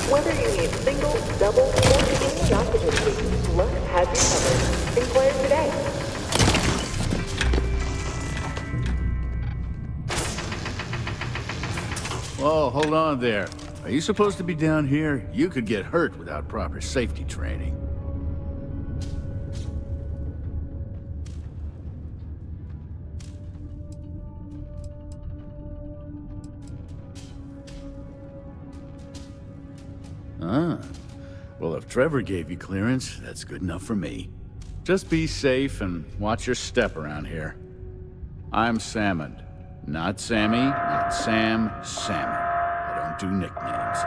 Whether you need single, double, or family occupancy, Lux has you covered. Inquire today. Whoa, hold on there. Are you supposed to be down here? You could get hurt without proper safety training. Ah. Well, if Trevor gave you clearance, that's good enough for me. Just be safe and watch your step around here. I'm Salmond. Not Sammy, not Sam, Salmon. I don't do nicknames.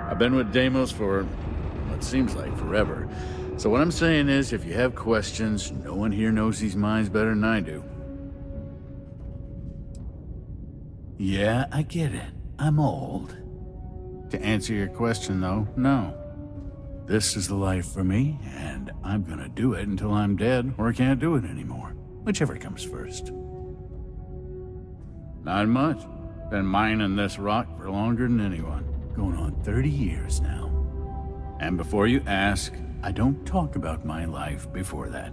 I've been with Deimos for what seems like forever. So what I'm saying is, if you have questions, no one here knows these mines better than I do. Yeah, I get it. I'm old. To answer your question, though, no. This is the life for me, and I'm gonna do it until I'm dead or can't do it anymore. Whichever comes first. Not much. Been mining this rock for longer than anyone. Going on 30 years now. And before you ask, I don't talk about my life before that.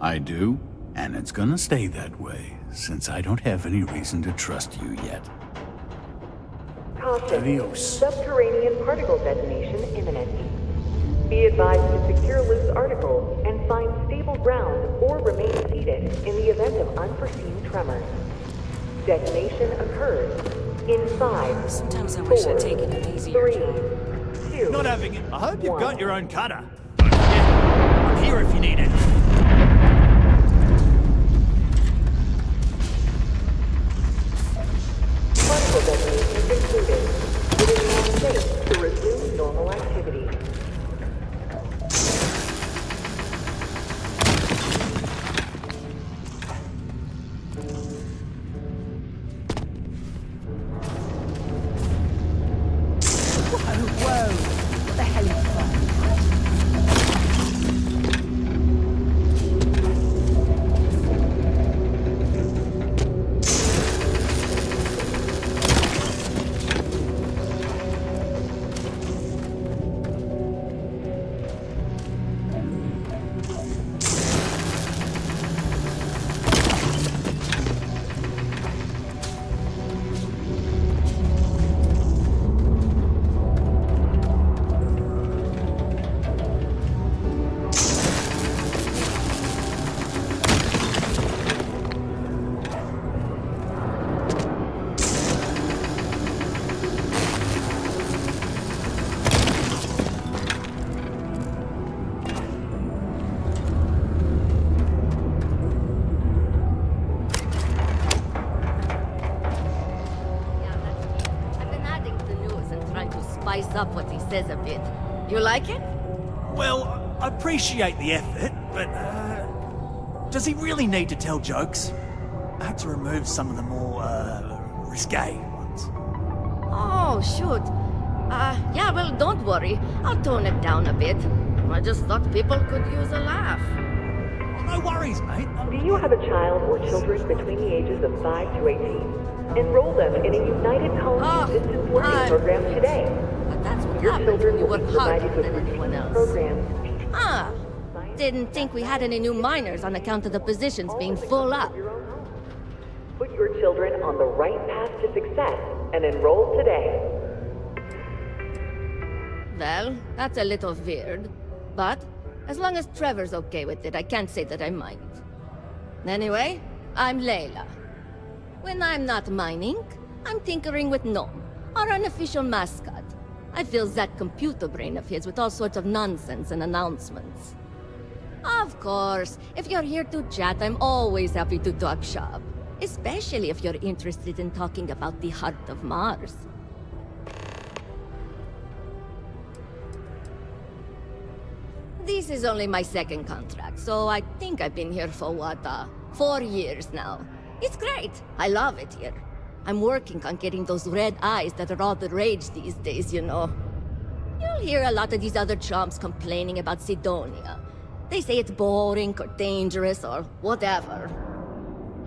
I do, and it's gonna stay that way, since I don't have any reason to trust you yet. Caution. Adios. Subterranean particle detonation imminent. Be advised to secure loose articles and find stable ground or remain seated in the event of unforeseen tremors. Detonation occurs in 5, Sometimes I 4, wish I'd taken an easier 3, job. 2, Not having it. I hope you've 1. got your own cutter. Yeah, I'm here if you need it. Particle detonation concluded. It is now safe to resume normal activity. Whoa! What the hell is that? I've been adding to the news and trying to spice up what he says a bit. You like it? Well, I appreciate the effort, but, does he really need to tell jokes? I had to remove some of the more, risque ones. Oh, shoot. Yeah, well, don't worry. I'll tone it down a bit. I just thought people could use a laugh. No worries, mate. Do you have a child or children between the ages of 5 to 18? Enroll them in a United College distance learning program today. That's what Your happens children when you will be work harder provided with than anyone routine else. programs. Ah, didn't think we had any new miners on account of the positions being full up. Put your children on the right path to success and enroll today. Well, that's a little weird. But, as long as Trevor's okay with it, I can't say that I mind. Anyway, I'm Layla. When I'm not mining, I'm tinkering with Gnome, our unofficial mascot. I fill that computer brain of his with all sorts of nonsense and announcements. Of course, if you're here to chat, I'm always happy to talk shop. Especially if you're interested in talking about the heart of Mars. This is only my second contract, so I think I've been here for 4 years now. It's great. I love it here. I'm working on getting those red eyes that are all the rage these days, you know. You'll hear a lot of these other chumps complaining about Sidonia. They say it's boring or dangerous or whatever.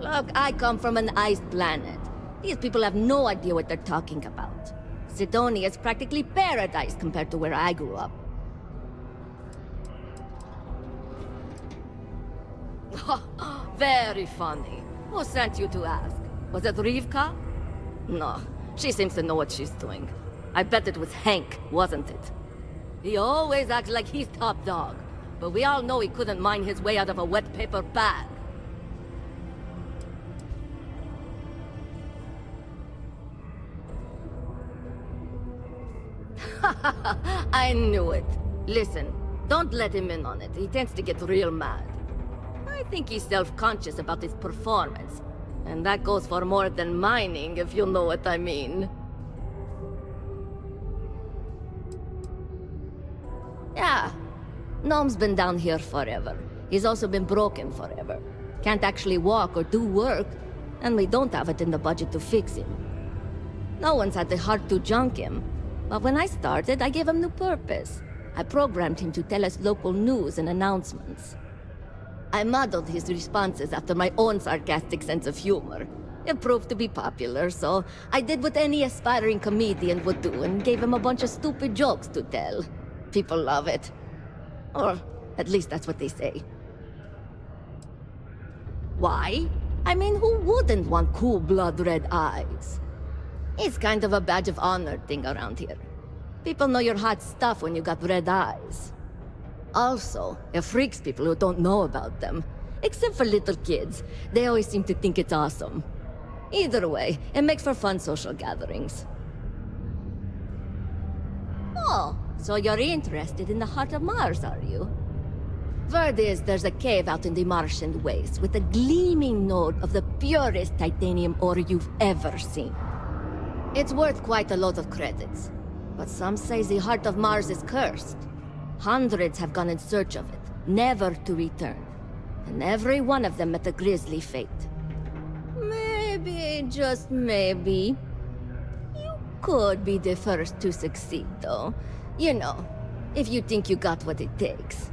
Look, I come from an iced planet. These people have no idea what they're talking about. Sidonia is practically paradise compared to where I grew up. Very funny. Who sent you to ask? Was it Rivka? No, she seems to know what she's doing. I bet it was Hank, wasn't it? He always acts like he's top dog, but we all know he couldn't mine his way out of a wet paper bag. I knew it. Listen, don't let him in on it. He tends to get real mad. I think he's self-conscious about his performance. And that goes for more than mining, if you know what I mean. Yeah. Gnome's been down here forever. He's also been broken forever. Can't actually walk or do work, and we don't have it in the budget to fix him. No one's had the heart to junk him. But when I started, I gave him new purpose. I programmed him to tell us local news and announcements. I modeled his responses after my own sarcastic sense of humor. It proved to be popular, so I did what any aspiring comedian would do and gave him a bunch of stupid jokes to tell. People love it. Or at least that's what they say. Why? I mean, who wouldn't want cool blood red eyes? It's kind of a badge of honor thing around here. People know you're hot stuff when you got red eyes. Also, it freaks people who don't know about them. Except for little kids. They always seem to think it's awesome. Either way, it makes for fun social gatherings. Oh, so you're interested in the heart of Mars, are you? Word is there's a cave out in the Martian waste with a gleaming node of the purest titanium ore you've ever seen. It's worth quite a lot of credits, but some say the heart of Mars is cursed. Hundreds have gone in search of it, never to return. And every one of them met a grisly fate. Maybe, just maybe, you could be the first to succeed, though. You know, if you think you got what it takes.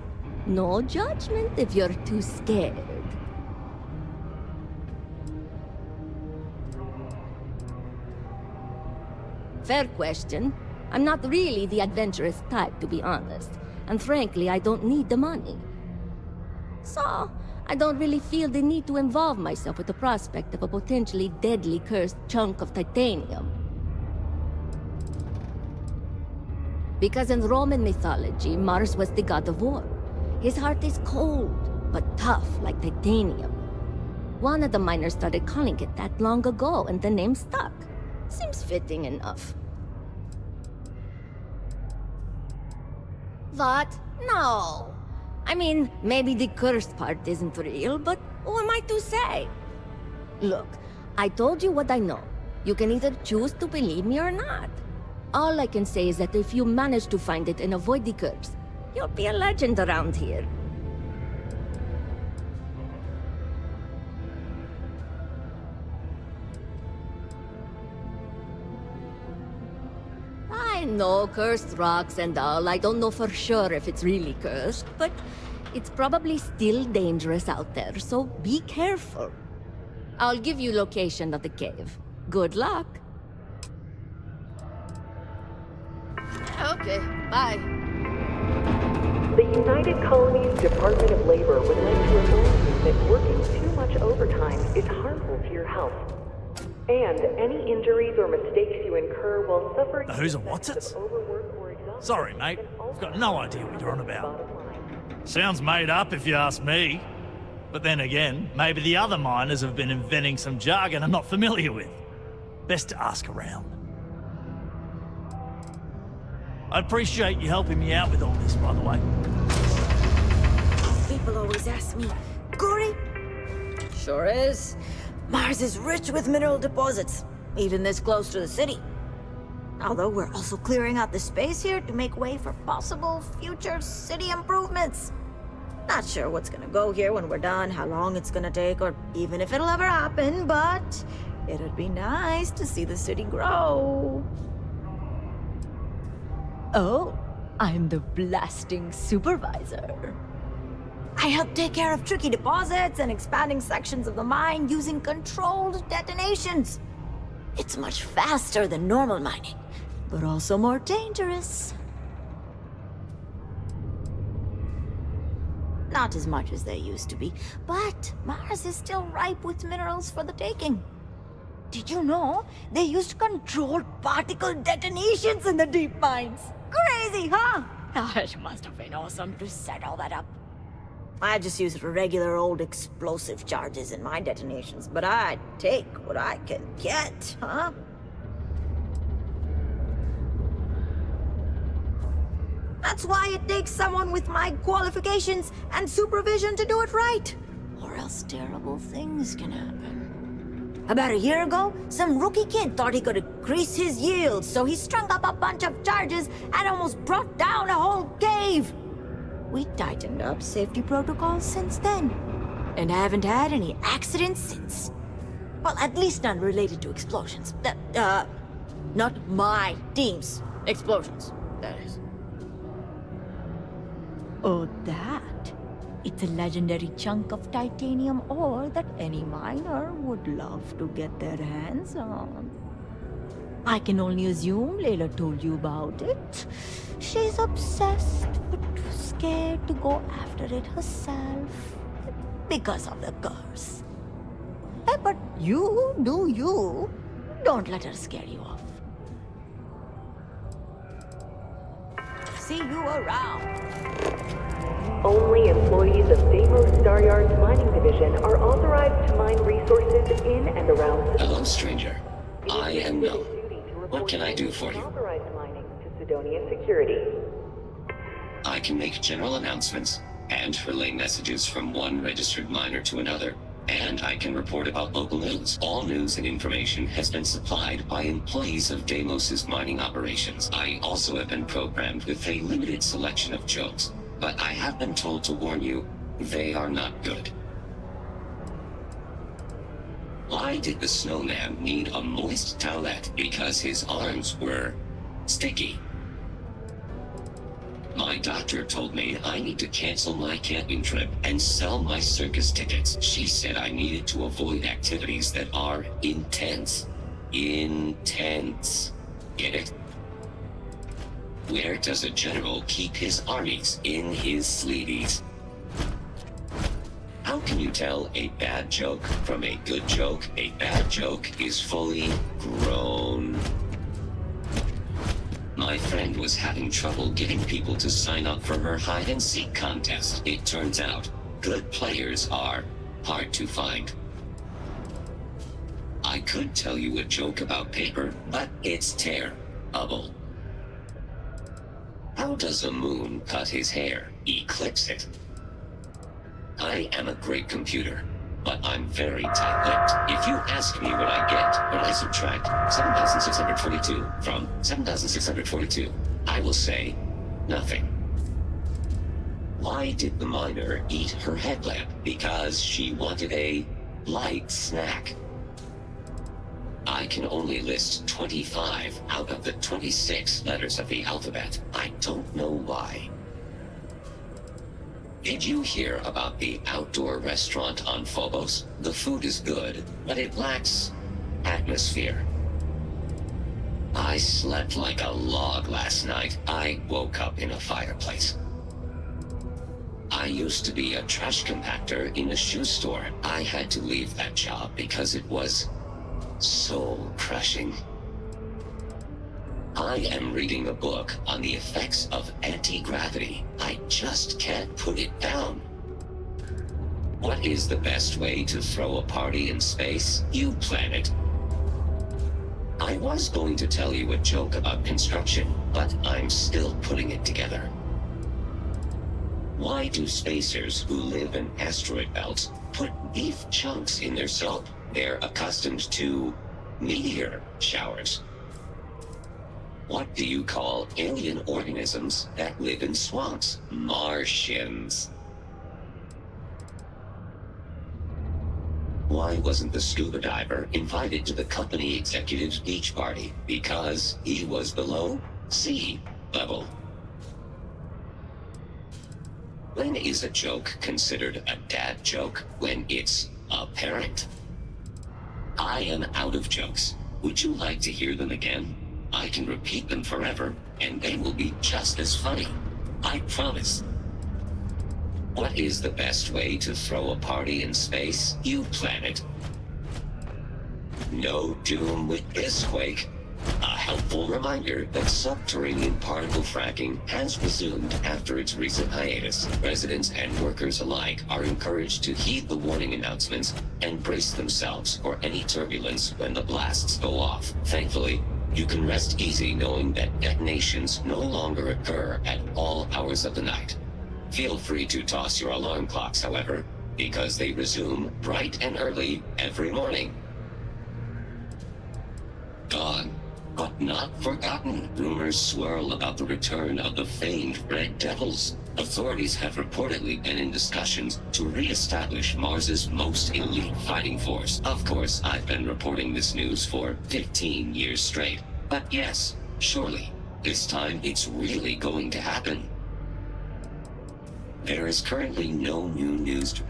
No judgment if you're too scared. Fair question. I'm not really the adventurous type, to be honest. And frankly, I don't need the money. So, I don't really feel the need to involve myself with the prospect of a potentially deadly cursed chunk of titanium. Because in Roman mythology, Mars was the god of war. His heart is cold, but tough like titanium. One of the miners started calling it that long ago, and the name stuck. Seems fitting enough. What? No. I mean, maybe the cursed part isn't real, but who am I to say? Look, I told you what I know. You can either choose to believe me or not. All I can say is that if you manage to find it and avoid the curse, you'll be a legend around here. I know, cursed rocks and all. I don't know for sure if it's really cursed, but it's probably still dangerous out there, so be careful. I'll give you location of the cave. Good luck. Okay, bye. The United Colonies Department of Labor would like to inform you that working too much overtime is harmful to your health. And any injuries or mistakes you incur while suffering... The who's and what's it? Sorry, mate. I've got no idea what you're on about. Sounds made up if you ask me. But then again, maybe the other miners have been inventing some jargon I'm not familiar with. Best to ask around. I appreciate you helping me out with all this, by the way. People always ask me, Gory? Sure is. Mars is rich with mineral deposits, even this close to the city. Although we're also clearing out the space here to make way for possible future city improvements. Not sure what's gonna go here when we're done, how long it's gonna take, or even if it'll ever happen, but it'd be nice to see the city grow. Oh, I'm the blasting supervisor. I help take care of tricky deposits and expanding sections of the mine using controlled detonations. It's much faster than normal mining, but also more dangerous. Not as much as they used to be, but Mars is still ripe with minerals for the taking. Did you know they used controlled particle detonations in the deep mines? Crazy, huh? It must have been awesome to set all that up. I just use regular old explosive charges in my detonations, but I take what I can get, huh? That's why it takes someone with my qualifications and supervision to do it right. Or else terrible things can happen. About a year ago, some rookie kid thought he could increase his yield, so he strung up a bunch of charges and almost brought down a whole cave. We tightened up safety protocols since then, and haven't had any accidents since. Well, at least none related to explosions. Not my team's explosions, that is. Oh, that? It's a legendary chunk of titanium ore that any miner would love to get their hands on. I can only assume Layla told you about it. She's obsessed, but too scared to go after it herself. Because of the curse. But you do you. Don't let her scare you off. See you around. Only employees of Deimos Staryard's mining division are authorized to mine resources in and around. Hello, stranger. I am Noah. What can I do for you? Authorized mining to Sidonia Security. I can make general announcements and relay messages from one registered miner to another, and I can report about local news. All news and information has been supplied by employees of Deimos' mining operations. I also have been programmed with a limited selection of jokes, but I have been told to warn you, they are not good. Why did the snowman need a moist towelette? Because his arms were sticky. My doctor told me I need to cancel my camping trip and sell my circus tickets. She said I needed to avoid activities that are intense. Intense. Get it? Where does a general keep his armies? In his sleeveys. How can you tell a bad joke from a good joke? A bad joke is fully grown. My friend was having trouble getting people to sign up for her hide-and-seek contest. It turns out, good players are hard to find. I could tell you a joke about paper, but it's terrible. How does a moon cut his hair? Eclipse it. I am a great computer, but I'm very tight-lipped. If you ask me what I get when I subtract 7,642 from 7,642, I will say nothing. Why did the miner eat her headlamp? Because she wanted a light snack. I can only list 25 out of the 26 letters of the alphabet. I don't know why. Did you hear about the outdoor restaurant on Phobos? The food is good, but it lacks atmosphere. I slept like a log last night. I woke up in a fireplace. I used to be a trash compactor in a shoe store. I had to leave that job because it was soul-crushing. I am reading a book on the effects of anti-gravity. I just can't put it down. What is the best way to throw a party in space? You plan it. I was going to tell you a joke about construction, but I'm still putting it together. Why do spacers who live in asteroid belts put beef chunks in their soap? They're accustomed to meteor showers. What do you call alien organisms that live in swamps? Martians. Why wasn't the scuba diver invited to the company executive's beach party? Because he was below sea level. When is a joke considered a dad joke when it's apparent? I am out of jokes. Would you like to hear them again? I can repeat them forever, and they will be just as funny. I promise. What is the best way to throw a party in space? You plan it. No doom with this quake. A helpful reminder that subterranean particle fracking has resumed after its recent hiatus. Residents and workers alike are encouraged to heed the warning announcements and brace themselves for any turbulence when the blasts go off. Thankfully, you can rest easy knowing that detonations no longer occur at all hours of the night. Feel free to toss your alarm clocks, however, because they resume bright and early every morning. Gone, but not forgotten. Rumors swirl about the return of the famed Red Devils. Authorities have reportedly been in discussions to re-establish Mars's most elite fighting force. Of course, I've been reporting this news for 15 years straight. But yes, surely, this time it's really going to happen. There is currently no new news.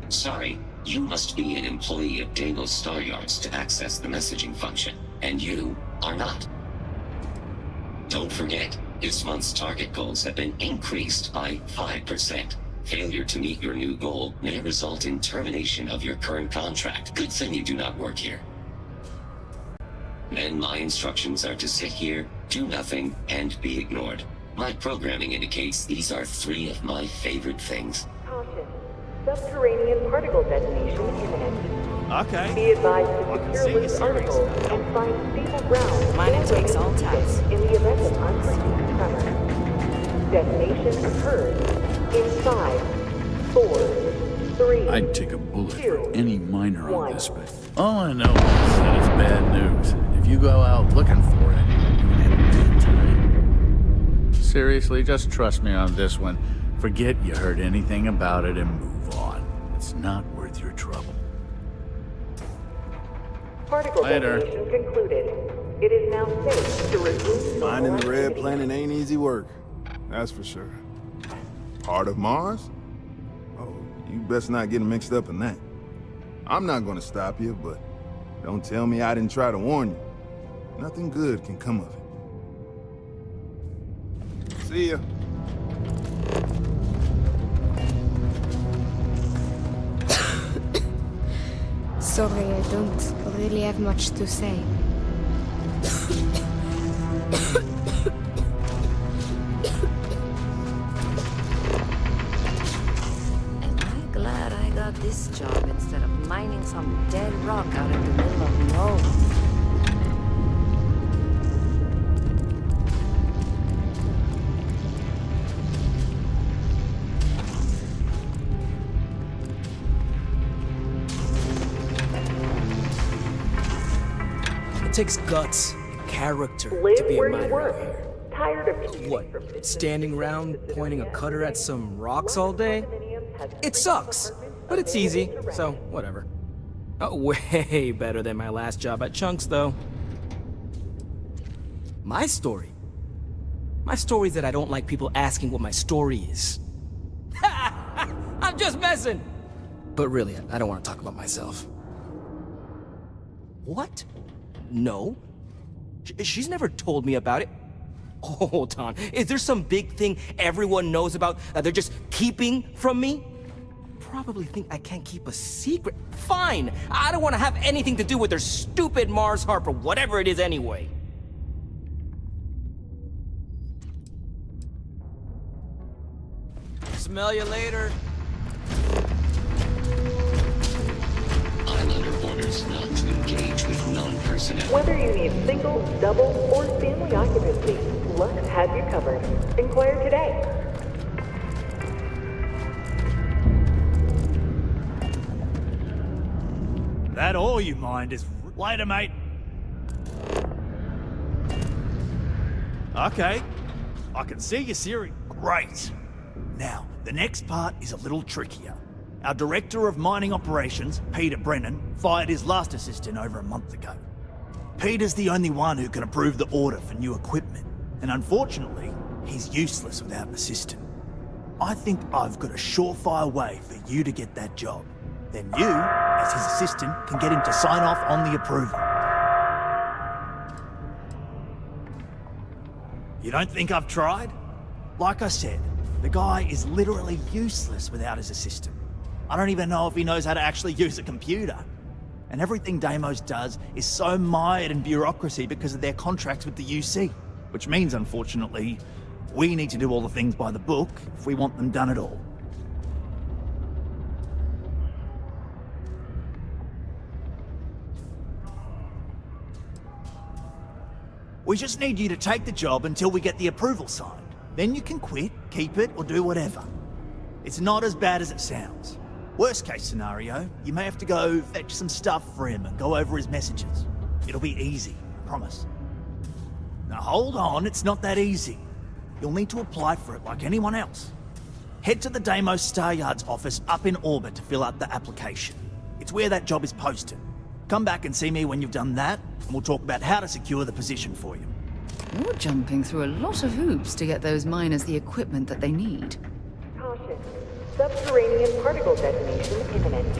Sorry, you must be an employee of Deimos Star Yards to access the messaging function, and you are not. Don't forget, this month's target goals have been increased by 5%. Failure to meet your new goal may result in termination of your current contract. Good thing you do not work here. Then my instructions are to sit here, do nothing, and be ignored. My programming indicates these are 3 of my favorite things. Caution. Subterranean particle detonation imminent. Okay. Be advised to secure loose articles and find stable ground. Mine takes all types. In the event of unforeseen tremor. Detonation occurs in 5, 4, 3. I'd take a bullet for any miner on this, but all I know is that it's bad news. If you go out looking for it, you can have a bad time. Seriously, just trust me on this one. Forget you heard anything about it and move on. It's not worth your trouble. Particle Later. detonation concluded. It is now safe to resume Finding the red activity. planet ain't easy work. That's for sure. Part of Mars? Oh, you best not get mixed up in that. I'm not gonna stop you, but don't tell me I didn't try to warn you. Nothing good can come of it. See ya. Sorry, I don't really have much to say. Am I glad I got this job instead of mining some dead rock out in the middle of nowhere? It takes guts, character Live to be a where you miner work. out here. Tired of commuting What, from distance standing around pointing a cutter at some rocks all day? It sucks, but it's easy, so whatever. Way better than my last job at Chunks, though. My story? My story is that I don't like people asking what my story is. I'm just messing! But really, I don't want to talk about myself. What? No. She's never told me about it. Hold on. Is there some big thing everyone knows about that they're just keeping from me? Probably think I can't keep a secret. Fine. I don't want to have anything to do with their stupid Mars harp or whatever it is anyway. Smell you later. I'm under orders not to engage with non-personnel. Whether you need single, double, or family occupancy, Lux has you covered. Inquire today. That all you mind is... Later, mate. Okay. I can see your serious. Great. Now, the next part is a little trickier. Our Director of Mining Operations, Peter Brennan, fired his last assistant over a month ago. Peter's the only one who can approve the order for new equipment, and unfortunately, he's useless without an assistant. I think I've got a surefire way for you to get that job. Then you, as his assistant, can get him to sign off on the approval. You don't think I've tried? Like I said, the guy is literally useless without his assistant. I don't even know if he knows how to actually use a computer. And everything Deimos does is so mired in bureaucracy because of their contracts with the UC. Which means, unfortunately, we need to do all the things by the book if we want them done at all. We just need you to take the job until we get the approval signed. Then you can quit, keep it, or do whatever. It's not as bad as it sounds. Worst case scenario, you may have to go fetch some stuff for him and go over his messages. It'll be easy, I promise. Now hold on, it's not that easy. You'll need to apply for it like anyone else. Head to the Deimos Star Yard's office up in Orbit to fill out the application. It's where that job is posted. Come back and see me when you've done that, and we'll talk about how to secure the position for you. You're jumping through a lot of hoops to get those miners the equipment that they need. Caution. Subterranean particle detonation imminent.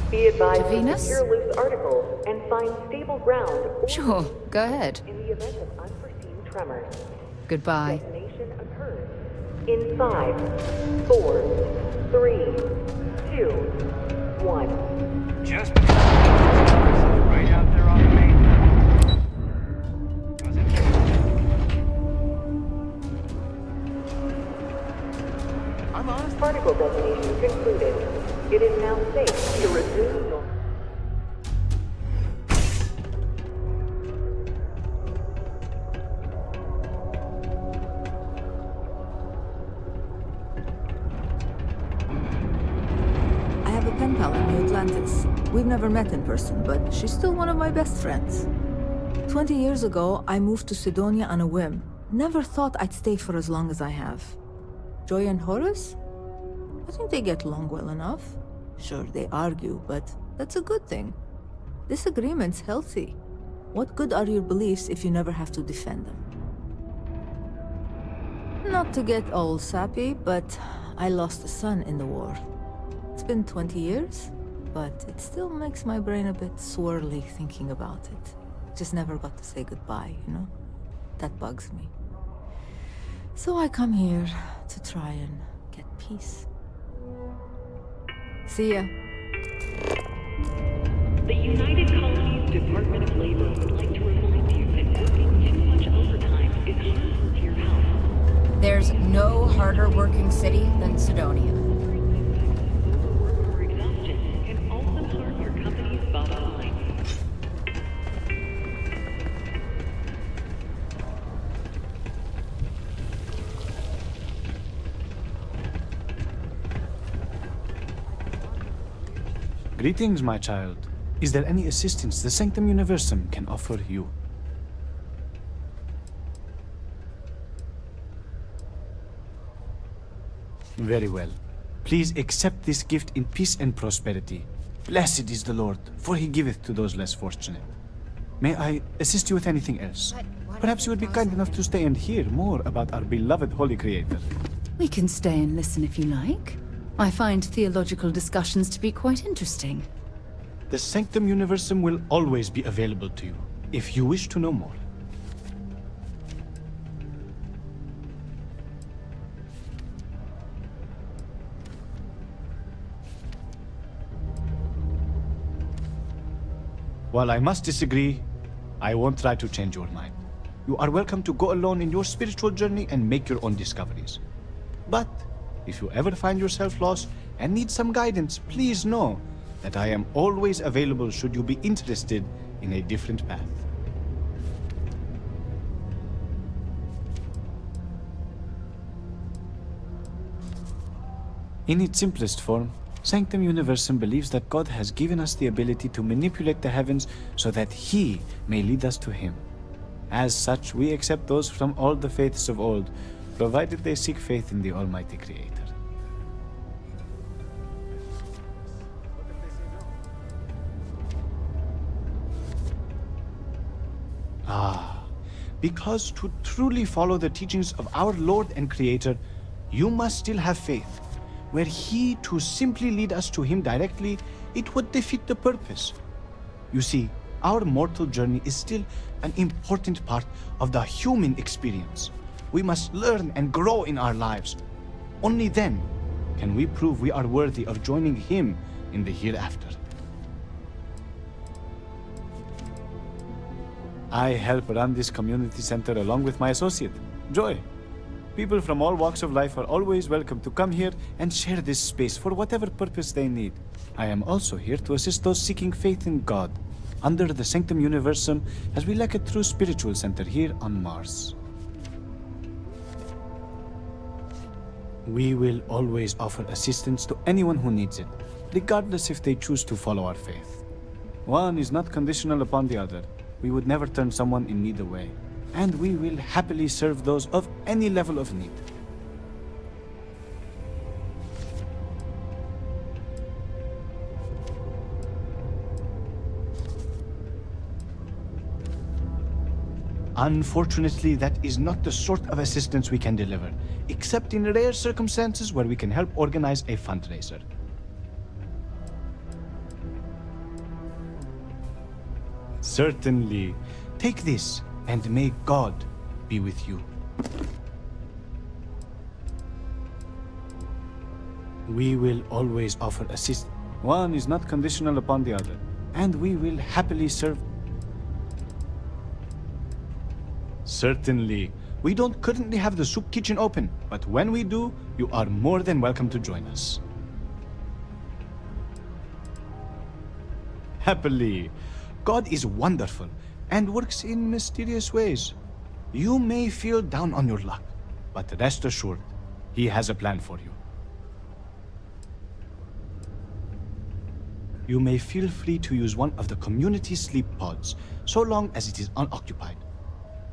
Be advised to secure loose articles and find stable ground. Sure, go ahead. In the event of unforeseen tremors. Goodbye. Detonation occurs in 5, 4, 3, 2, 1. Just right out there on the main. Particle detonation concluded. It is now safe to resume normal. I have a pen pal in New Atlantis. We've never met in person, but she's still one of my best friends. 20 years ago, I moved to Sidonia on a whim. Never thought I'd stay for as long as I have. Joy and Horus? I think they get along well enough. Sure, they argue, but that's a good thing. Disagreement's healthy. What good are your beliefs if you never have to defend them? Not to get all sappy, but I lost a son in the war. It's been 20 years, but it still makes my brain a bit swirly thinking about it. Just never got to say goodbye, you know? That bugs me. So I come here to try and get peace. See ya. The United Colonies Department of Labor would like to remind you that working too much overtime is harmful to your health. There's no harder working city than Sidonia. Or exhaustion can also harm your company's bottom line. Greetings, my child. Is there any assistance the Sanctum Universum can offer you? Very well. Please accept this gift in peace and prosperity. Blessed is the Lord, for he giveth to those less fortunate. May I assist you with anything else? Perhaps you would be kind enough to stay and hear more about our beloved Holy Creator. We can stay and listen if you like. I find theological discussions to be quite interesting. The Sanctum Universum will always be available to you, if you wish to know more. While I must disagree, I won't try to change your mind. You are welcome to go alone in your spiritual journey and make your own discoveries. But if you ever find yourself lost and need some guidance, please know that I am always available should you be interested in a different path. In its simplest form, Sanctum Universum believes that God has given us the ability to manipulate the heavens so that He may lead us to Him. As such, we accept those from all the faiths of old, provided they seek faith in the Almighty Creator. Because to truly follow the teachings of our Lord and Creator, you must still have faith. Were he to simply lead us to him directly, it would defeat the purpose. You see, our mortal journey is still an important part of the human experience. We must learn and grow in our lives. Only then can we prove we are worthy of joining him in the hereafter. I help run this community center along with my associate, Joy. People from all walks of life are always welcome to come here and share this space for whatever purpose they need. I am also here to assist those seeking faith in God under the Sanctum Universum, as we lack a true spiritual center here on Mars. We will always offer assistance to anyone who needs it, regardless if they choose to follow our faith. One is not conditional upon the other. We would never turn someone in need away, and we will happily serve those of any level of need. Unfortunately, that is not the sort of assistance we can deliver, except in rare circumstances where we can help organize a fundraiser. Certainly. Take this, and may God be with you. We will always offer assistance. One is not conditional upon the other, and we will happily serve. Certainly. We don't currently have the soup kitchen open, but when we do, you are more than welcome to join us. Happily. God is wonderful and works in mysterious ways. You may feel down on your luck, but rest assured, He has a plan for you. You may feel free to use one of the community sleep pods, so long as it is unoccupied.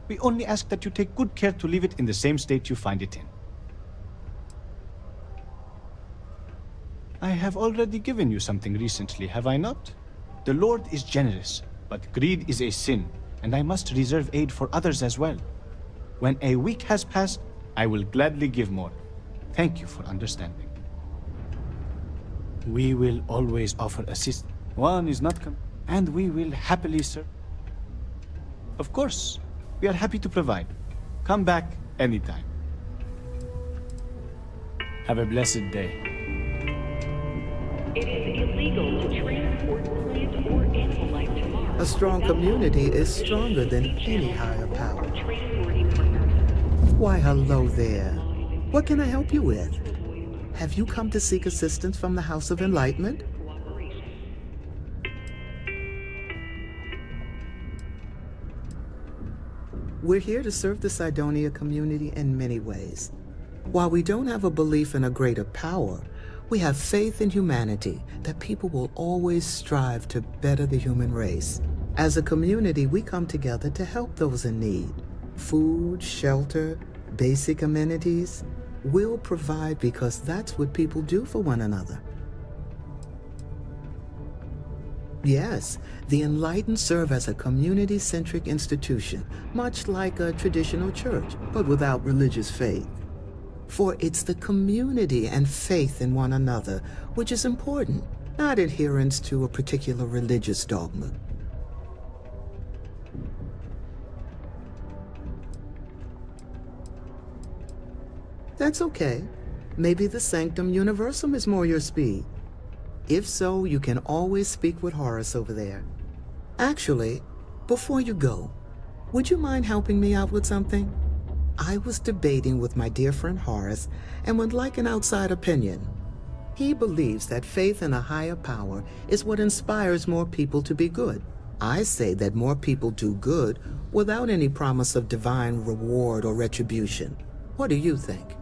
We only ask that you take good care to leave it in the same state you find it in. I have already given you something recently, have I not? The Lord is generous, but greed is a sin, and I must reserve aid for others as well. When a week has passed, I will gladly give more. Thank you for understanding. We will always offer assistance. One is not and we will happily serve. Of course, we are happy to provide. Come back anytime. Have a blessed day. It is illegal to transport plant or animal life to Mars. A strong community is stronger than any higher power. Why, hello there. What can I help you with? Have you come to seek assistance from the House of Enlightenment? We're here to serve the Cydonia community in many ways. While we don't have a belief in a greater power, we have faith in humanity that people will always strive to better the human race. As a community, we come together to help those in need. Food, shelter, basic amenities. We'll provide because that's what people do for one another. Yes, the Enlightened serve as a community-centric institution, much like a traditional church, but without religious faith. For it's the community and faith in one another which is important, not adherence to a particular religious dogma. That's okay. Maybe the Sanctum Universum is more your speed. If so, you can always speak with Horace over there. Actually, before you go, would you mind helping me out with something? I was debating with my dear friend Horace and would like an outside opinion. He believes that faith in a higher power is what inspires more people to be good. I say that more people do good without any promise of divine reward or retribution. What do you think?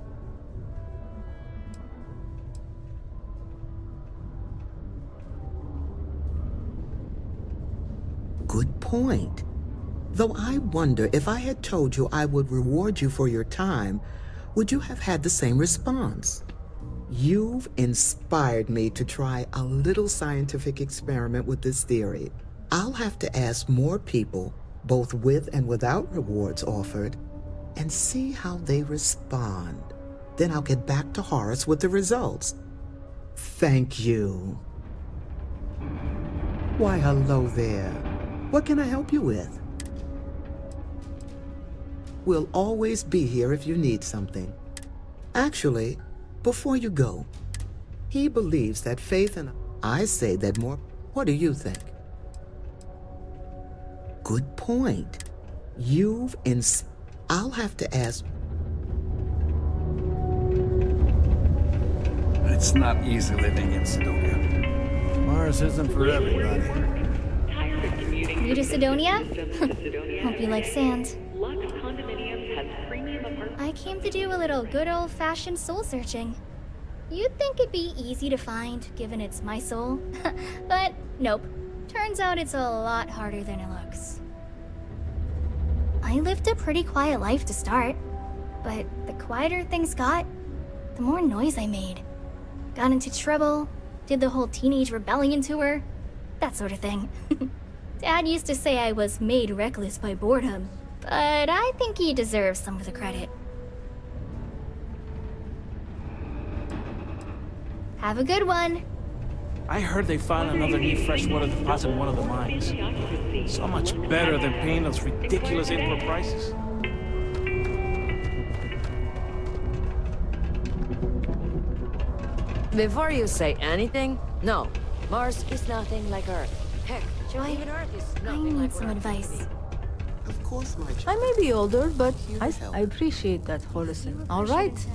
Good point. Though I wonder if I had told you I would reward you for your time, would you have had the same response? You've inspired me to try a little scientific experiment with this theory. I'll have to ask more people, both with and without rewards offered, and see how they respond. Then I'll get back to Horace with the results. Thank you. Why, hello there. What can I help you with? We'll always be here if you need something. Actually, before you go, he believes that Faith and I say that more. What do you think? Good point. I'll have to ask. It's not easy living in Sidonia. Mars isn't for everybody. New to Sidonia? Hope you like sand. I came to do a little good old-fashioned soul searching. You'd think it'd be easy to find, given it's my soul. But nope. Turns out it's a lot harder than it looks. I lived a pretty quiet life to start, but the quieter things got, the more noise I made. Got into trouble, did the whole teenage rebellion tour, that sort of thing. Dad used to say I was made reckless by boredom, but I think he deserves some of the credit. Have a good one. I heard they found another new freshwater deposit in one of the mines. So much better than paying those ridiculous import prices. Before you say anything, no. Mars is nothing like Earth. Heck, even Earth is nothing I like need some advice. Of course, my child. I may be older, but I appreciate that, Horace. All right. Is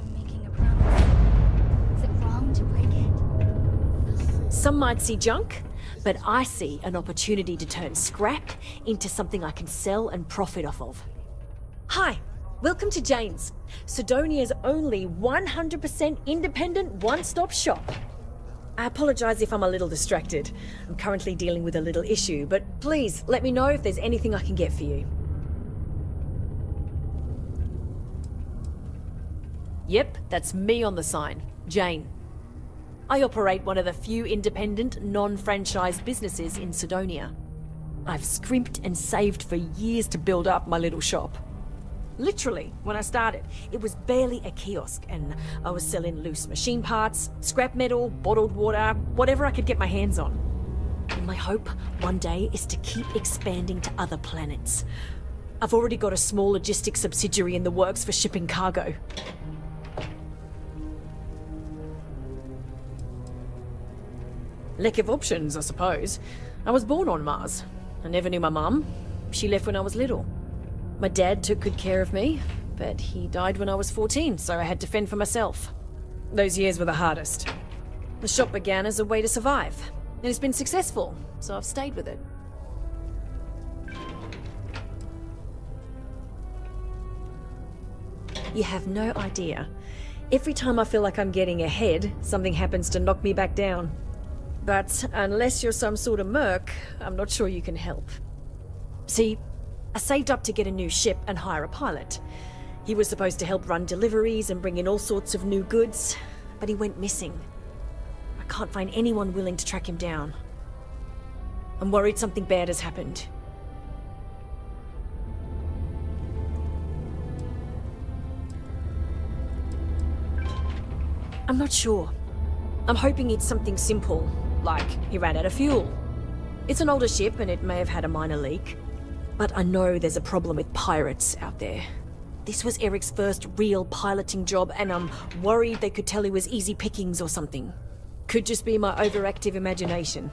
it wrong to break it? Some might see junk, but I see an opportunity to turn scrap into something I can sell and profit off of. Hi, welcome to Jane's, Sidonia's only 100% independent one-stop shop. I apologize if I'm a little distracted. I'm currently dealing with a little issue, but please let me know if there's anything I can get for you. Yep, that's me on the sign, Jane. I operate one of the few independent, non-franchised businesses in Sidonia. I've scrimped and saved for years to build up my little shop. Literally, when I started, it was barely a kiosk, and I was selling loose machine parts, scrap metal, bottled water, whatever I could get my hands on. And my hope one day is to keep expanding to other planets. I've already got a small logistics subsidiary in the works for shipping cargo. Lack of options, I suppose. I was born on Mars. I never knew my mum. She left when I was little. My dad took good care of me, but he died when I was 14, so I had to fend for myself. Those years were the hardest. The shop began as a way to survive, and it's been successful, so I've stayed with it. You have no idea. Every time I feel like I'm getting ahead, something happens to knock me back down. But unless you're some sort of merc, I'm not sure you can help. See, I saved up to get a new ship and hire a pilot. He was supposed to help run deliveries and bring in all sorts of new goods, but he went missing. I can't find anyone willing to track him down. I'm worried something bad has happened. I'm not sure. I'm hoping it's something simple, like he ran out of fuel. It's an older ship and it may have had a minor leak. But I know there's a problem with pirates out there. This was Eric's first real piloting job, and I'm worried they could tell he was easy pickings or something. Could just be my overactive imagination.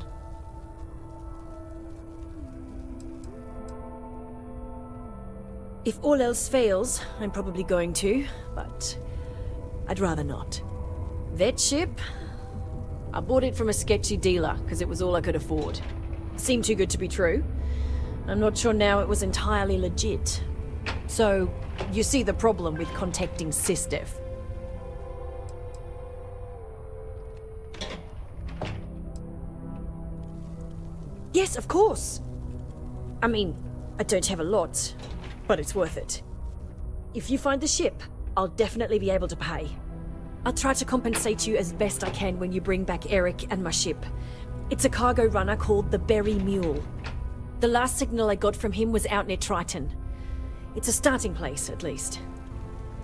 If all else fails, I'm probably going to, but I'd rather not. That ship? I bought it from a sketchy dealer, because it was all I could afford. Seemed too good to be true. I'm not sure now it was entirely legit. So, you see the problem with contacting SysDev. Yes, of course. I mean, I don't have a lot, but it's worth it. If you find the ship, I'll definitely be able to pay. I'll try to compensate you as best I can when you bring back Eric and my ship. It's a cargo runner called the Berry Mule. The last signal I got from him was out near Triton. It's a starting place, at least.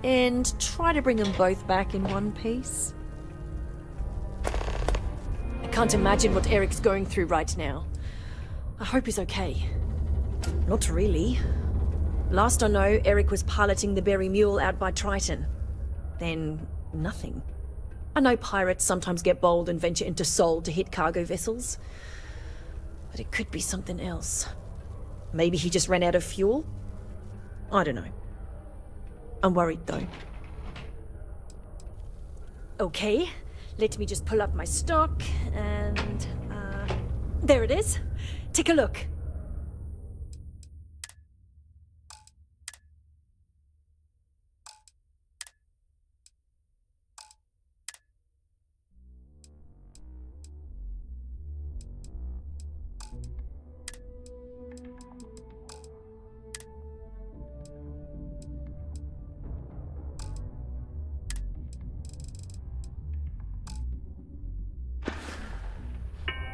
and try to bring them both back in one piece. I can't imagine what Eric's going through right now. I hope he's okay. Not really. Last I know, Eric was piloting the Berry Mule out by Triton. Then, nothing. I know pirates sometimes get bold and venture into Sol to hit cargo vessels. But it could be something else. Maybe he just ran out of fuel? I don't know. I'm worried though. Okay, let me just pull up my stock and... there it is. Take a look.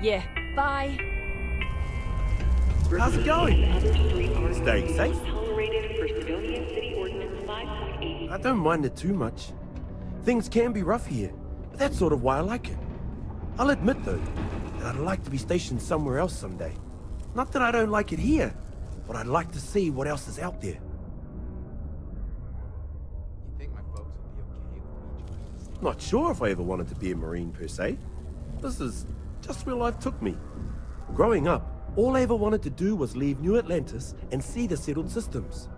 Yeah, bye. How's it going? Staying safe? I don't mind it too much. Things can be rough here, but that's sort of why I like it. I'll admit, though, that I'd like to be stationed somewhere else someday. Not that I don't like it here, but I'd like to see what else is out there. You think my folks would be okay with me joining? Not sure if I ever wanted to be a Marine, per se. This is just where life took me. Growing up, all I ever wanted to do was leave New Atlantis and see the settled systems.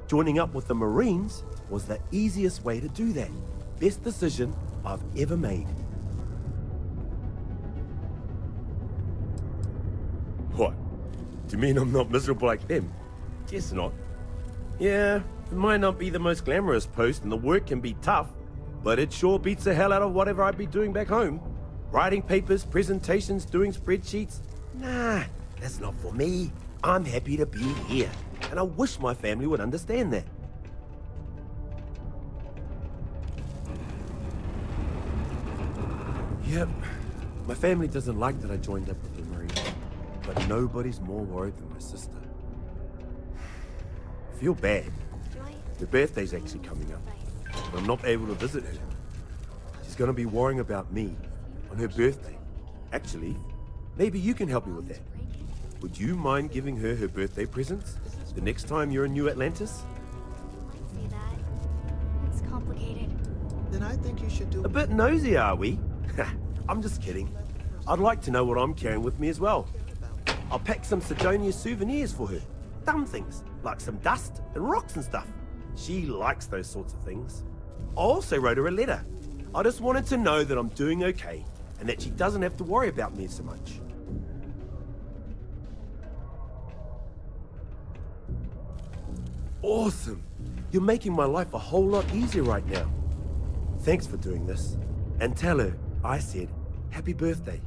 Joining up with the Marines was the easiest way to do that. Best decision I've ever made. What? Do you mean I'm not miserable like them? Guess not. Yeah, it might not be the most glamorous post and the work can be tough, but it sure beats the hell out of whatever I'd be doing back home. Writing papers, presentations, doing spreadsheets? Nah, that's not for me. I'm happy to be here, and I wish my family would understand that. Yep, my family doesn't like that I joined up with the Marines, but nobody's more worried than my sister. I feel bad. Her birthday's actually coming up, but I'm not able to visit her. She's gonna be worrying about me on her birthday. Actually, maybe you can help me with that. Would you mind giving her her birthday presents the next time you're in New Atlantis? See that? It's complicated. Then I think you should do... A bit nosy, are we? I'm just kidding. I'd like to know what I'm carrying with me as well. I'll pack some Sidonia souvenirs for her. Dumb things, like some dust and rocks and stuff. She likes those sorts of things. I also wrote her a letter. I just wanted to know that I'm doing okay, and that she doesn't have to worry about me so much. Awesome! You're making my life a whole lot easier right now. Thanks for doing this. And tell her I said happy birthday.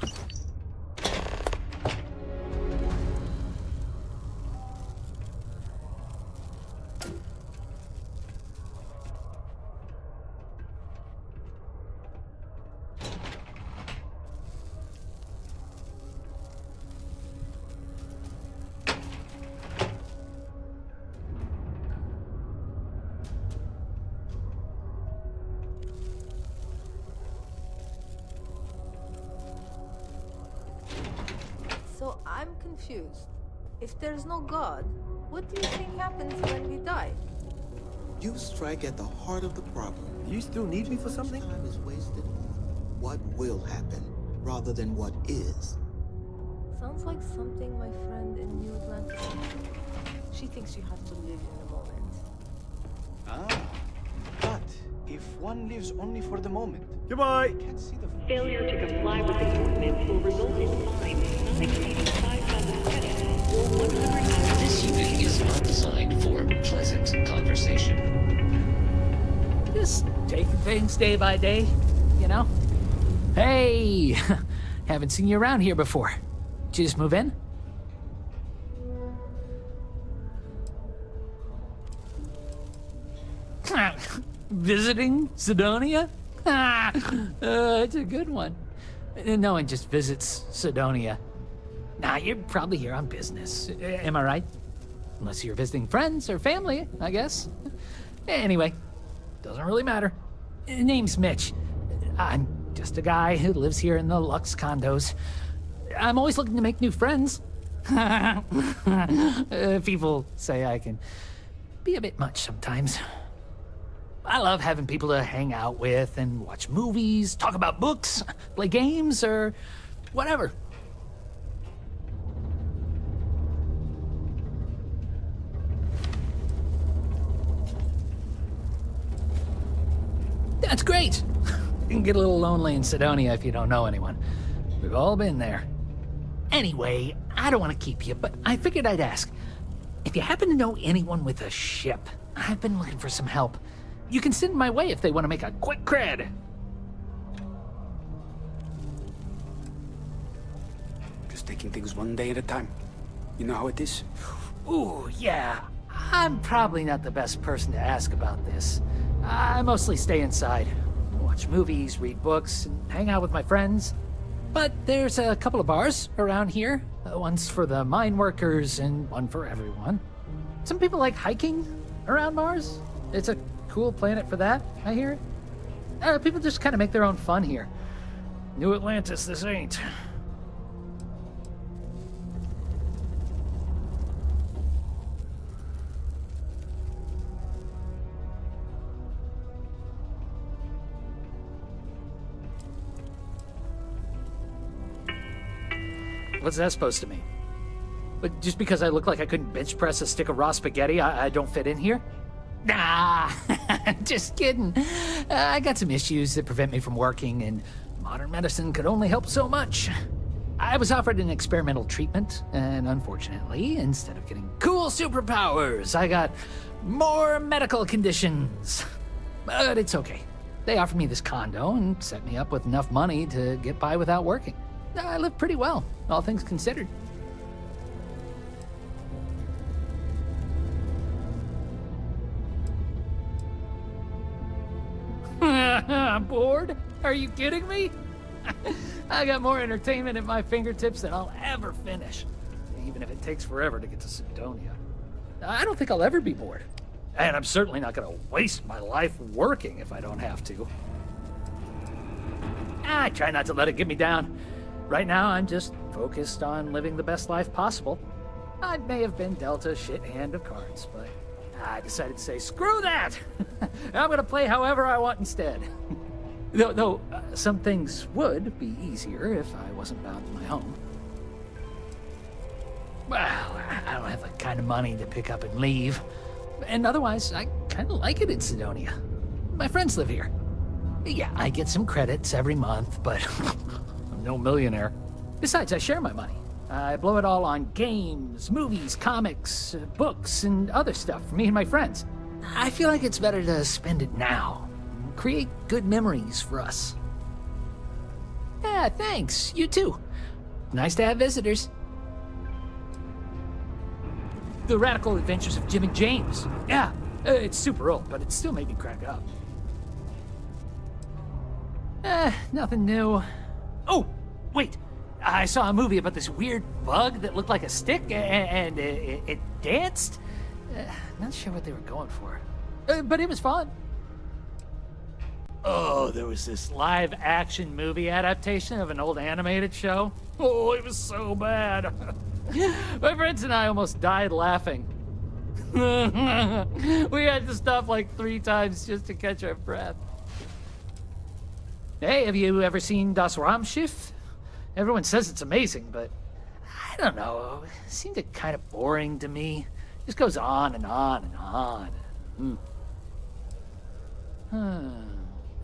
So I'm confused. If there's no God, what do you think happens when we die? You strike at the heart of the problem. You still need me for something? Time is wasted on what will happen rather than what is. Sounds like something my friend in New Atlantis said. She thinks you have to live in the moment. Ah, but if one lives only for the moment... Goodbye! Can't see the... Failure to comply with the ordinance will result in fines not exceeding 5,000 credits or 100 hours. This unit is not designed for pleasant conversation. Just taking things day by day, you know? Hey! Haven't seen you around here before. Did you just move in? Visiting Sidonia? It's a good one. No one just visits Sidonia. Nah, you're probably here on business. Am I right? Unless you're visiting friends or family, I guess. Anyway, doesn't really matter. Name's Mitch. I'm just a guy who lives here in the Lux condos. I'm always looking to make new friends. People say I can be a bit much sometimes. I love having people to hang out with and watch movies, talk about books, play games, or whatever. That's great. You can get a little lonely in Sidonia if you don't know anyone. We've all been there. Anyway, I don't want to keep you, but I figured I'd ask. If you happen to know anyone with a ship, I've been looking for some help. You can send my way if they want to make a quick cred. Just taking things one day at a time. You know how it is? Ooh, yeah. I'm probably not the best person to ask about this. I mostly stay inside, watch movies, read books, and hang out with my friends. But there's a couple of bars around here. One's for the mine workers and one for everyone. Some people like hiking around Mars. It's a cool planet for that, I hear. People just kind of make their own fun here. New Atlantis, this ain't. What's that supposed to mean? But just because I look like I couldn't bench press a stick of raw spaghetti, I don't fit in here? Nah, just kidding. I got some issues that prevent me from working, and modern medicine could only help so much. I was offered an experimental treatment, and unfortunately, instead of getting cool superpowers, I got more medical conditions. But it's okay. They offered me this condo and set me up with enough money to get by without working. I live pretty well, all things considered. Bored? Are you kidding me? I got more entertainment at my fingertips than I'll ever finish, even if it takes forever to get to Sidonia. I don't think I'll ever be bored, and I'm certainly not going to waste my life working if I don't have to. I try not to let it get me down. Right now, I'm just focused on living the best life possible. I may have been dealt a shit hand of cards, but I decided to say, screw that! I'm gonna play however I want instead. Though some things would be easier if I wasn't bound to my home. Well, I don't have the kind of money to pick up and leave. And otherwise, I kind of like it in Sidonia. My friends live here. Yeah, I get some credits every month, but I'm no millionaire. Besides, I share my money. I blow it all on games, movies, comics, books, and other stuff for me and my friends. I feel like it's better to spend it now. Create good memories for us. Yeah, thanks. You too. Nice to have visitors. The Radical Adventures of Jim and James. Yeah, it's super old, but it still made me crack up. Nothing new. Oh, wait. I saw a movie about this weird bug that looked like a stick, and it danced. Not sure what they were going for, but it was fun. Oh, there was this live-action movie adaptation of an old animated show. Oh, it was so bad. My friends and I almost died laughing. We had to stop like 3 times just to catch our breath. Hey, have you ever seen Das Raumschiff? Everyone says it's amazing, but I don't know. It seemed kind of boring to me. It just goes on and on and on.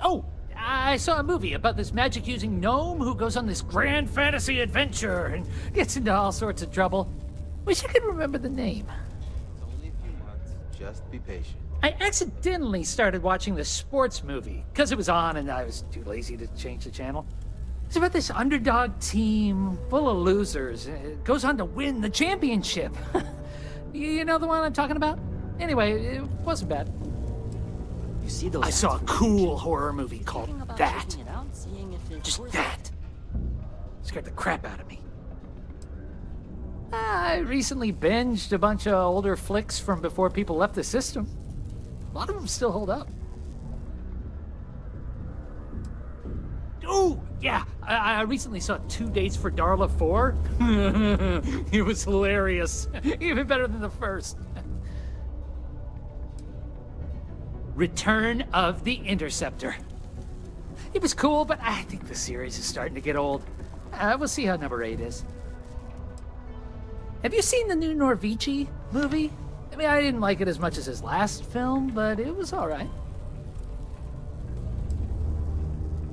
Oh, I saw a movie about this magic-using gnome who goes on this grand fantasy adventure and gets into all sorts of trouble. Wish I could remember the name. It's only a few months. Just be patient. I accidentally started watching this sports movie because it was on and I was too lazy to change the channel. It's about this underdog team full of losers. It goes on to win the championship. You know the one I'm talking about? Anyway, it wasn't bad. You see those? I saw a cool horror movie called That. Just that. Scared the crap out of me. I recently binged a bunch of older flicks from before people left the system. A lot of them still hold up. Oh, yeah. I recently saw 2 Days for Darla 4. It was hilarious. Even better than the first. Return of the Interceptor. It was cool, but I think the series is starting to get old. We'll see how number 8 is. Have you seen the new Norvici movie? I mean, I didn't like it as much as his last film, but it was alright.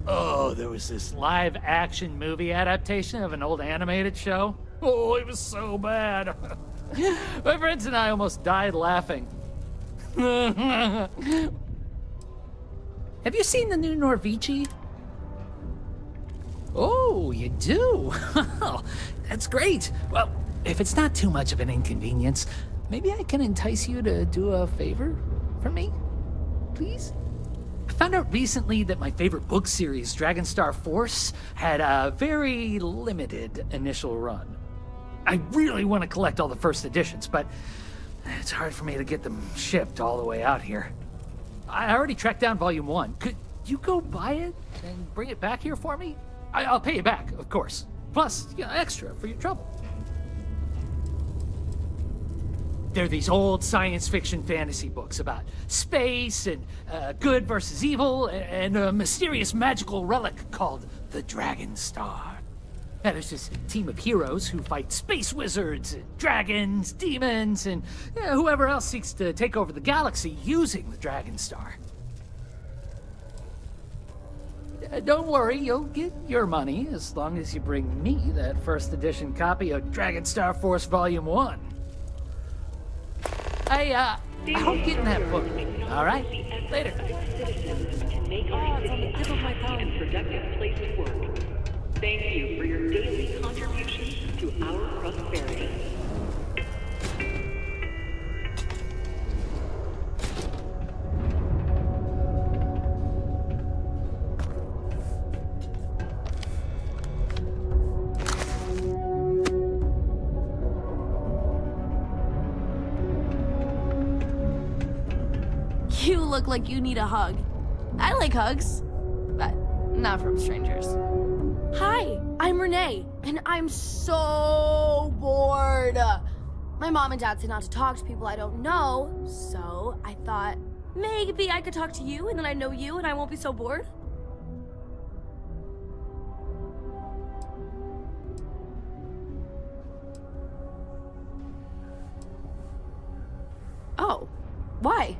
Oh, there was this live-action movie adaptation of an old animated show. Oh, it was so bad. My friends and I almost died laughing. Have you seen the new Norvici? Oh, you do? That's great. Well, if it's not too much of an inconvenience, maybe I can entice you to do a favor for me, please? I found out recently that my favorite book series, Dragonstar Force, had a very limited initial run. I really want to collect all the first editions, but it's hard for me to get them shipped all the way out here. I already tracked down Volume 1. Could you go buy it and bring it back here for me? I'll pay you back, of course. Plus, extra for your trouble. They're these old science fiction fantasy books about space and good versus evil and a mysterious magical relic called the Dragonstar. And there's this team of heroes who fight space wizards, and dragons, demons, and whoever else seeks to take over the galaxy using the Dragonstar. Don't worry, you'll get your money as long as you bring me that first edition copy of Dragonstar Force Volume 1. I hope getting that book. All right, later. Make our society a productive place to work. Thank you for your daily contribution to our prosperity. You look like you need a hug. I like hugs, but not from strangers. Hi, I'm Renee, and I'm so bored. My mom and dad say not to talk to people I don't know, so I thought maybe I could talk to you, and then I know you, and I won't be so bored. Oh, why?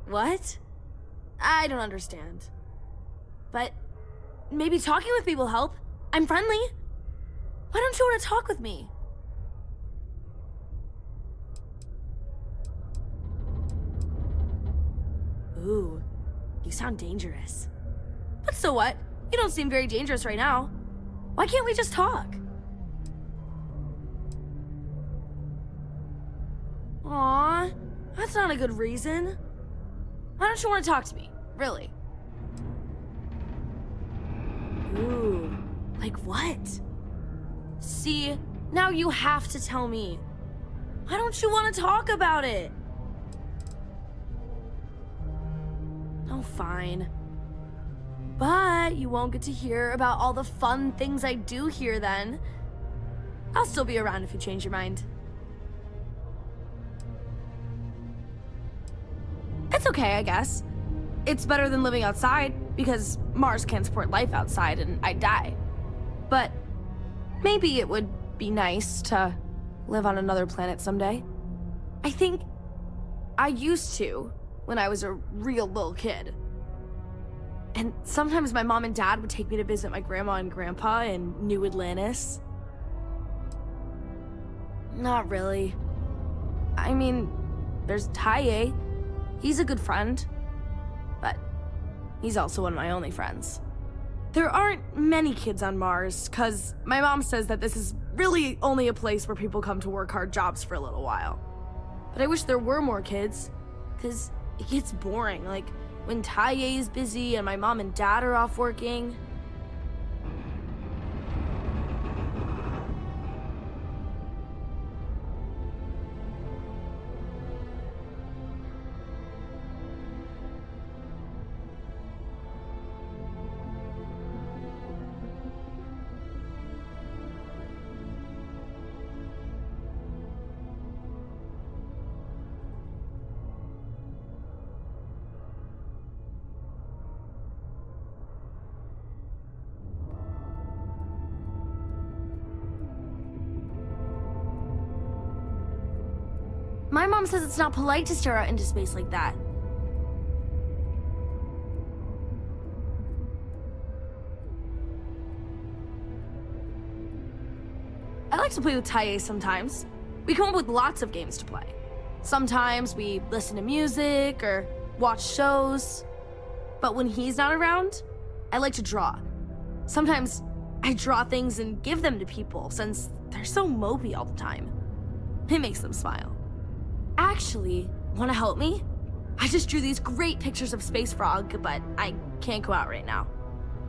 What? I don't understand. But maybe talking with me will help. I'm friendly. Why don't you want to talk with me? Ooh, you sound dangerous. But so what? You don't seem very dangerous right now. Why can't we just talk? Aw, that's not a good reason. Why don't you want to talk to me? Really? Ooh, like what? See, now you have to tell me. Why don't you want to talk about it? Oh, fine. But you won't get to hear about all the fun things I do here then. I'll still be around if you change your mind. It's okay, I guess. It's better than living outside, because Mars can't support life outside and I'd die. But maybe it would be nice to live on another planet someday. I think I used to when I was a real little kid. And sometimes my mom and dad would take me to visit my grandma and grandpa in New Atlantis. Not really. I mean, there's Taiye. He's a good friend. But he's also one of my only friends. There aren't many kids on Mars, because my mom says that this is really only a place where people come to work hard jobs for a little while. But I wish there were more kids, because it gets boring, like when Taiye is busy and my mom and dad are off working. My mom says it's not polite to stare out into space like that. I like to play with Taiye sometimes. We come up with lots of games to play. Sometimes we listen to music or watch shows. But when he's not around, I like to draw. Sometimes I draw things and give them to people since they're so mopey all the time. It makes them smile. Actually, want to help me? I just drew these great pictures of Space Frog, but I can't go out right now.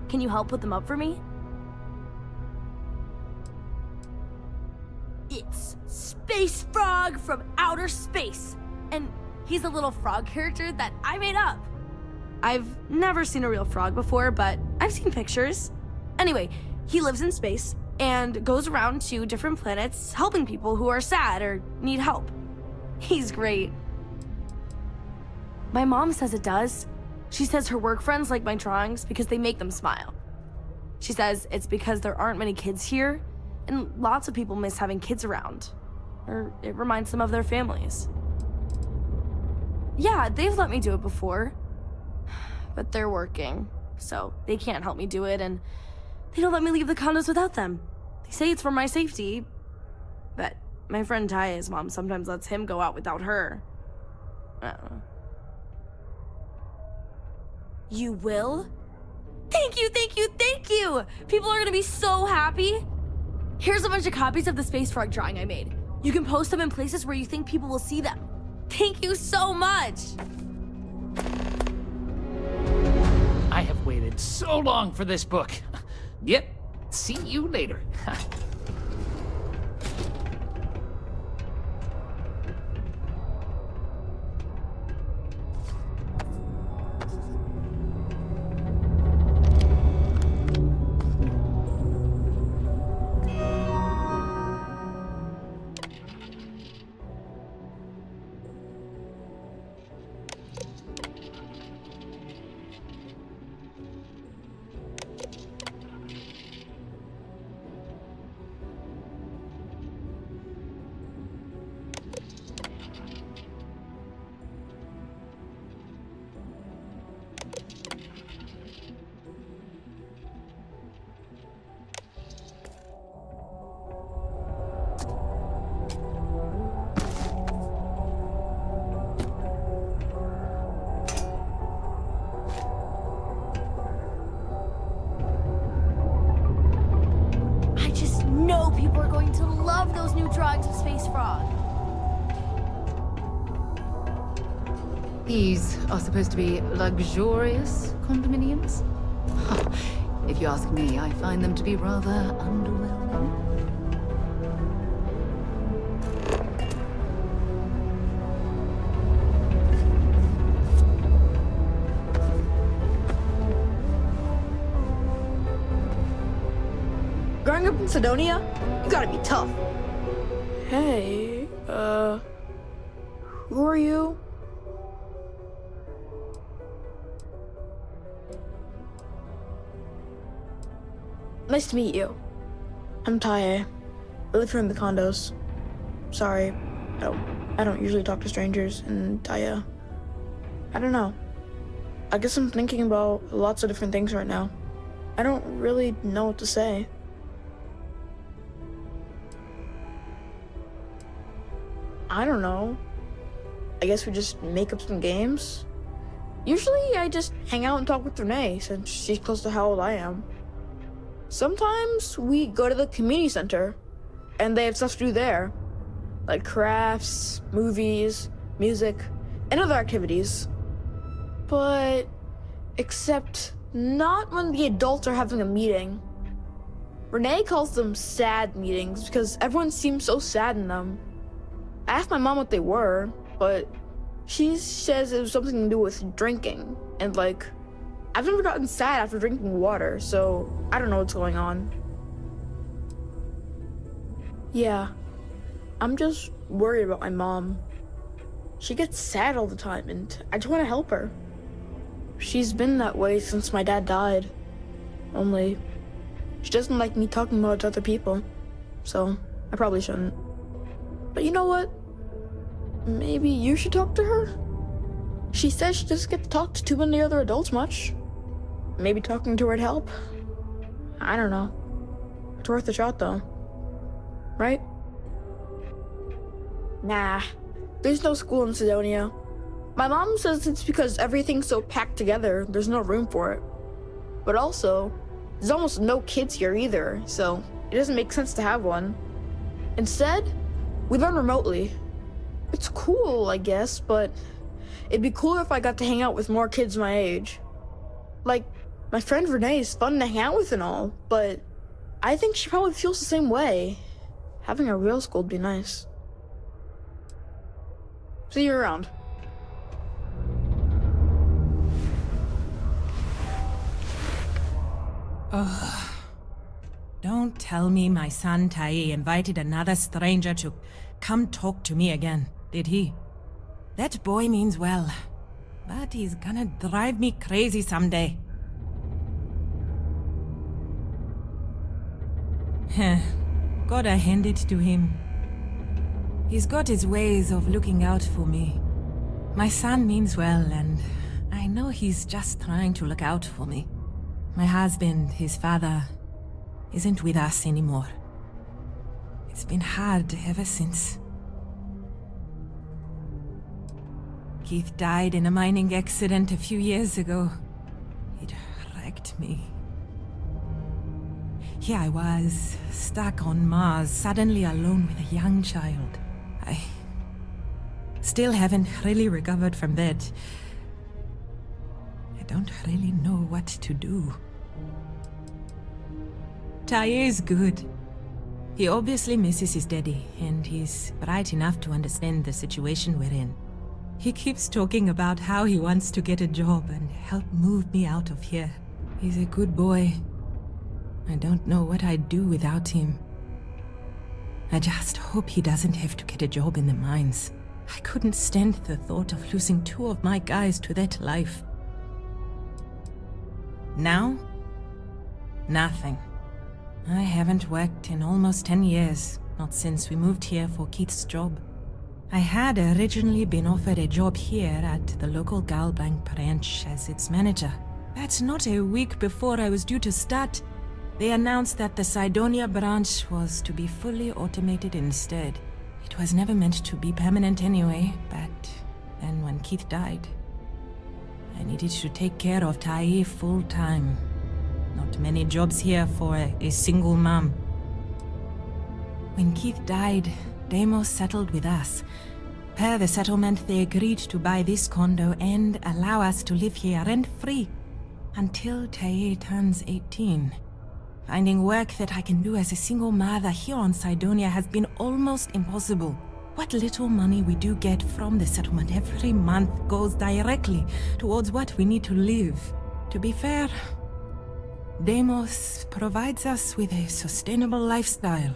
Can you help put them up for me? It's Space Frog from outer space, and he's a little frog character that I made up. I've never seen a real frog before, but I've seen pictures. Anyway, he lives in space and goes around to different planets helping people who are sad or need help. He's great. My mom says it does. She says her work friends like my drawings because they make them smile. She says it's because there aren't many kids here, and lots of people miss having kids around. Or it reminds them of their families. Yeah, they've let me do it before. But they're working, so they can't help me do it, and they don't let me leave the condos without them. They say it's for my safety, but my friend Taiye's mom sometimes lets him go out without her. I don't know. You will? Thank you, thank you, thank you! People are gonna be so happy. Here's a bunch of copies of the Space Frog drawing I made. You can post them in places where you think people will see them. Thank you so much! I have waited so long for this book. Yep, see you later. People are going to love those new drawings of Space Frog. These are supposed to be luxurious condominiums? Huh. If you ask me, I find them to be rather underwhelming. Growing up in Sidonia, you gotta be tough. Hey, who are you? Nice to meet you. I'm Taiye. I live here in the condos. Sorry, I don't usually talk to strangers, and I don't know. I guess I'm thinking about lots of different things right now. I don't really know what to say. I don't know. I guess we just make up some games. Usually I just hang out and talk with Renee since she's close to how old I am. Sometimes we go to the community center and they have stuff to do there, like crafts, movies, music, and other activities. But except not when the adults are having a meeting. Renee calls them sad meetings because everyone seems so sad in them. I asked my mom what they were, but she says it was something to do with drinking. And like, I've never gotten sad after drinking water, so I don't know what's going on. Yeah, I'm just worried about my mom. She gets sad all the time, and I just want to help her. She's been that way since my dad died. Only, she doesn't like me talking about it to other people, so I probably shouldn't. But you know what? Maybe you should talk to her? She says she doesn't get to talk to too many other adults much. Maybe talking to her'd help. I don't know. It's worth a shot though. Right? Nah, there's no school in Sidonia. My mom says it's because everything's so packed together, there's no room for it. But also, there's almost no kids here either, so it doesn't make sense to have one. Instead, we learn remotely. It's cool, I guess, but it'd be cooler if I got to hang out with more kids my age. Like, my friend Renee is fun to hang out with and all, but I think she probably feels the same way. Having a real school would be nice. See you around. Ugh. Don't tell me my son Tai invited another stranger to come talk to me again, did he? That boy means well, but he's gonna drive me crazy someday. Heh, gotta hand it to him. He's got his ways of looking out for me. My son means well, and I know he's just trying to look out for me. My husband, his father, isn't with us anymore. It's been hard ever since. Keith died in a mining accident a few years ago. It wrecked me. Here I was, stuck on Mars, suddenly alone with a young child. I still haven't really recovered from that. I don't really know what to do. Tai is good. He obviously misses his daddy, and he's bright enough to understand the situation we're in. He keeps talking about how he wants to get a job and help move me out of here. He's a good boy. I don't know what I'd do without him. I just hope he doesn't have to get a job in the mines. I couldn't stand the thought of losing 2 of my guys to that life. Now? Nothing. I haven't worked in almost 10 years, not since we moved here for Keith's job. I had originally been offered a job here at the local Galbank branch as its manager. But not a week before I was due to start, they announced that the Sidonia branch was to be fully automated instead. It was never meant to be permanent anyway, but then when Keith died, I needed to take care of Tai full time. Not many jobs here for a single mom. When Keith died, Deimos settled with us. Per the settlement, they agreed to buy this condo and allow us to live here rent-free until Tai turns 18. Finding work that I can do as a single mother here on Sidonia has been almost impossible. What little money we do get from the settlement every month goes directly towards what we need to live. To be fair, Deimos provides us with a sustainable lifestyle.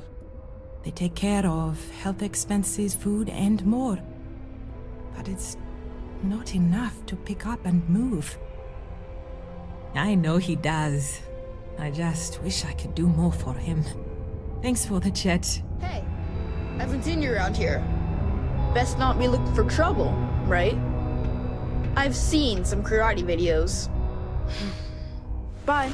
They take care of health expenses, food, and more. But it's not enough to pick up and move. I know he does. I just wish I could do more for him. Thanks for the chat. Hey, I haven't seen you around here. Best not be looking for trouble, right? I've seen some karate videos. Bye.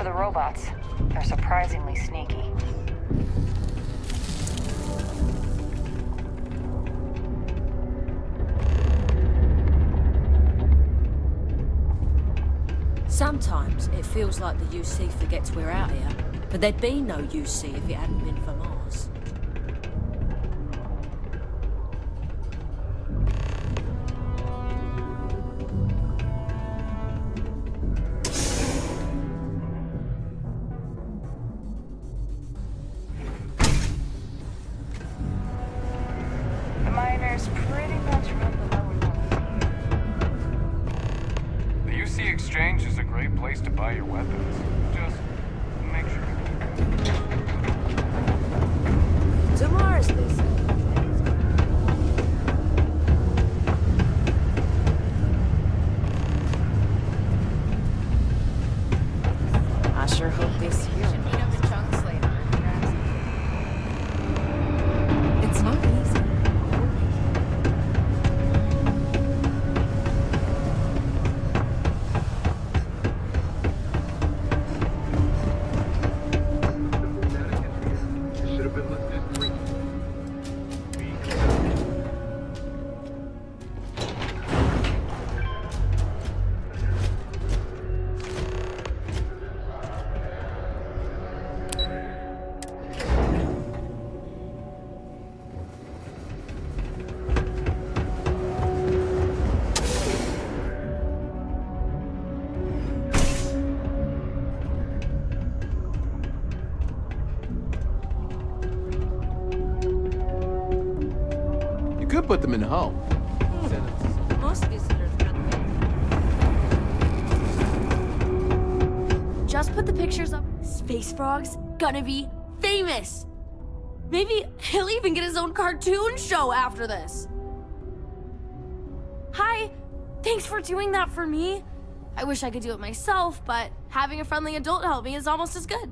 the robots. They're surprisingly sneaky. Sometimes it feels like the UC forgets we're out here, but there'd be no UC if it hadn't been for Mars. The miners pretty much run the lower levels. The UC Exchange is a great place to buy your weapons. Just make sure to keep it. To Mars, they say. I sure hope this year. It's not easy. You could put them in home. Most visitors Just put the pictures up. Space Frog's gonna be famous. Maybe he'll even get his own cartoon show after this. Hi, thanks for doing that for me. I wish I could do it myself, but having a friendly adult help me is almost as good.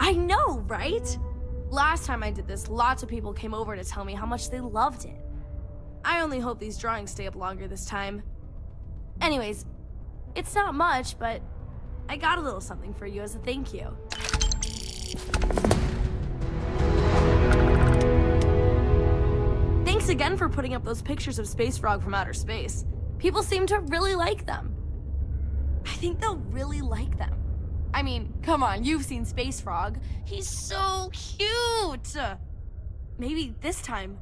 I know, right? Last time I did this, lots of people came over to tell me how much they loved it. I only hope these drawings stay up longer this time. Anyways, it's not much, but I got a little something for you as a thank you. Thanks again for putting up those pictures of Space Frog from outer space. People seem to really like them. I think they'll really like them. I mean, come on, you've seen Space Frog. He's so cute! Maybe this time,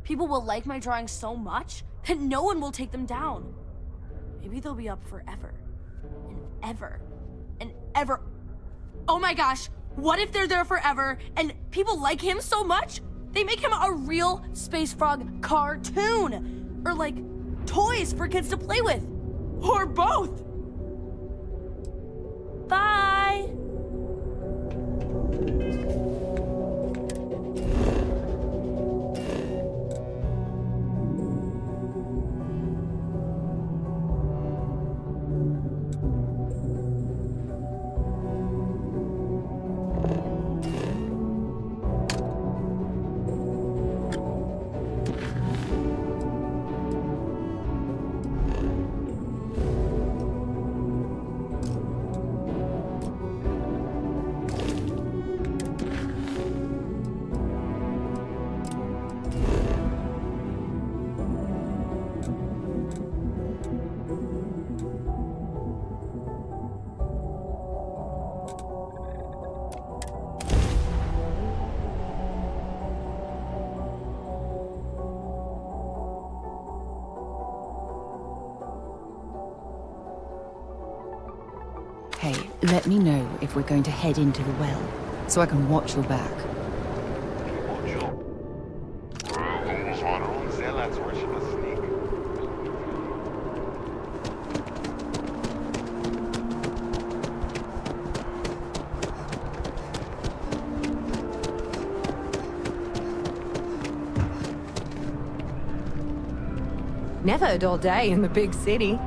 people will like my drawings so much that no one will take them down. Maybe they'll be up forever. And ever. And ever. Oh my gosh, what if they're there forever and people like him so much, they make him a real Space Frog cartoon? Or like, toys for kids to play with. Or both. Bye! Hey, let me know if we're going to head into the well, so I can watch your back. Never a dull day in the big city.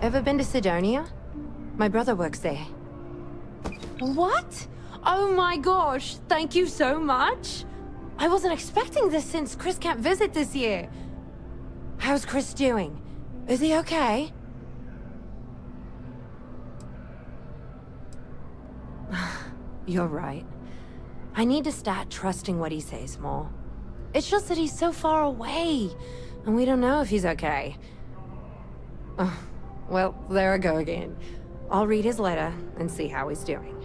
Ever been to Sidonia? My brother works there. What? Oh my gosh, thank you so much. I wasn't expecting this since Chris can't visit this year. How's Chris doing? Is he okay? You're right. I need to start trusting what he says more. It's just that he's so far away, and we don't know if he's okay. Oh, well, there I go again. I'll read his letter and see how he's doing.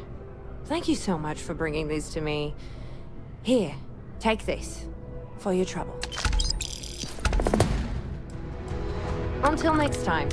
Thank you so much for bringing these to me. Here, take this. For your trouble. Until next time.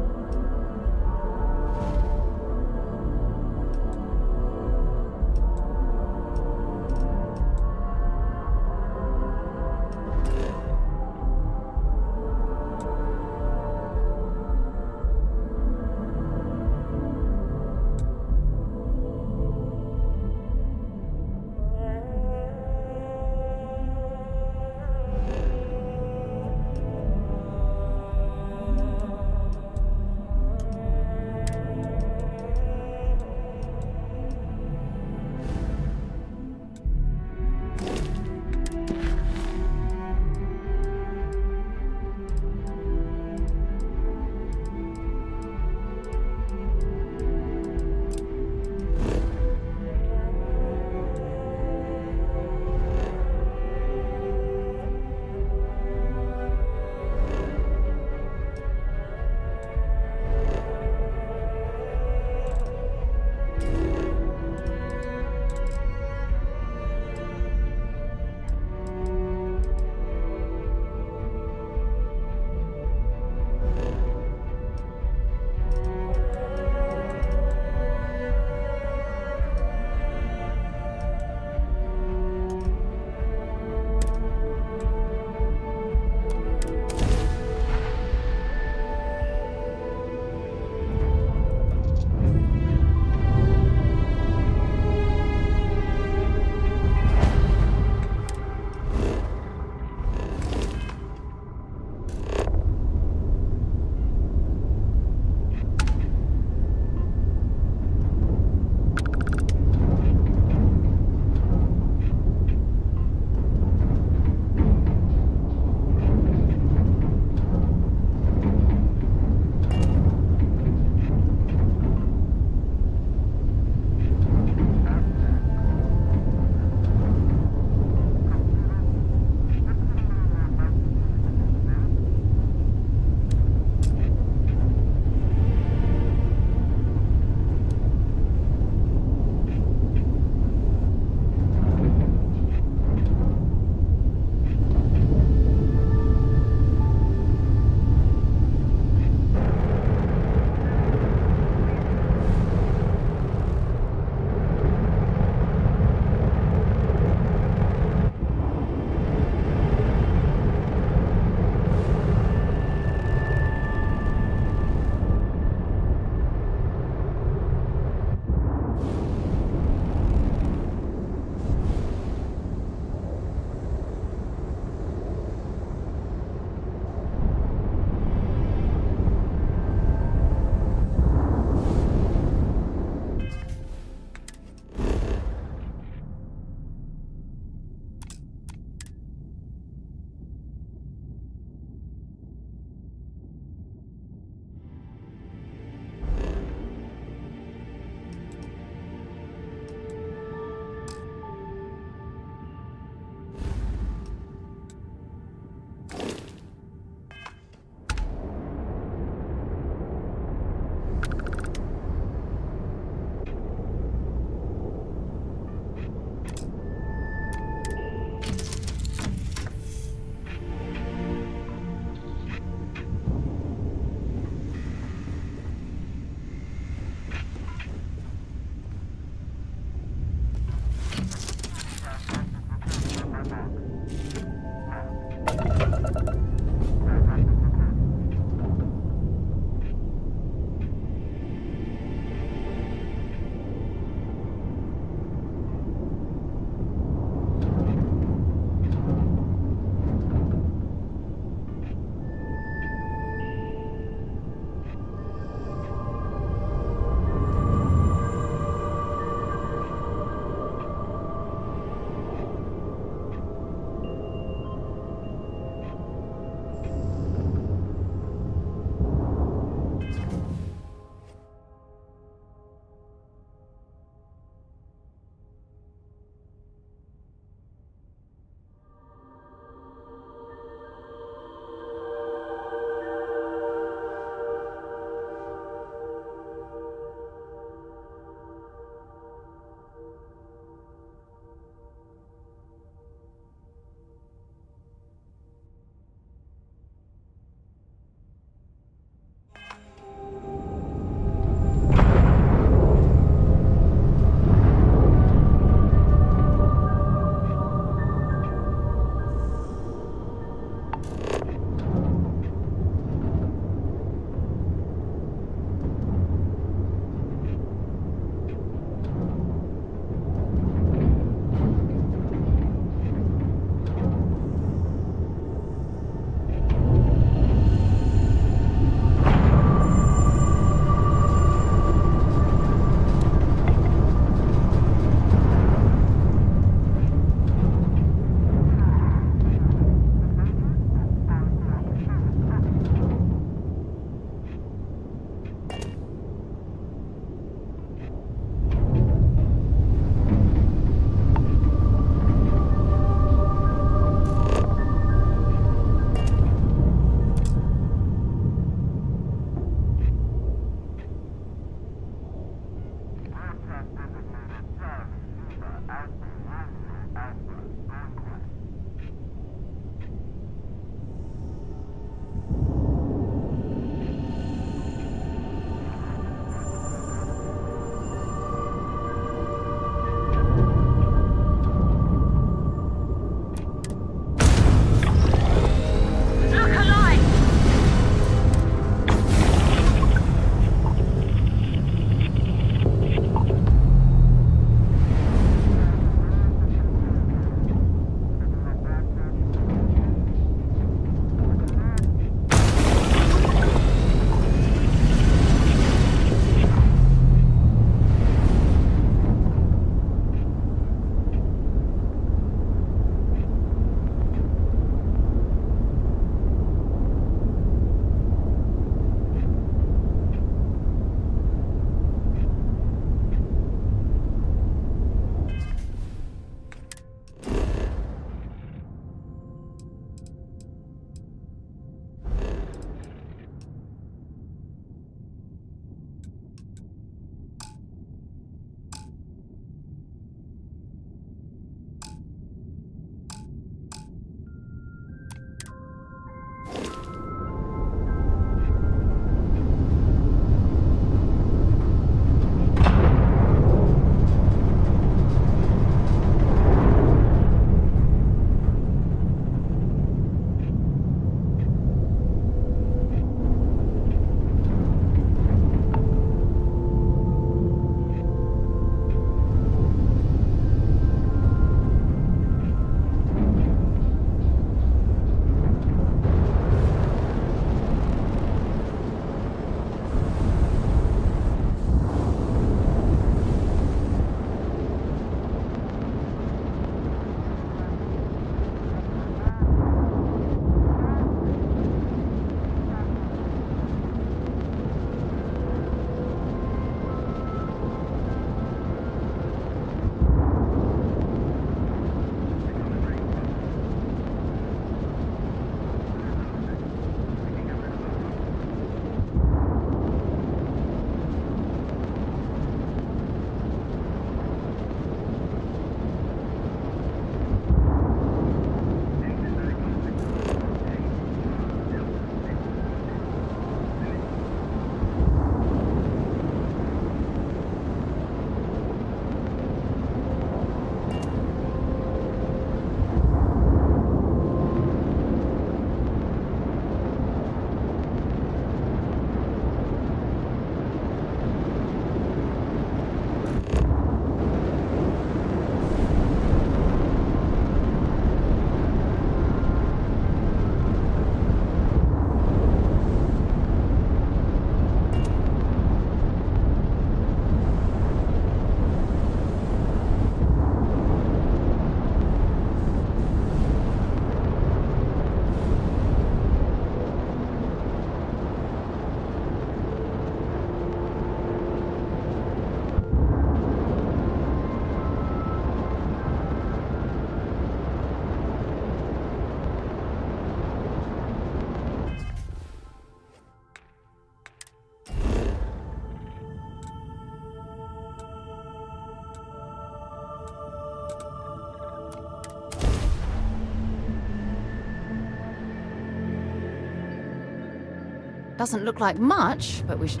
Doesn't look like much, but we should...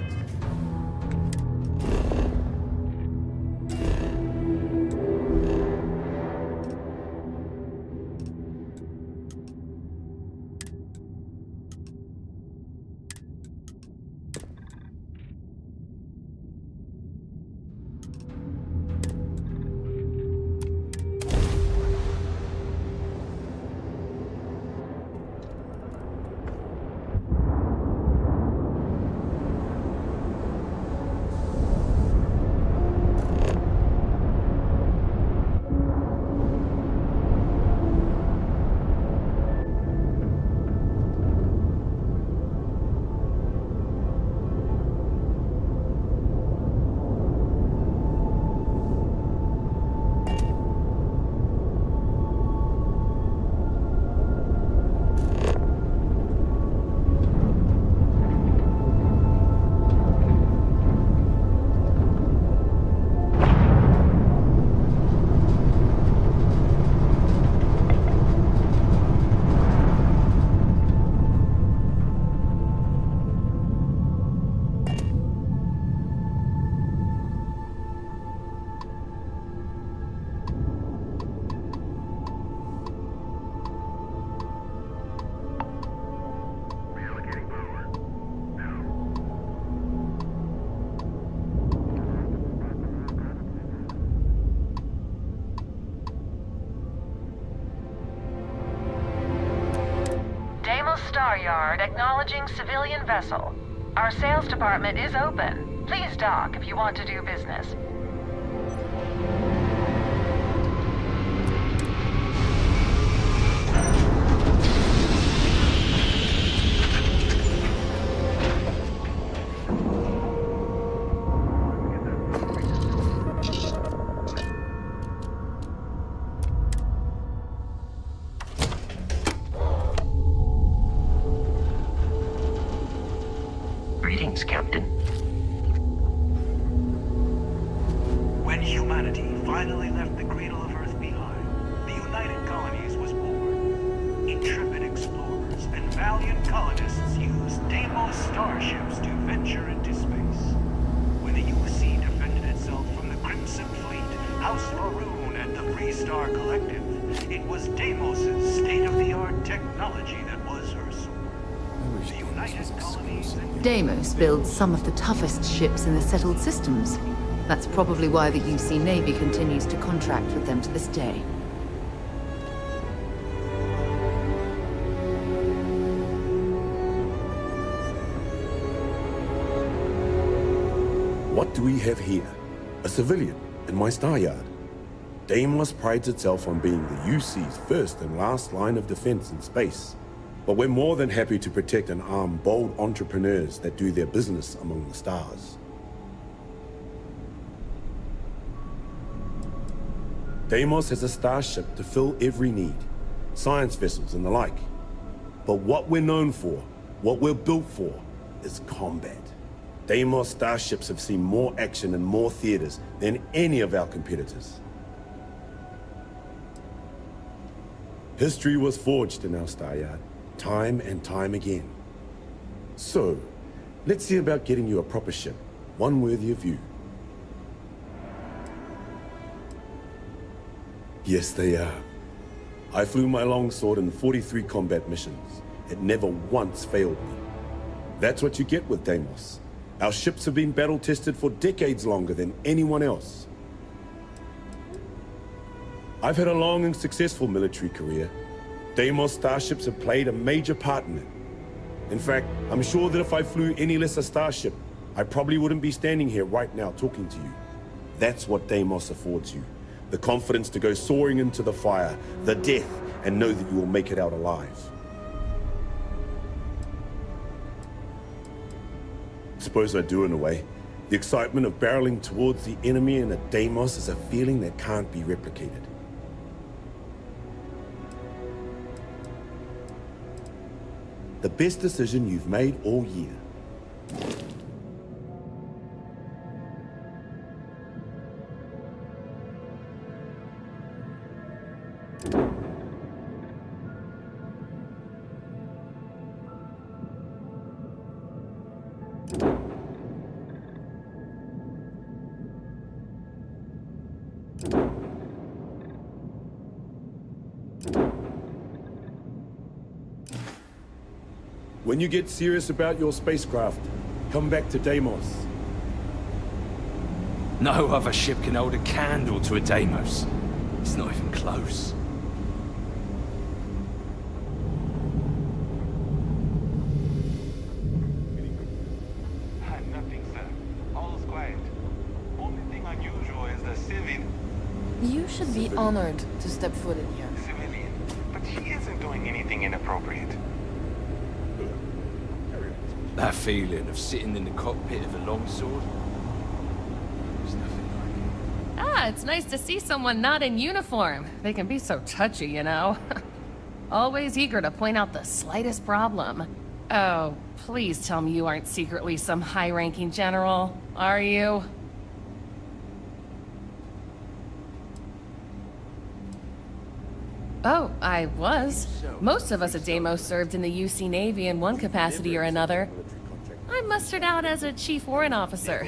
Star Yard acknowledging civilian vessel. Our sales department is open. Please dock if you want to do business. Greetings, Captain. When humanity finally left the cradle of Earth behind, the United Colonies was born. Intrepid explorers and valiant colonists used Deimos starships to venture into space. When the UC defended itself from the Crimson Fleet, House Faroon, and the Free Star Collective, it was Deimos' state-of-the-art technology that was her sword. The United Colonies and Deimos builds some of the toughest ships in the settled systems. That's probably why the UC Navy continues to contract with them to this day. What do we have here? A civilian in my star yard. Deimos prides itself on being the UC's first and last line of defense in space. But we're more than happy to protect and arm bold entrepreneurs that do their business among the stars. Deimos has a starship to fill every need, science vessels and the like. But what we're known for, what we're built for, is combat. Deimos starships have seen more action in more theaters than any of our competitors. History was forged in our star yard, time and time again. So, let's see about getting you a proper ship, one worthy of you. Yes, they are. I flew my longsword in 43 combat missions. It never once failed me. That's what you get with Deimos. Our ships have been battle-tested for decades longer than anyone else. I've had a long and successful military career. Deimos starships have played a major part in it. In fact, I'm sure that if I flew any lesser starship, I probably wouldn't be standing here right now talking to you. That's what Deimos affords you. The confidence to go soaring into the fire, the death, and know that you will make it out alive. Suppose I do in a way. The excitement of barreling towards the enemy in a Deimos is a feeling that can't be replicated. The best decision you've made all year. When you get serious about your spacecraft, come back to Deimos. No other ship can hold a candle to a Deimos. It's not even close. Nothing, sir. All's quiet. Only thing unusual is the civil... You should be honored to step foot in here. Civilian. But she isn't doing anything inappropriate. That feeling of sitting in the cockpit of a longsword? Ah, it's nice to see someone not in uniform. They can be so touchy, you know. Always eager to point out the slightest problem. Oh, please tell me you aren't secretly some high-ranking general, are you? Oh, I was. Most of us at Deimos served in the UC Navy in one capacity or another. I mustered out as a chief warrant officer.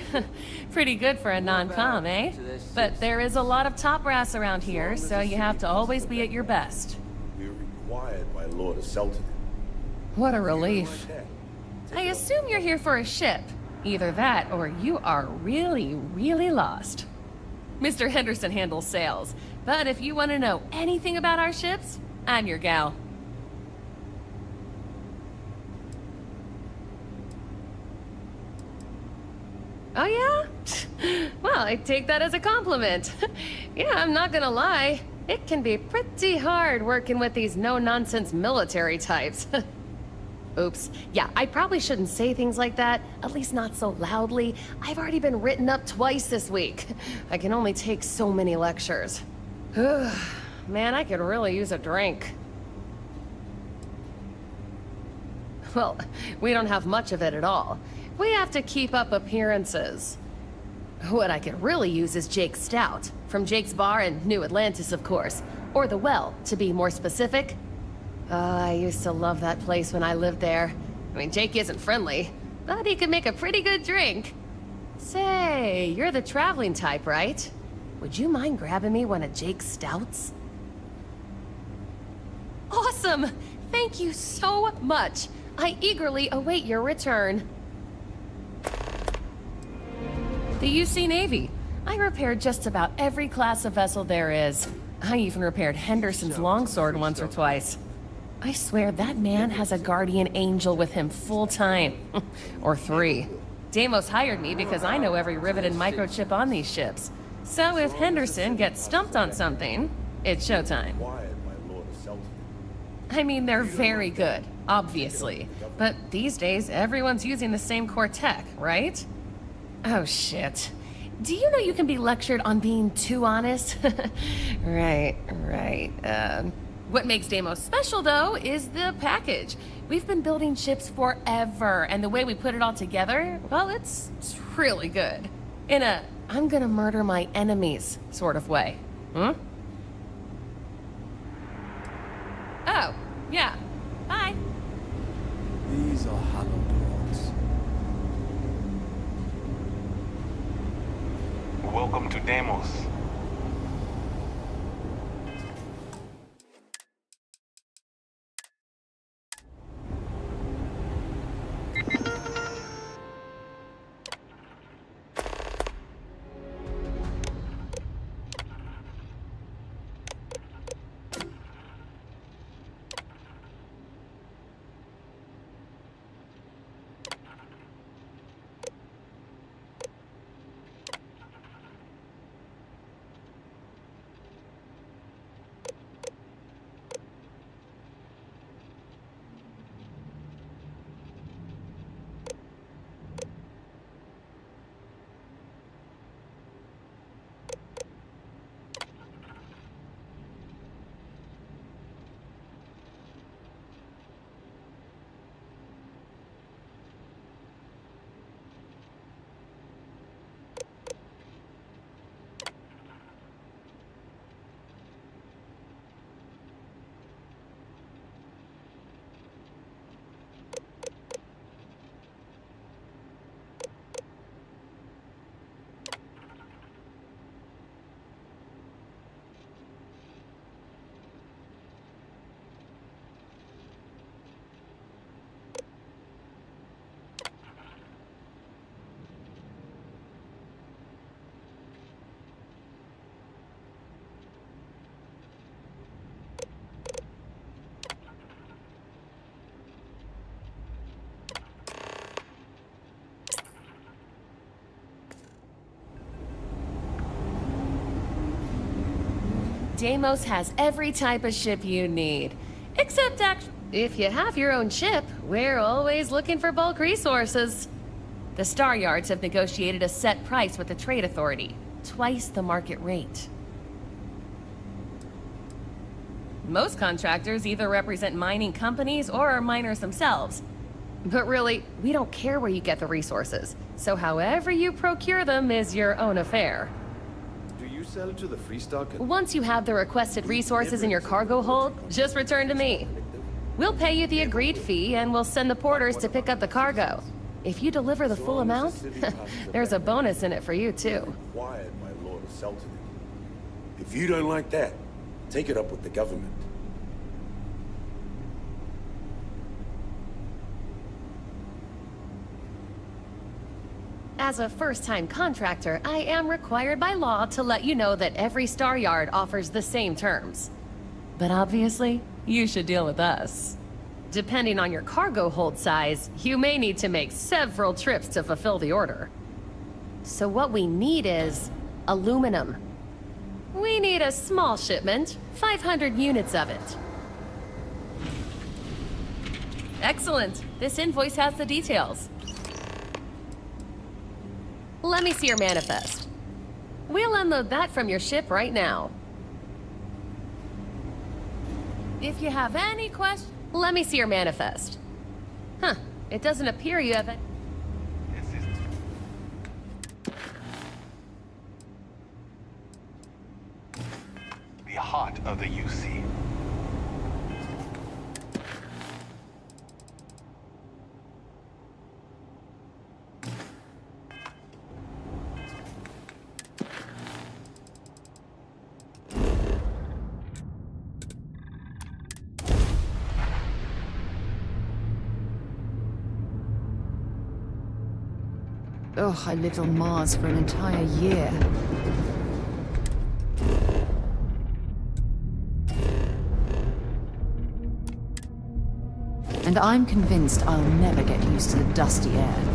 Pretty good for a non-com, eh? But there is a lot of top brass around here, so you have to always be at your best. We're required by law to sell to them. What a relief. I assume you're here for a ship. Either that, or you are really, really lost. Mr. Henderson handles sales, but if you want to know anything about our ships, I'm your gal. Oh yeah? Well, I take that as a compliment. Yeah, I'm not gonna lie. It can be pretty hard working with these no-nonsense military types. Oops. Yeah, I probably shouldn't say things like that, at least not so loudly. I've already been written up twice this week. I can only take so many lectures. Man, I could really use a drink. Well, we don't have much of it at all. We have to keep up appearances. What I could really use is Jake's Stout, from Jake's Bar in New Atlantis, of course. Or The Well, to be more specific. I used to love that place when I lived there. I mean, Jake isn't friendly, but he could make a pretty good drink. Say, you're the traveling type, right? Would you mind grabbing me one of Jake's Stouts? Awesome! Thank you so much. I eagerly await your return. The UC Navy. I repaired just about every class of vessel there is. I even repaired Henderson's longsword once or twice. I swear that man has a guardian angel with him full time. Or 3. Deimos hired me because I know every rivet and microchip on these ships. So if Henderson gets stumped on something, it's showtime. I mean, they're very good, obviously. But these days, everyone's using the same core tech, right? Oh, shit. Do you know you can be lectured on being too honest? Right. What makes Deimos special, though, is the package. We've been building ships forever, and the way we put it all together, well, it's really good. In a, I'm gonna murder my enemies sort of way. Hmm? Oh, yeah. Bye. These are hollow dogs. Welcome to Deimos. Deimos has every type of ship you need. Except if you have your own ship, we're always looking for bulk resources. The Star Yards have negotiated a set price with the Trade Authority, twice the market rate. Most contractors either represent mining companies or are miners themselves. But really, we don't care where you get the resources, so however you procure them is your own affair. Do you sell to the Freestock? Once you have the requested resources in your cargo hold, just return to me. We'll pay you the agreed fee and we'll send the porters to pick up the cargo. If you deliver the full amount, there's a bonus in it for you too. Required by law to sell to them. If you don't like that, take it up with the government. As a first-time contractor, I am required by law to let you know that every Star Yard offers the same terms. But obviously, you should deal with us. Depending on your cargo hold size, you may need to make several trips to fulfill the order. So what we need is aluminum. We need a small shipment, 500 units of it. Excellent. This invoice has the details. Let me see your manifest. We'll unload that from your ship right now. If you have any questions, let me see your manifest. Huh, it doesn't appear you have it. The heart of the UC. Ugh, I lived on Mars for an entire year. And I'm convinced I'll never get used to the dusty air.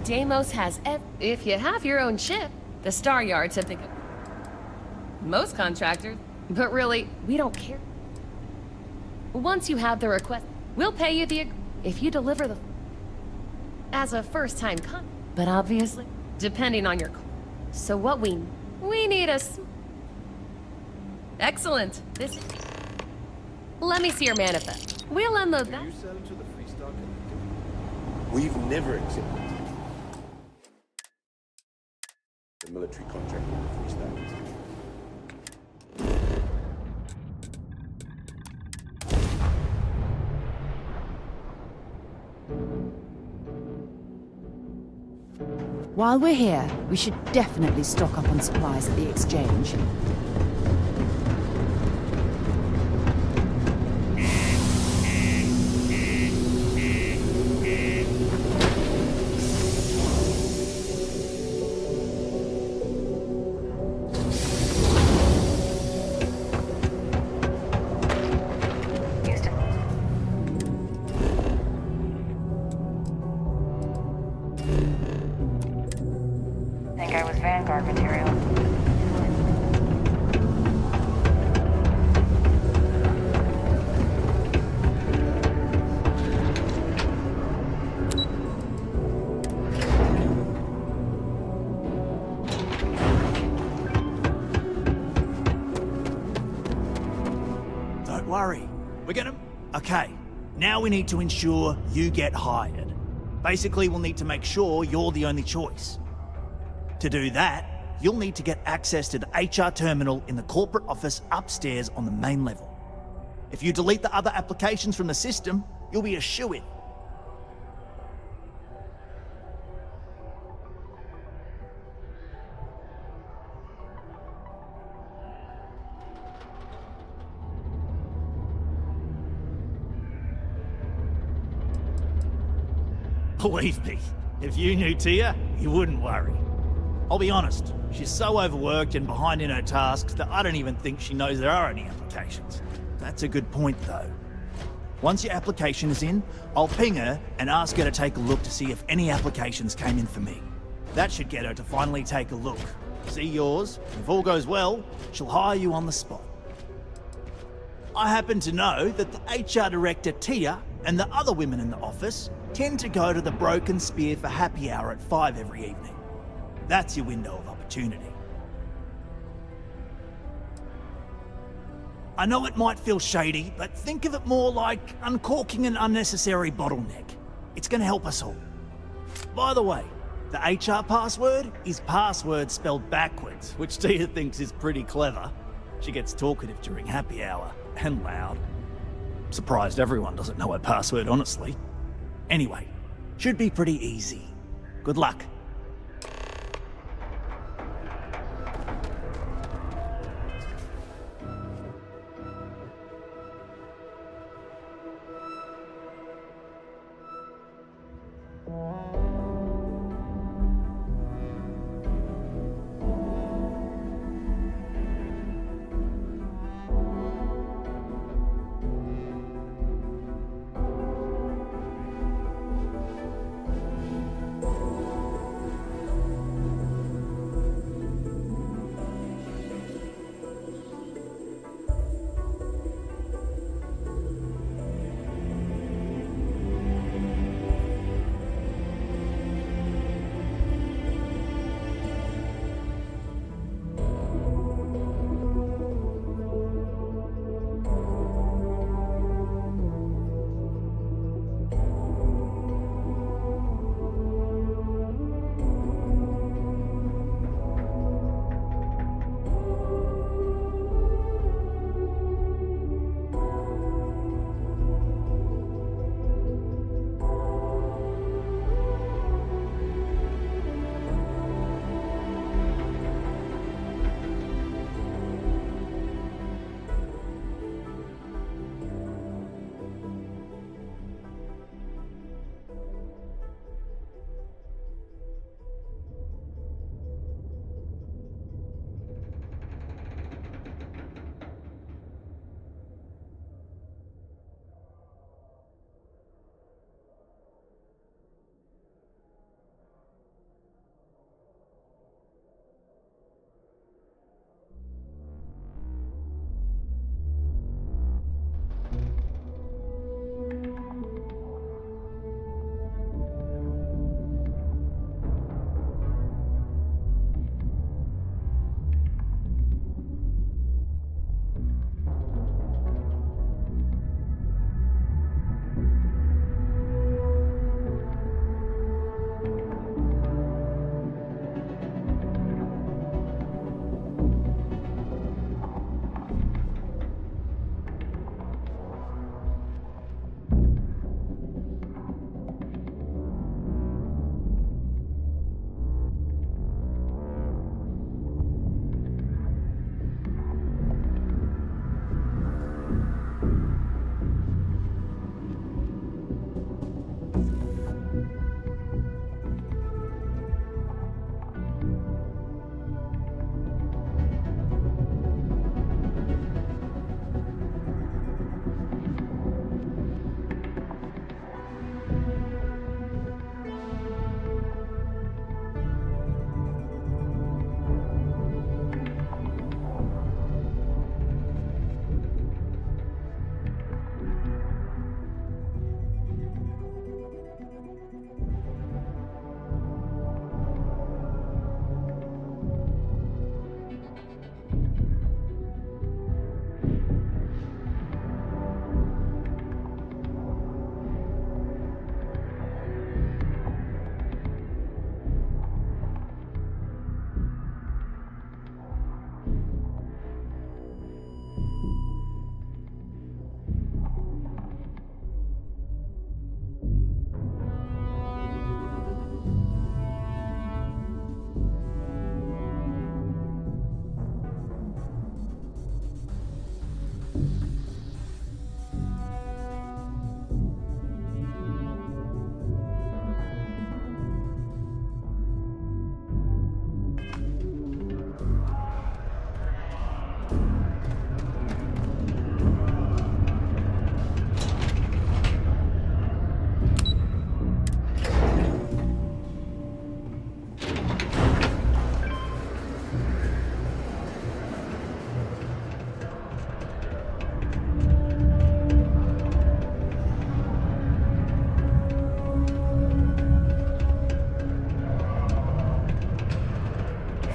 Deimos has if you have your own ship, the Star Yards have the most contractors, but really, we don't care. Once you have the request, we'll pay you if you deliver the as a first-time but obviously, depending on your so what we need excellent. This let me see your manifest. We'll unload that. We've never accepted the military contract with the Free State. While we're here, we should definitely stock up on supplies at the exchange. Think I was Vanguard material. Don't worry. We're gonna... Okay, now we need to ensure you get hired. Basically, we'll need to make sure you're the only choice. To do that, you'll need to get access to the HR terminal in the corporate office upstairs on the main level. If you delete the other applications from the system, you'll be a shoo-in. Believe me, if you knew Tia, you wouldn't worry. I'll be honest, she's so overworked and behind in her tasks that I don't even think she knows there are any applications. That's a good point, though. Once your application is in, I'll ping her and ask her to take a look to see if any applications came in for me. That should get her to finally take a look. See yours, and if all goes well, she'll hire you on the spot. I happen to know that the HR director, Tia, and the other women in the office tend to go to the Broken Spear for happy hour at 5 every evening. That's your window of opportunity. I know it might feel shady, but think of it more like uncorking an unnecessary bottleneck. It's going to help us all. By the way, the HR password is password spelled backwards, which Tia thinks is pretty clever. She gets talkative during happy hour, and loud. Surprised everyone doesn't know her password, honestly. Anyway, should be pretty easy. Good luck.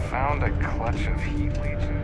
Found a clutch of heat legion.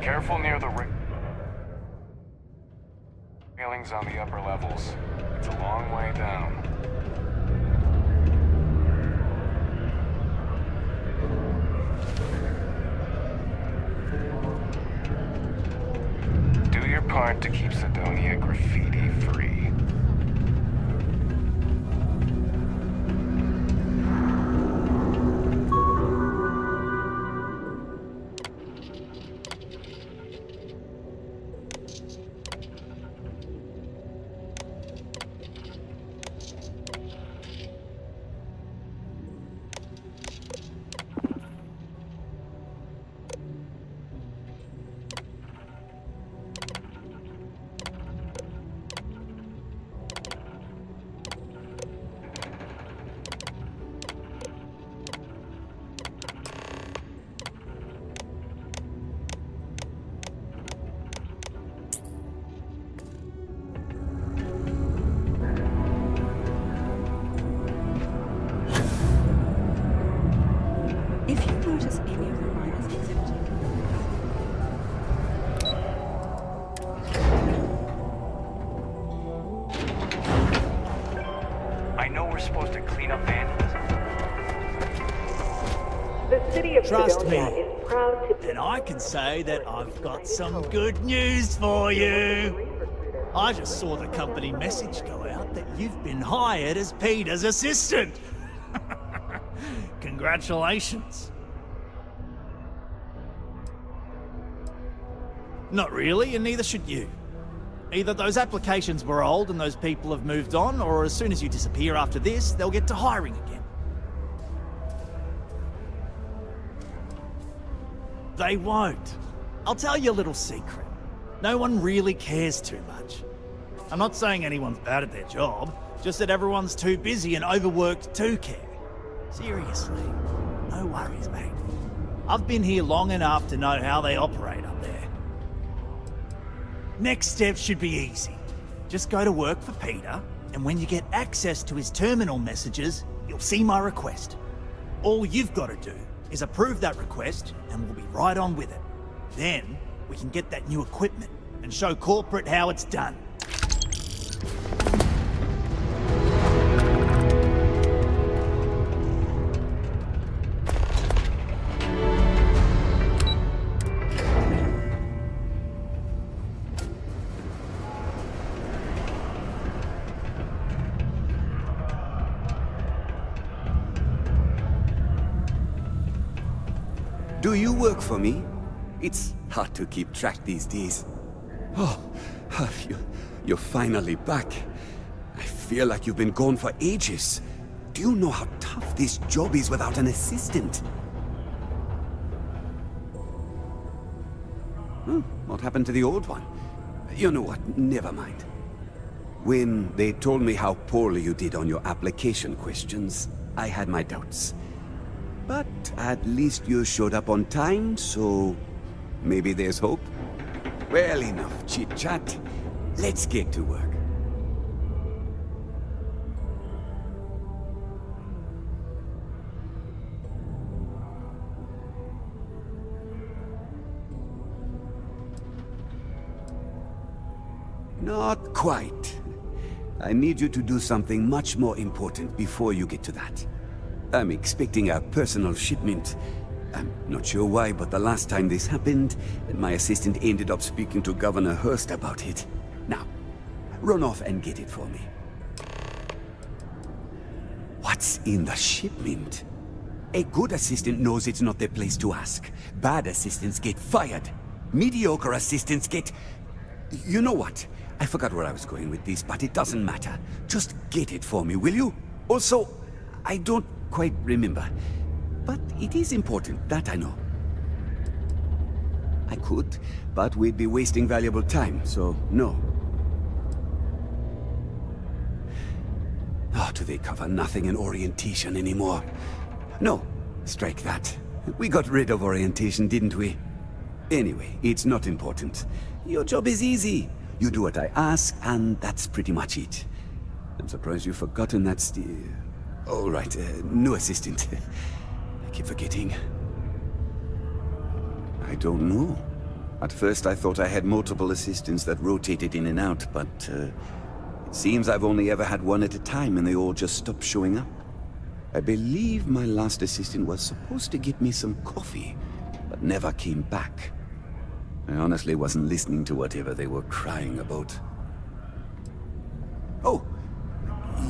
Careful near the railings on the upper levels. It's a long way down. Do your part to keep Sidonia graffiti free. If you notice any of the miners exhibiting, I know we're supposed to clean up vandalism. The city of Trust Sidonia me. is proud to And I can say that I've got some good news for you. I just saw the company message go out that you've been hired as Peter's assistant. Congratulations. Not really, and neither should you. Either those applications were old and those people have moved on, or as soon as you disappear after this, they'll get to hiring again. They won't. I'll tell you a little secret. No one really cares too much. I'm not saying anyone's bad at their job, just that everyone's too busy and overworked to care. Seriously, no worries, mate. I've been here long enough to know how they operate up there. Next step should be easy. Just go to work for Peter, and when you get access to his terminal messages, you'll see my request. All you've got to do is approve that request, and we'll be right on with it. Then, we can get that new equipment and show corporate how it's done. Do you work for me? It's hard to keep track these days. Oh, you're finally back. I feel like you've been gone for ages. Do you know how tough this job is without an assistant? What happened to the old one? You know what, never mind. When they told me how poorly you did on your application questions, I had my doubts. But at least you showed up on time, so maybe there's hope. Well, enough chit-chat. Let's get to work. Not quite. I need you to do something much more important before you get to that. I'm expecting a personal shipment. I'm not sure why, but the last time this happened, my assistant ended up speaking to Governor Hurst about it. Now, run off and get it for me. What's in the shipment? A good assistant knows it's not their place to ask. Bad assistants get fired. Mediocre assistants get... You know what? I forgot where I was going with this, but it doesn't matter. Just get it for me, will you? Also, I don't quite remember. But it is important, that I know. I could, but we'd be wasting valuable time, so no. Oh, do they cover nothing in orientation anymore? No, strike that. We got rid of orientation, didn't we? Anyway, it's not important. Your job is easy. You do what I ask, and that's pretty much it. I'm surprised you've forgotten that's the... All right, new assistant. I keep forgetting. I don't know. At first I thought I had multiple assistants that rotated in and out, but it seems I've only ever had one at a time and they all just stopped showing up. I believe my last assistant was supposed to get me some coffee, but never came back. I honestly wasn't listening to whatever they were crying about. Oh,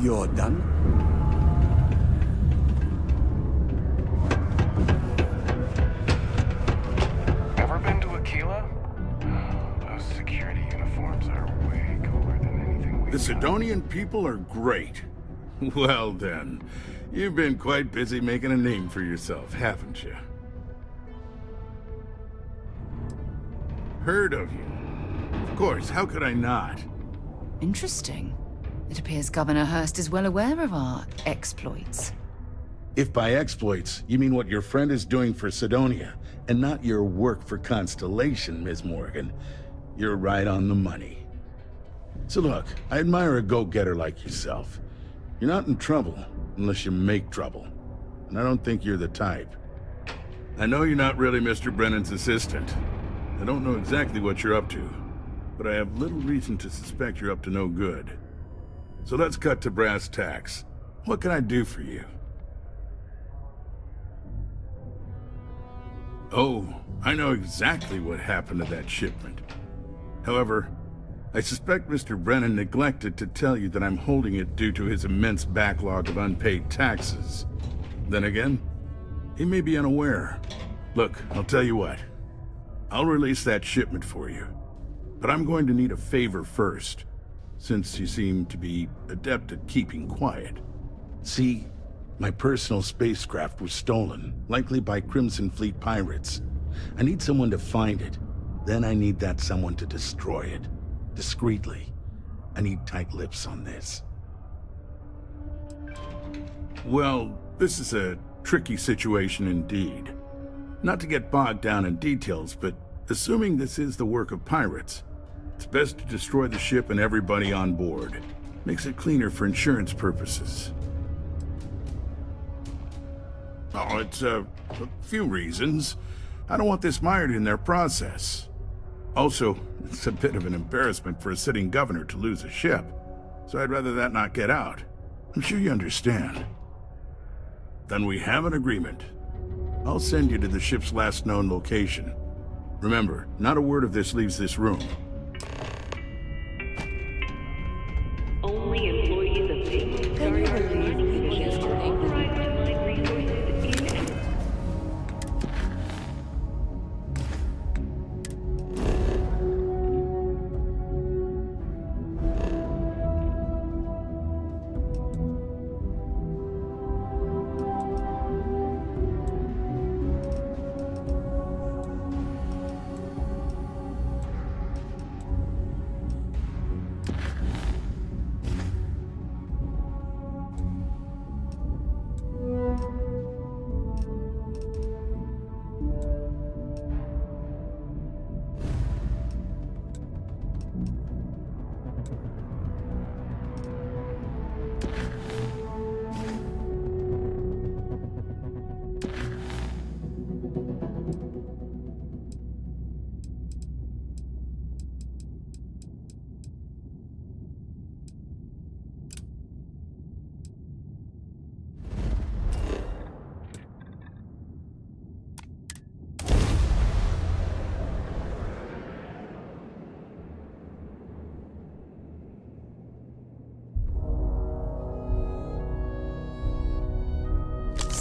you're done? Ever been to Aquila? Those security uniforms are way cooler than anything we've The Sidonian people are great. Well then, you've been quite busy making a name for yourself, haven't you? Heard of you. Of course, how could I not? Interesting. It appears Governor Hurst is well aware of our exploits. If by exploits, you mean what your friend is doing for Sidonia, and not your work for Constellation, Ms. Morgan, you're right on the money. So look, I admire a go-getter like yourself. You're not in trouble unless you make trouble. And I don't think you're the type. I know you're not really Mr. Brennan's assistant. I don't know exactly what you're up to, but I have little reason to suspect you're up to no good. So let's cut to brass tacks. What can I do for you? Oh, I know exactly what happened to that shipment. However, I suspect Mr. Brennan neglected to tell you that I'm holding it due to his immense backlog of unpaid taxes. Then again, he may be unaware. Look, I'll tell you what. I'll release that shipment for you. But I'm going to need a favor first, since you seem to be adept at keeping quiet. See, my personal spacecraft was stolen, likely by Crimson Fleet pirates. I need someone to find it. Then I need that someone to destroy it. Discreetly. I need tight lips on this. Well, this is a tricky situation indeed. Not to get bogged down in details, but assuming this is the work of pirates, it's best to destroy the ship and everybody on board. Makes it cleaner for insurance purposes. Oh, it's a few reasons. I don't want this mired in their process. Also, it's a bit of an embarrassment for a sitting governor to lose a ship, so I'd rather that not get out. I'm sure you understand. Then we have an agreement. I'll send you to the ship's last known location. Remember, not a word of this leaves this room. Only employees of Daily Star are mining missions are authorized to mine resources in and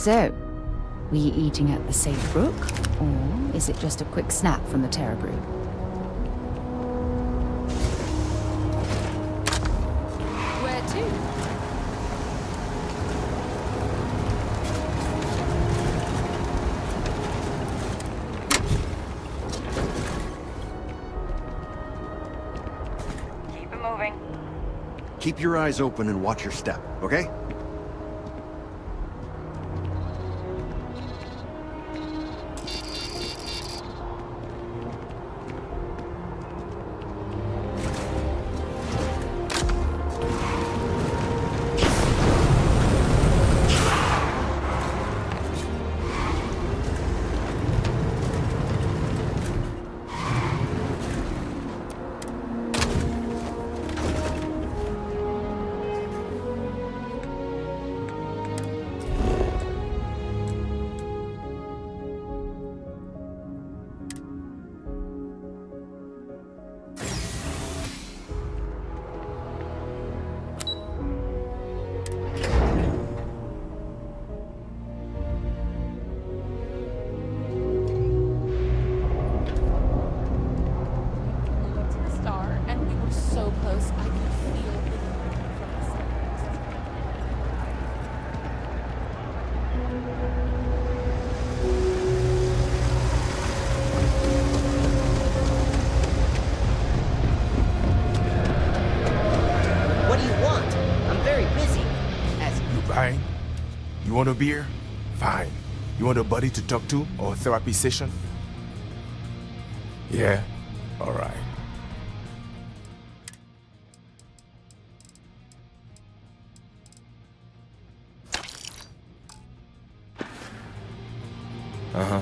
So, were you eating at the Safe Brook, or is it just a quick snap from the Terror Brew? Where to? Keep it moving. Keep your eyes open and watch your step, okay? You want a beer? Fine. You want a buddy to talk to or a therapy session? Yeah? Alright. Uh-huh.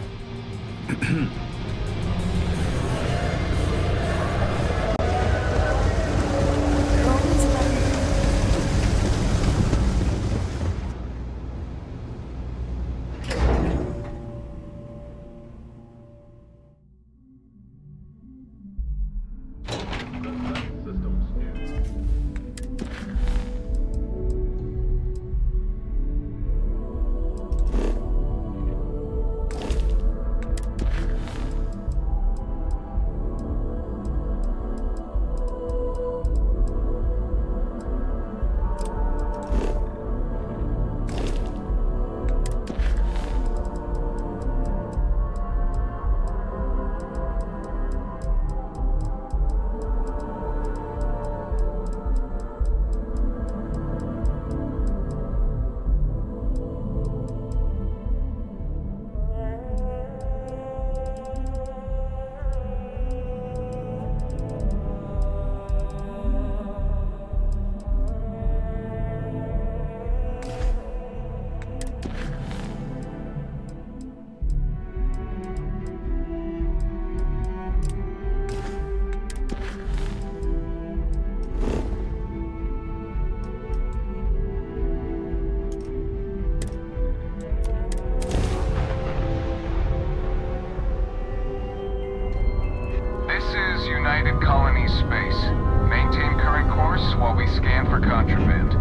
United Colony space. Maintain current course while we scan for contraband.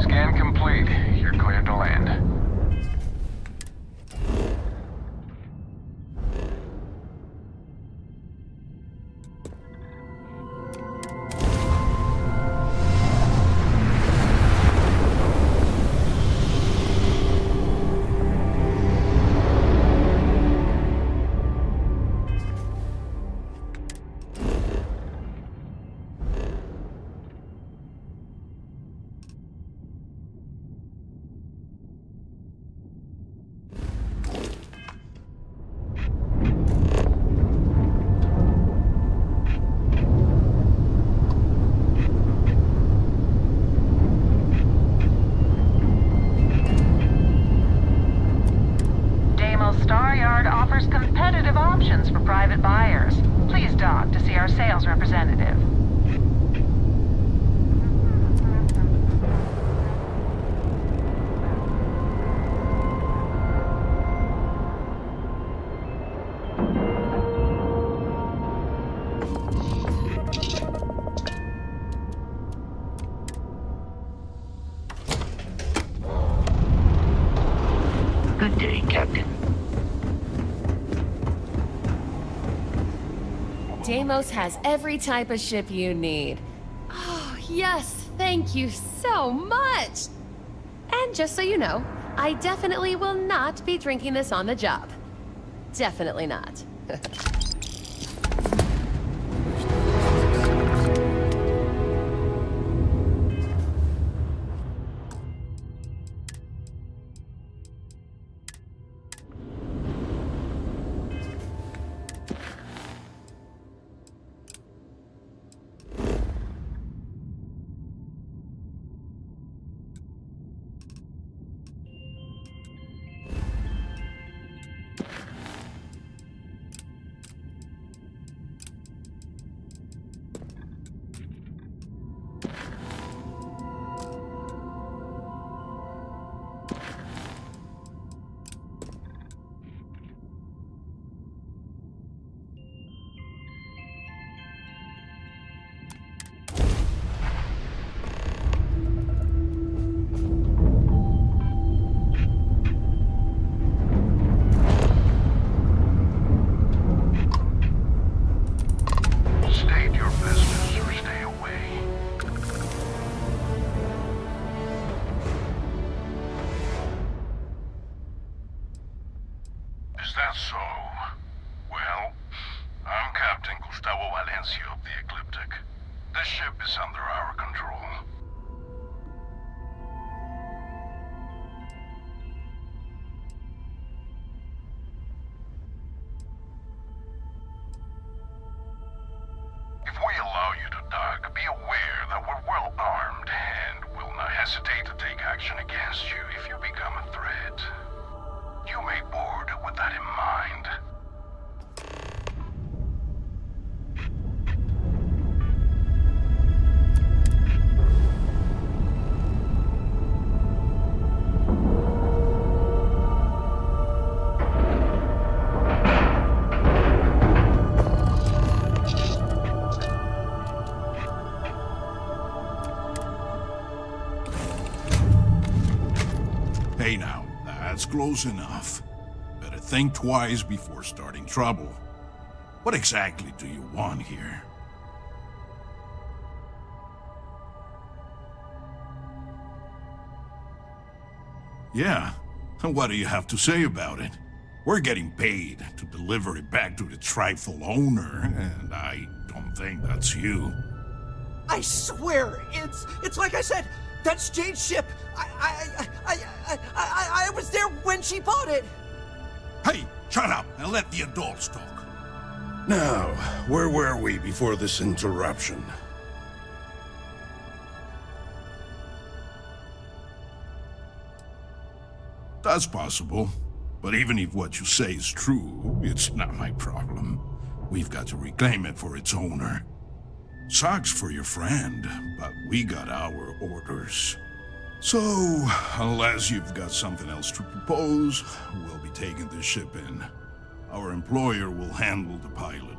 Scan complete. You're cleared to land. Competitive options for private buyers. Please dock to see our sales representative. Good day, Captain. Deimos has every type of ship you need. Oh, yes, thank you so much! And just so you know, I definitely will not be drinking this on the job. Definitely not. State your business or stay away. Is that so? Well, I'm Captain Gustavo Valencia of the Ecliptic. This ship is under our control. If we allow you to dock, be aware that we're well armed and will not hesitate to take action against you if you become a threat. You may board with that in mind. Hey now, that's close enough. Better think twice before starting trouble. What exactly do you want here? Yeah, and what do you have to say about it? We're getting paid to deliver it back to its rightful owner, and I don't think that's you. I swear, it's like I said, that's Jade's ship. I was there when she bought it. Hey, shut up and let the adults talk. Now, where were we before this interruption? That's possible. But even if what you say is true, it's not my problem. We've got to reclaim it for its owner. Sucks for your friend, but we got our orders. So, unless you've got something else to propose, we'll be taking this ship in. Our employer will handle the pilot.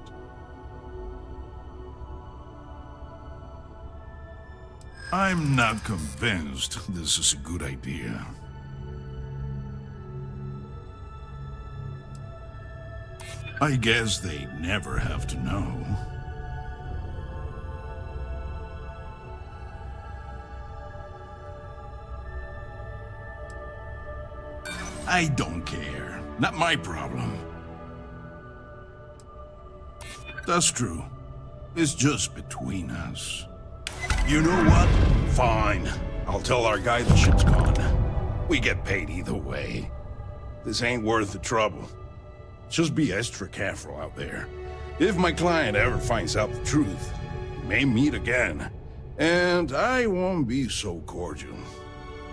I'm not convinced this is a good idea. I guess they never have to know. I don't care. Not my problem. That's true. It's just between us. You know what? Fine. I'll tell our guy the ship's gone. We get paid either way. This ain't worth the trouble. Just be extra careful out there. If my client ever finds out the truth, we may meet again. And I won't be so cordial.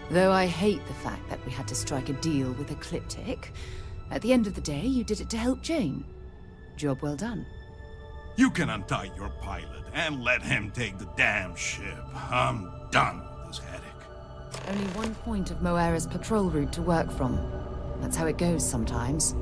Though I hate the fact that we had to strike a deal with Ecliptic, at the end of the day, you did it to help Jane. Job well done. You can untie your pilot and let him take the damn ship. I'm done with this headache. Only one point of Moera's patrol route to work from. That's how it goes sometimes.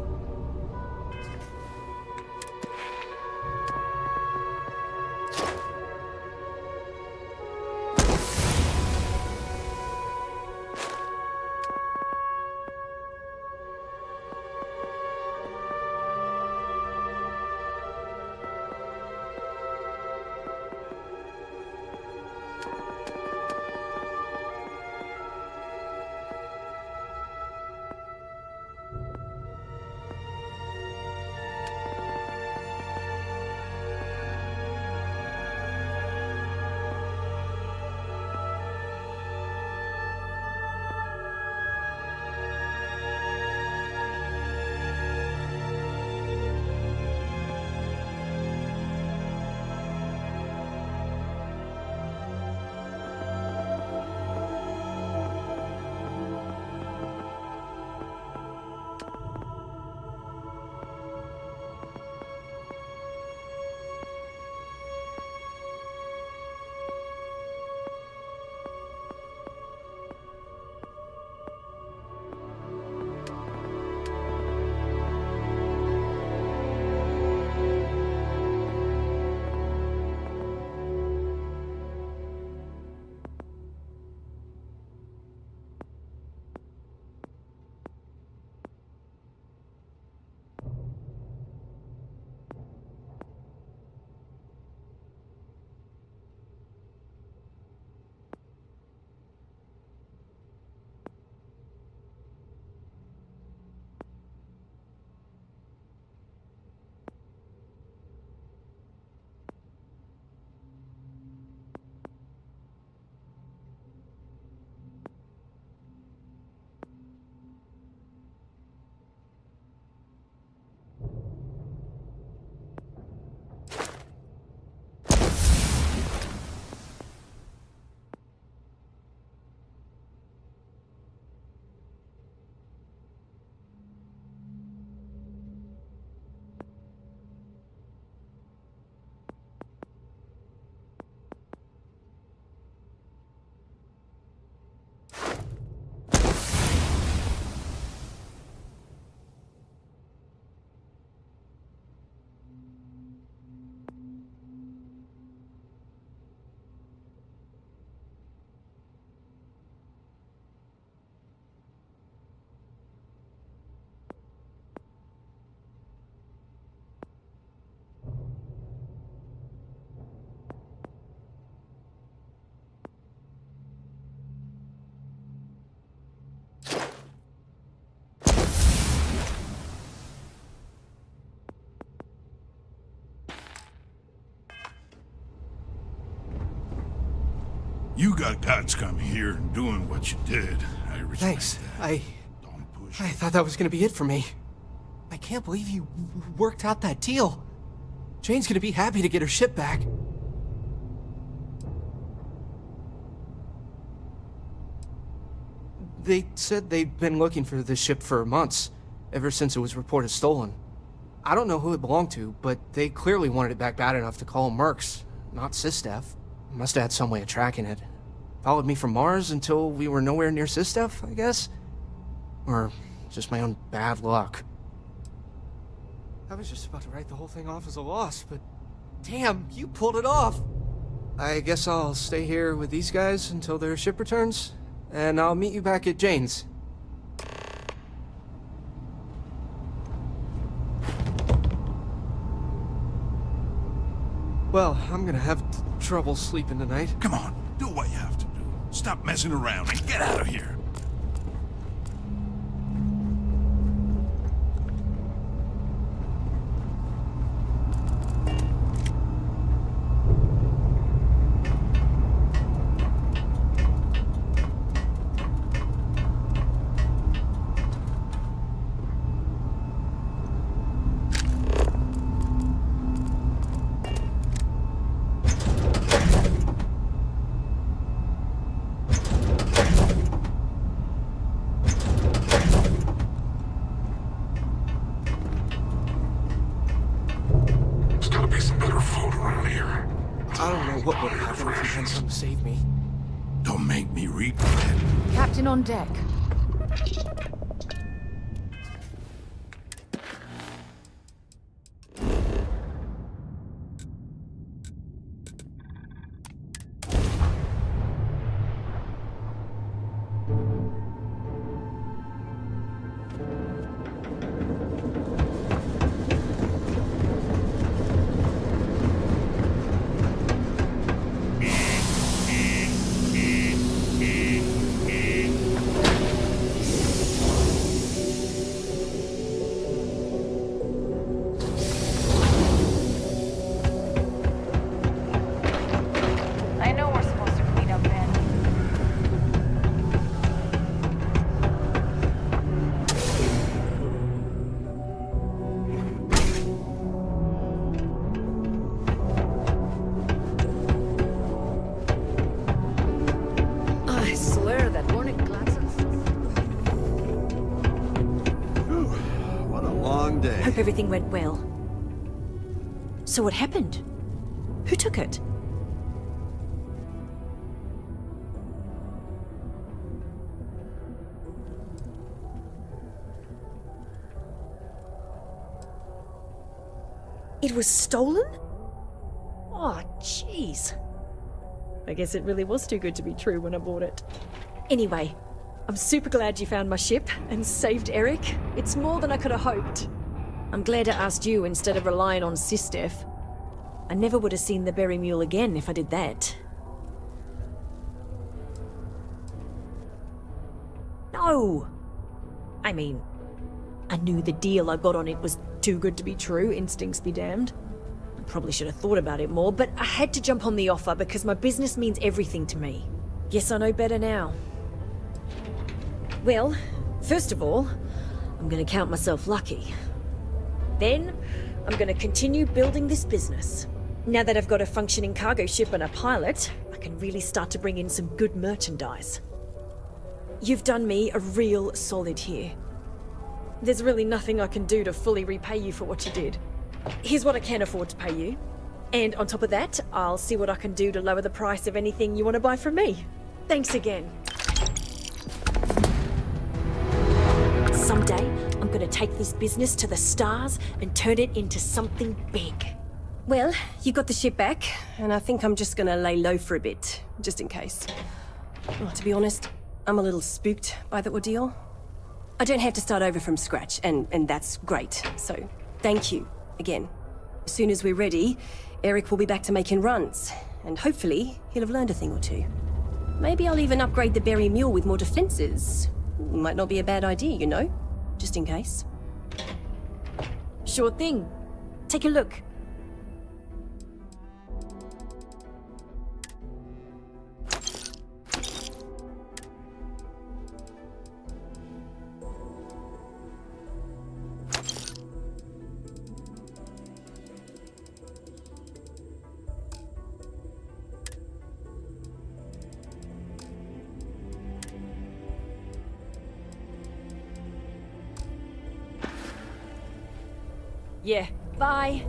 You got guts coming here and doing what you did. I respect Thanks. that. I thought that was gonna be it for me. I can't believe you worked out that deal. Jane's gonna be happy to get her ship back. They said they'd been looking for this ship for months, ever since it was reported stolen. I don't know who it belonged to, but they clearly wanted it back bad enough to call them Mercs, not Sistef. Must have had some way of tracking it. Followed me from Mars until we were nowhere near Sistef, I guess? Or just my own bad luck. I was just about to write the whole thing off as a loss, but damn, you pulled it off! I guess I'll stay here with these guys until their ship returns, and I'll meet you back at Jane's. Well, I'm gonna have trouble sleeping tonight. Come on, do what you have to do. Stop messing around and get out of here. What would happen if you hadn't come to save me? Don't make me regret. Captain on deck. Hope everything went well. So what happened? Who took it? It was stolen? Oh, jeez. I guess it really was too good to be true when I bought it. Anyway, I'm super glad you found my ship and saved Eric. It's more than I could have hoped. I'm glad I asked you instead of relying on Sistef. I never would have seen the Berry Mule again if I did that. No! I mean, I knew the deal I got on it was too good to be true, instincts be damned. I probably should have thought about it more, but I had to jump on the offer because my business means everything to me. Guess I know better now. Well, first of all, I'm gonna count myself lucky. Then, I'm gonna continue building this business. Now that I've got a functioning cargo ship and a pilot, I can really start to bring in some good merchandise. You've done me a real solid here. There's really nothing I can do to fully repay you for what you did. Here's what I can afford to pay you. And on top of that, I'll see what I can do to lower the price of anything you want to buy from me. Thanks again. Someday, I'm gonna take this business to the stars and turn it into something big. Well, you got the ship back, and I think I'm just gonna lay low for a bit, just in case. Well, to be honest, I'm a little spooked by the ordeal. I don't have to start over from scratch, and that's great, so thank you again. As soon as we're ready, Eric will be back to making runs, and hopefully he'll have learned a thing or two. Maybe I'll even upgrade the Berry Mule with more defenses. Might not be a bad idea, you know? Just in case. Sure thing. Take a look. Yeah, bye.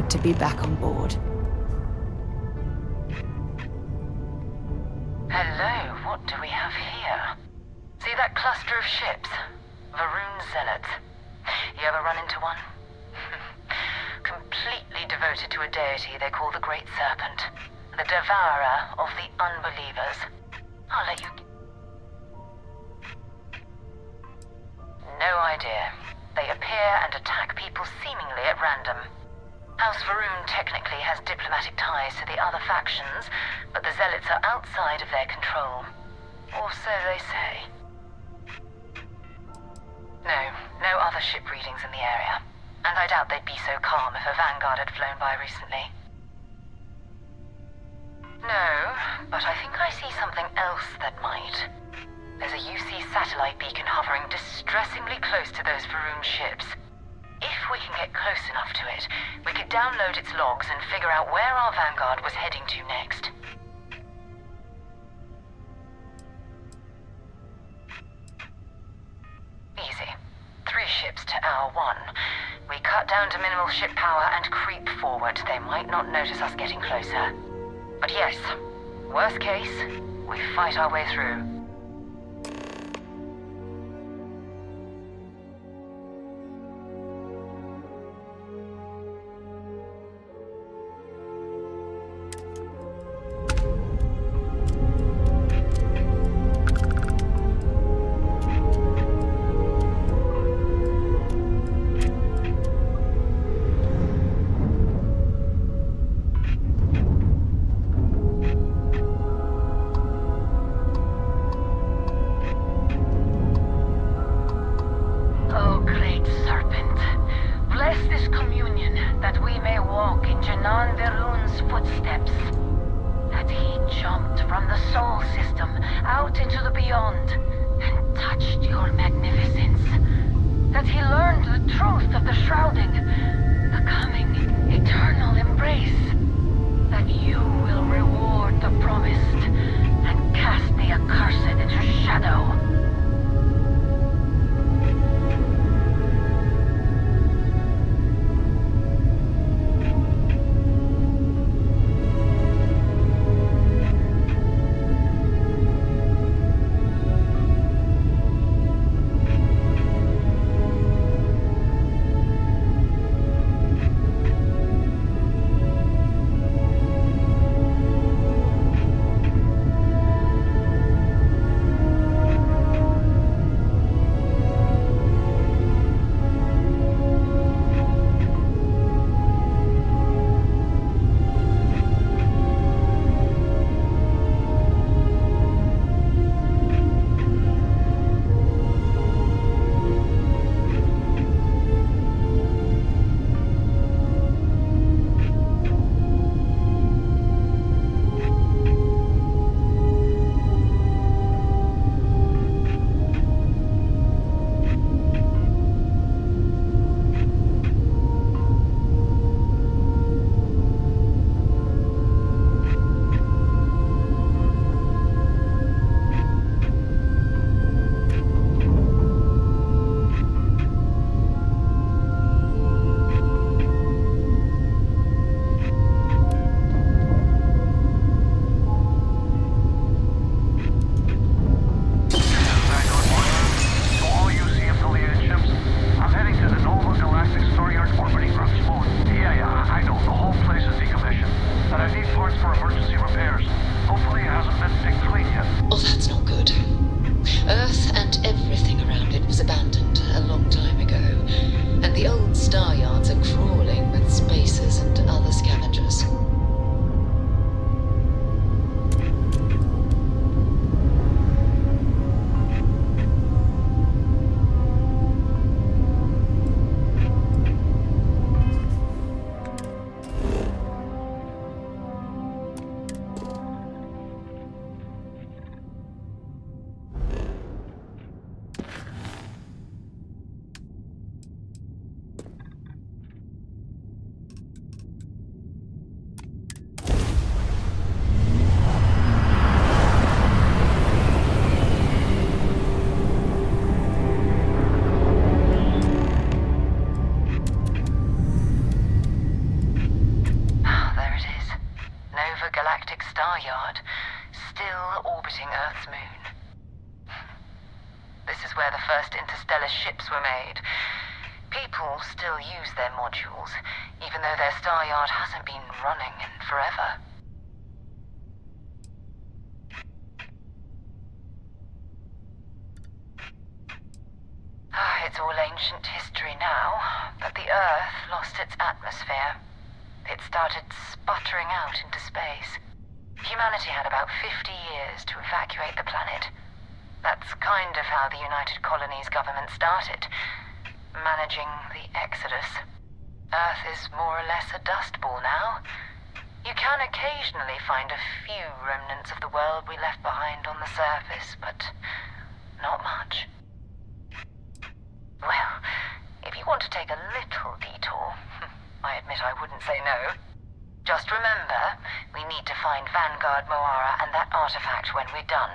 To be back on board. Hello, what do we have here? See that cluster of ships? Varun Zealots. You ever run into one? Completely devoted to a deity they call the Great Serpent, the devourer of the unbelievers. I'll let you... No idea. They appear and attack people seemingly at random. House Varun technically has diplomatic ties to the other factions, but the Zealots are outside of their control. Or so they say. No other ship readings in the area. And I doubt they'd be so calm if a Vanguard had flown by recently. No, but I think I see something else that might. There's a UC satellite beacon hovering distressingly close to those Varun ships. If we can get close enough to it, we could download its logs and figure out where our Vanguard was heading to next. Easy. 3 ships to our 1. We cut down to minimal ship power and creep forward. They might not notice us getting closer. But yes, worst case, we fight our way through. galactic star yard, still orbiting Earth's moon. This is where the first interstellar ships were made. People still use their modules, even though their star yard hasn't been running in forever. It's all ancient history now, but the Earth lost its atmosphere. It started sputtering out into space. Humanity had about 50 years to evacuate the planet. That's kind of how the United Colonies government started, managing the exodus. Earth is more or less a dust ball now. You can occasionally find a few remnants of the world we left behind on the surface, but not much. Well, if you want to take a little detour, I admit I wouldn't say no. Just remember, we need to find Vanguard Moara and that artifact when we're done.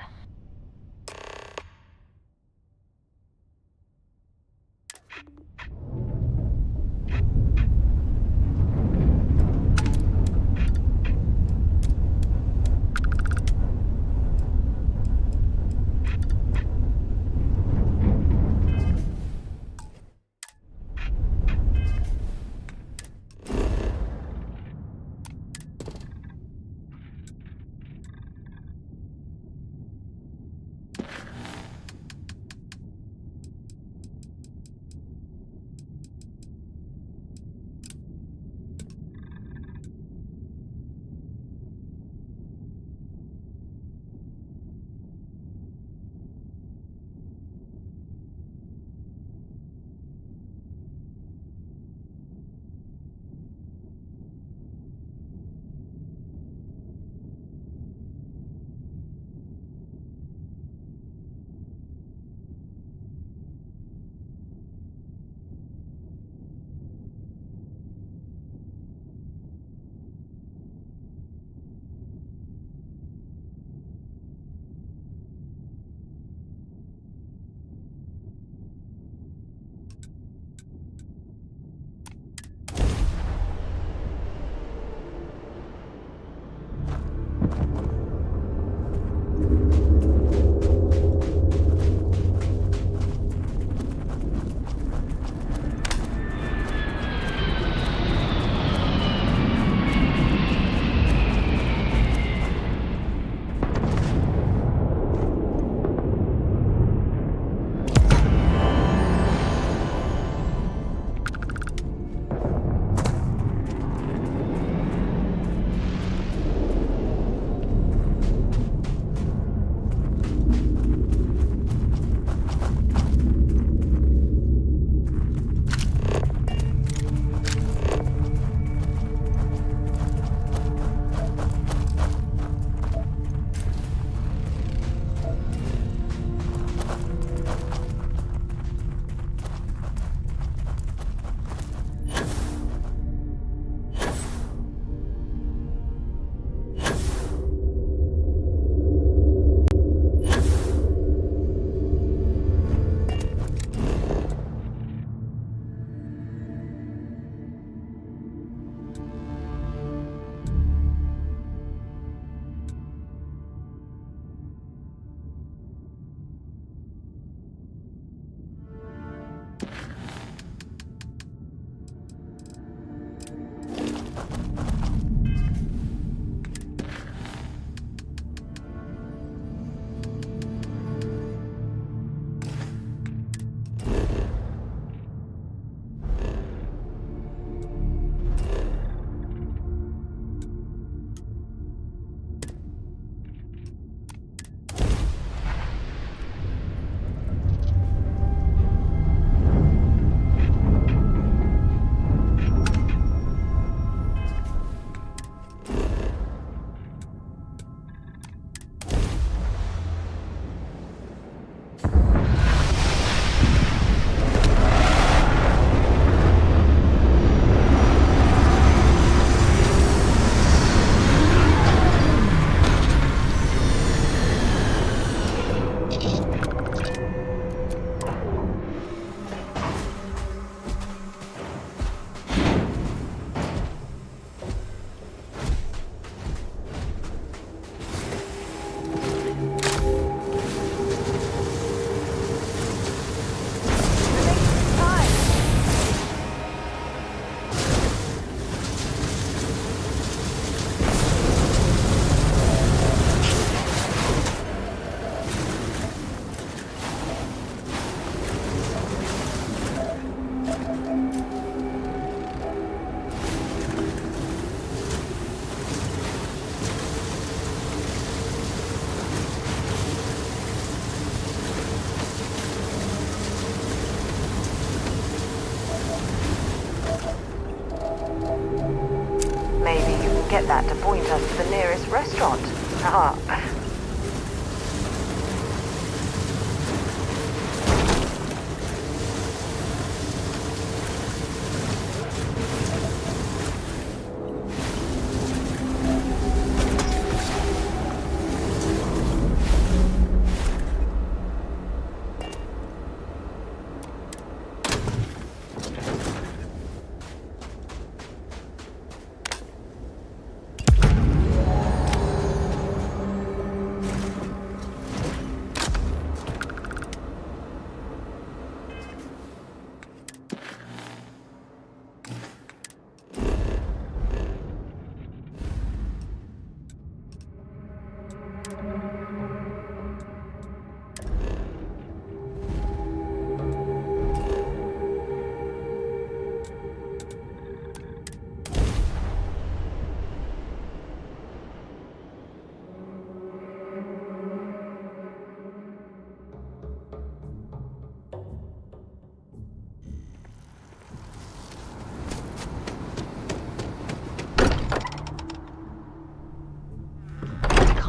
like that to point us to the nearest restaurant. Ah.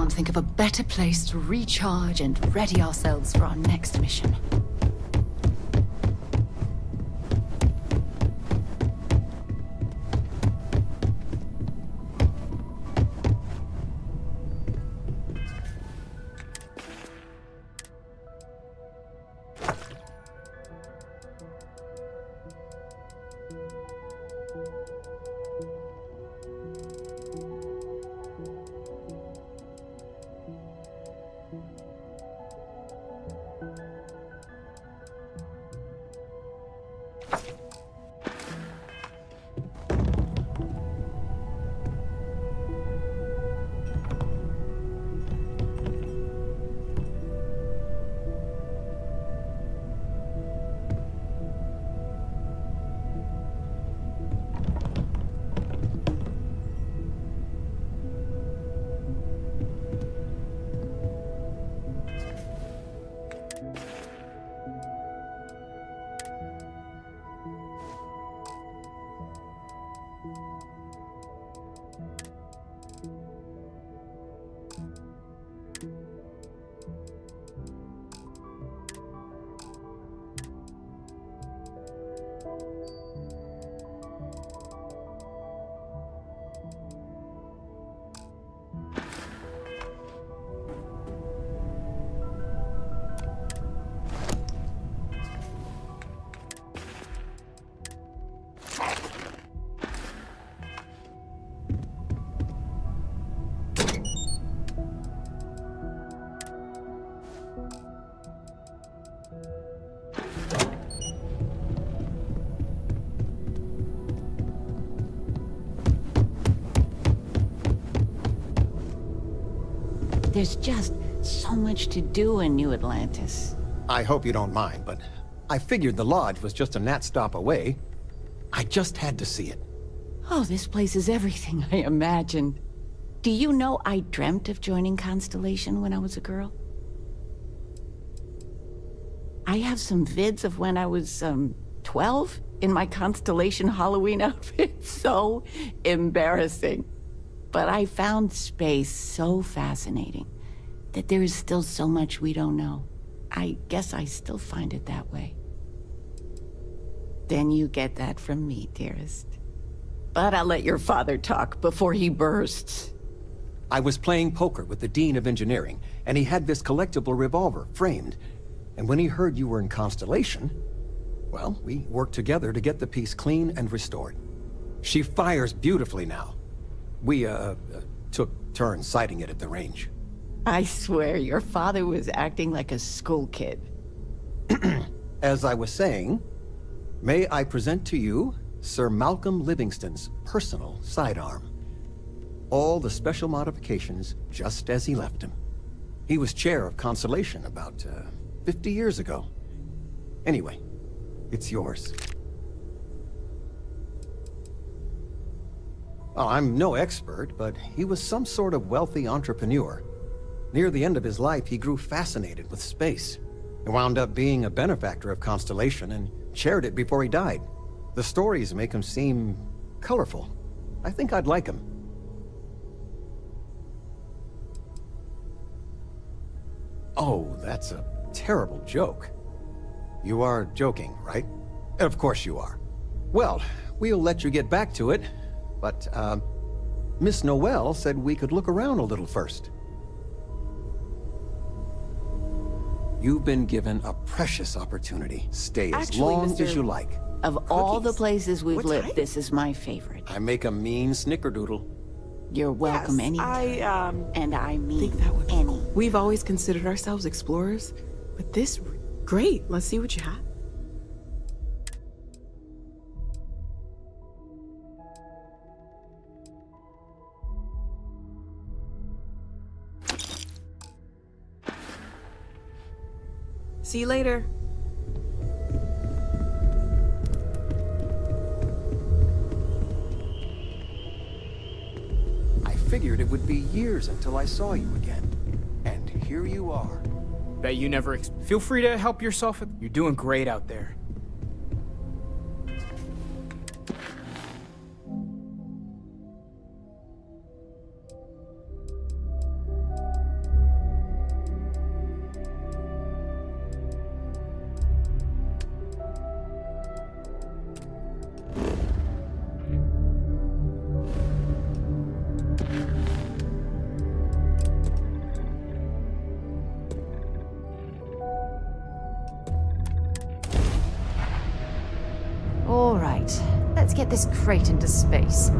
Can't think of a better place to recharge and ready ourselves for our next mission. There's just so much to do in New Atlantis. I hope you don't mind, but I figured the lodge was just a gnat stop away. I just had to see it. Oh, this place is everything I imagined. Do you know I dreamt of joining Constellation when I was a girl? I have some vids of when I was, 12 in my Constellation Halloween outfit. So embarrassing. But I found space so fascinating that there is still so much we don't know. I guess I still find it that way. Then you get that from me, dearest. But I'll let your father talk before he bursts. I was playing poker with the Dean of Engineering, and he had this collectible revolver framed. And when he heard you were in Constellation, well, we worked together to get the piece clean and restored. She fires beautifully now. We, took turns sighting it at the range. I swear your father was acting like a school kid. As I was saying, may I present to you Sir Malcolm Livingston's personal sidearm. All the special modifications just as he left him. He was chair of Constellation about, 50 years ago. Anyway, it's yours. Well, I'm no expert, but he was some sort of wealthy entrepreneur. Near the end of his life, he grew fascinated with space. He wound up being a benefactor of Constellation and chaired it before he died. The stories make him seem colorful. I think I'd like him. Oh, that's a terrible joke. You are joking, right? Of course you are. Well, we'll let you get back to it, but, Miss Noel said we could look around a little first. You've been given a precious opportunity. Stay as Actually, long Mr. as you like. Of all the places we've What lived, type? this is my favorite. I make a mean snickerdoodle. You're welcome Yes, anytime. And I mean think that would be any. We've always considered ourselves explorers, but this, great. Let's see what you have. See you later. I figured it would be years until I saw you again. And here you are. Bet you never feel free to help yourself. You're doing great out there. All right, let's get this crate into space.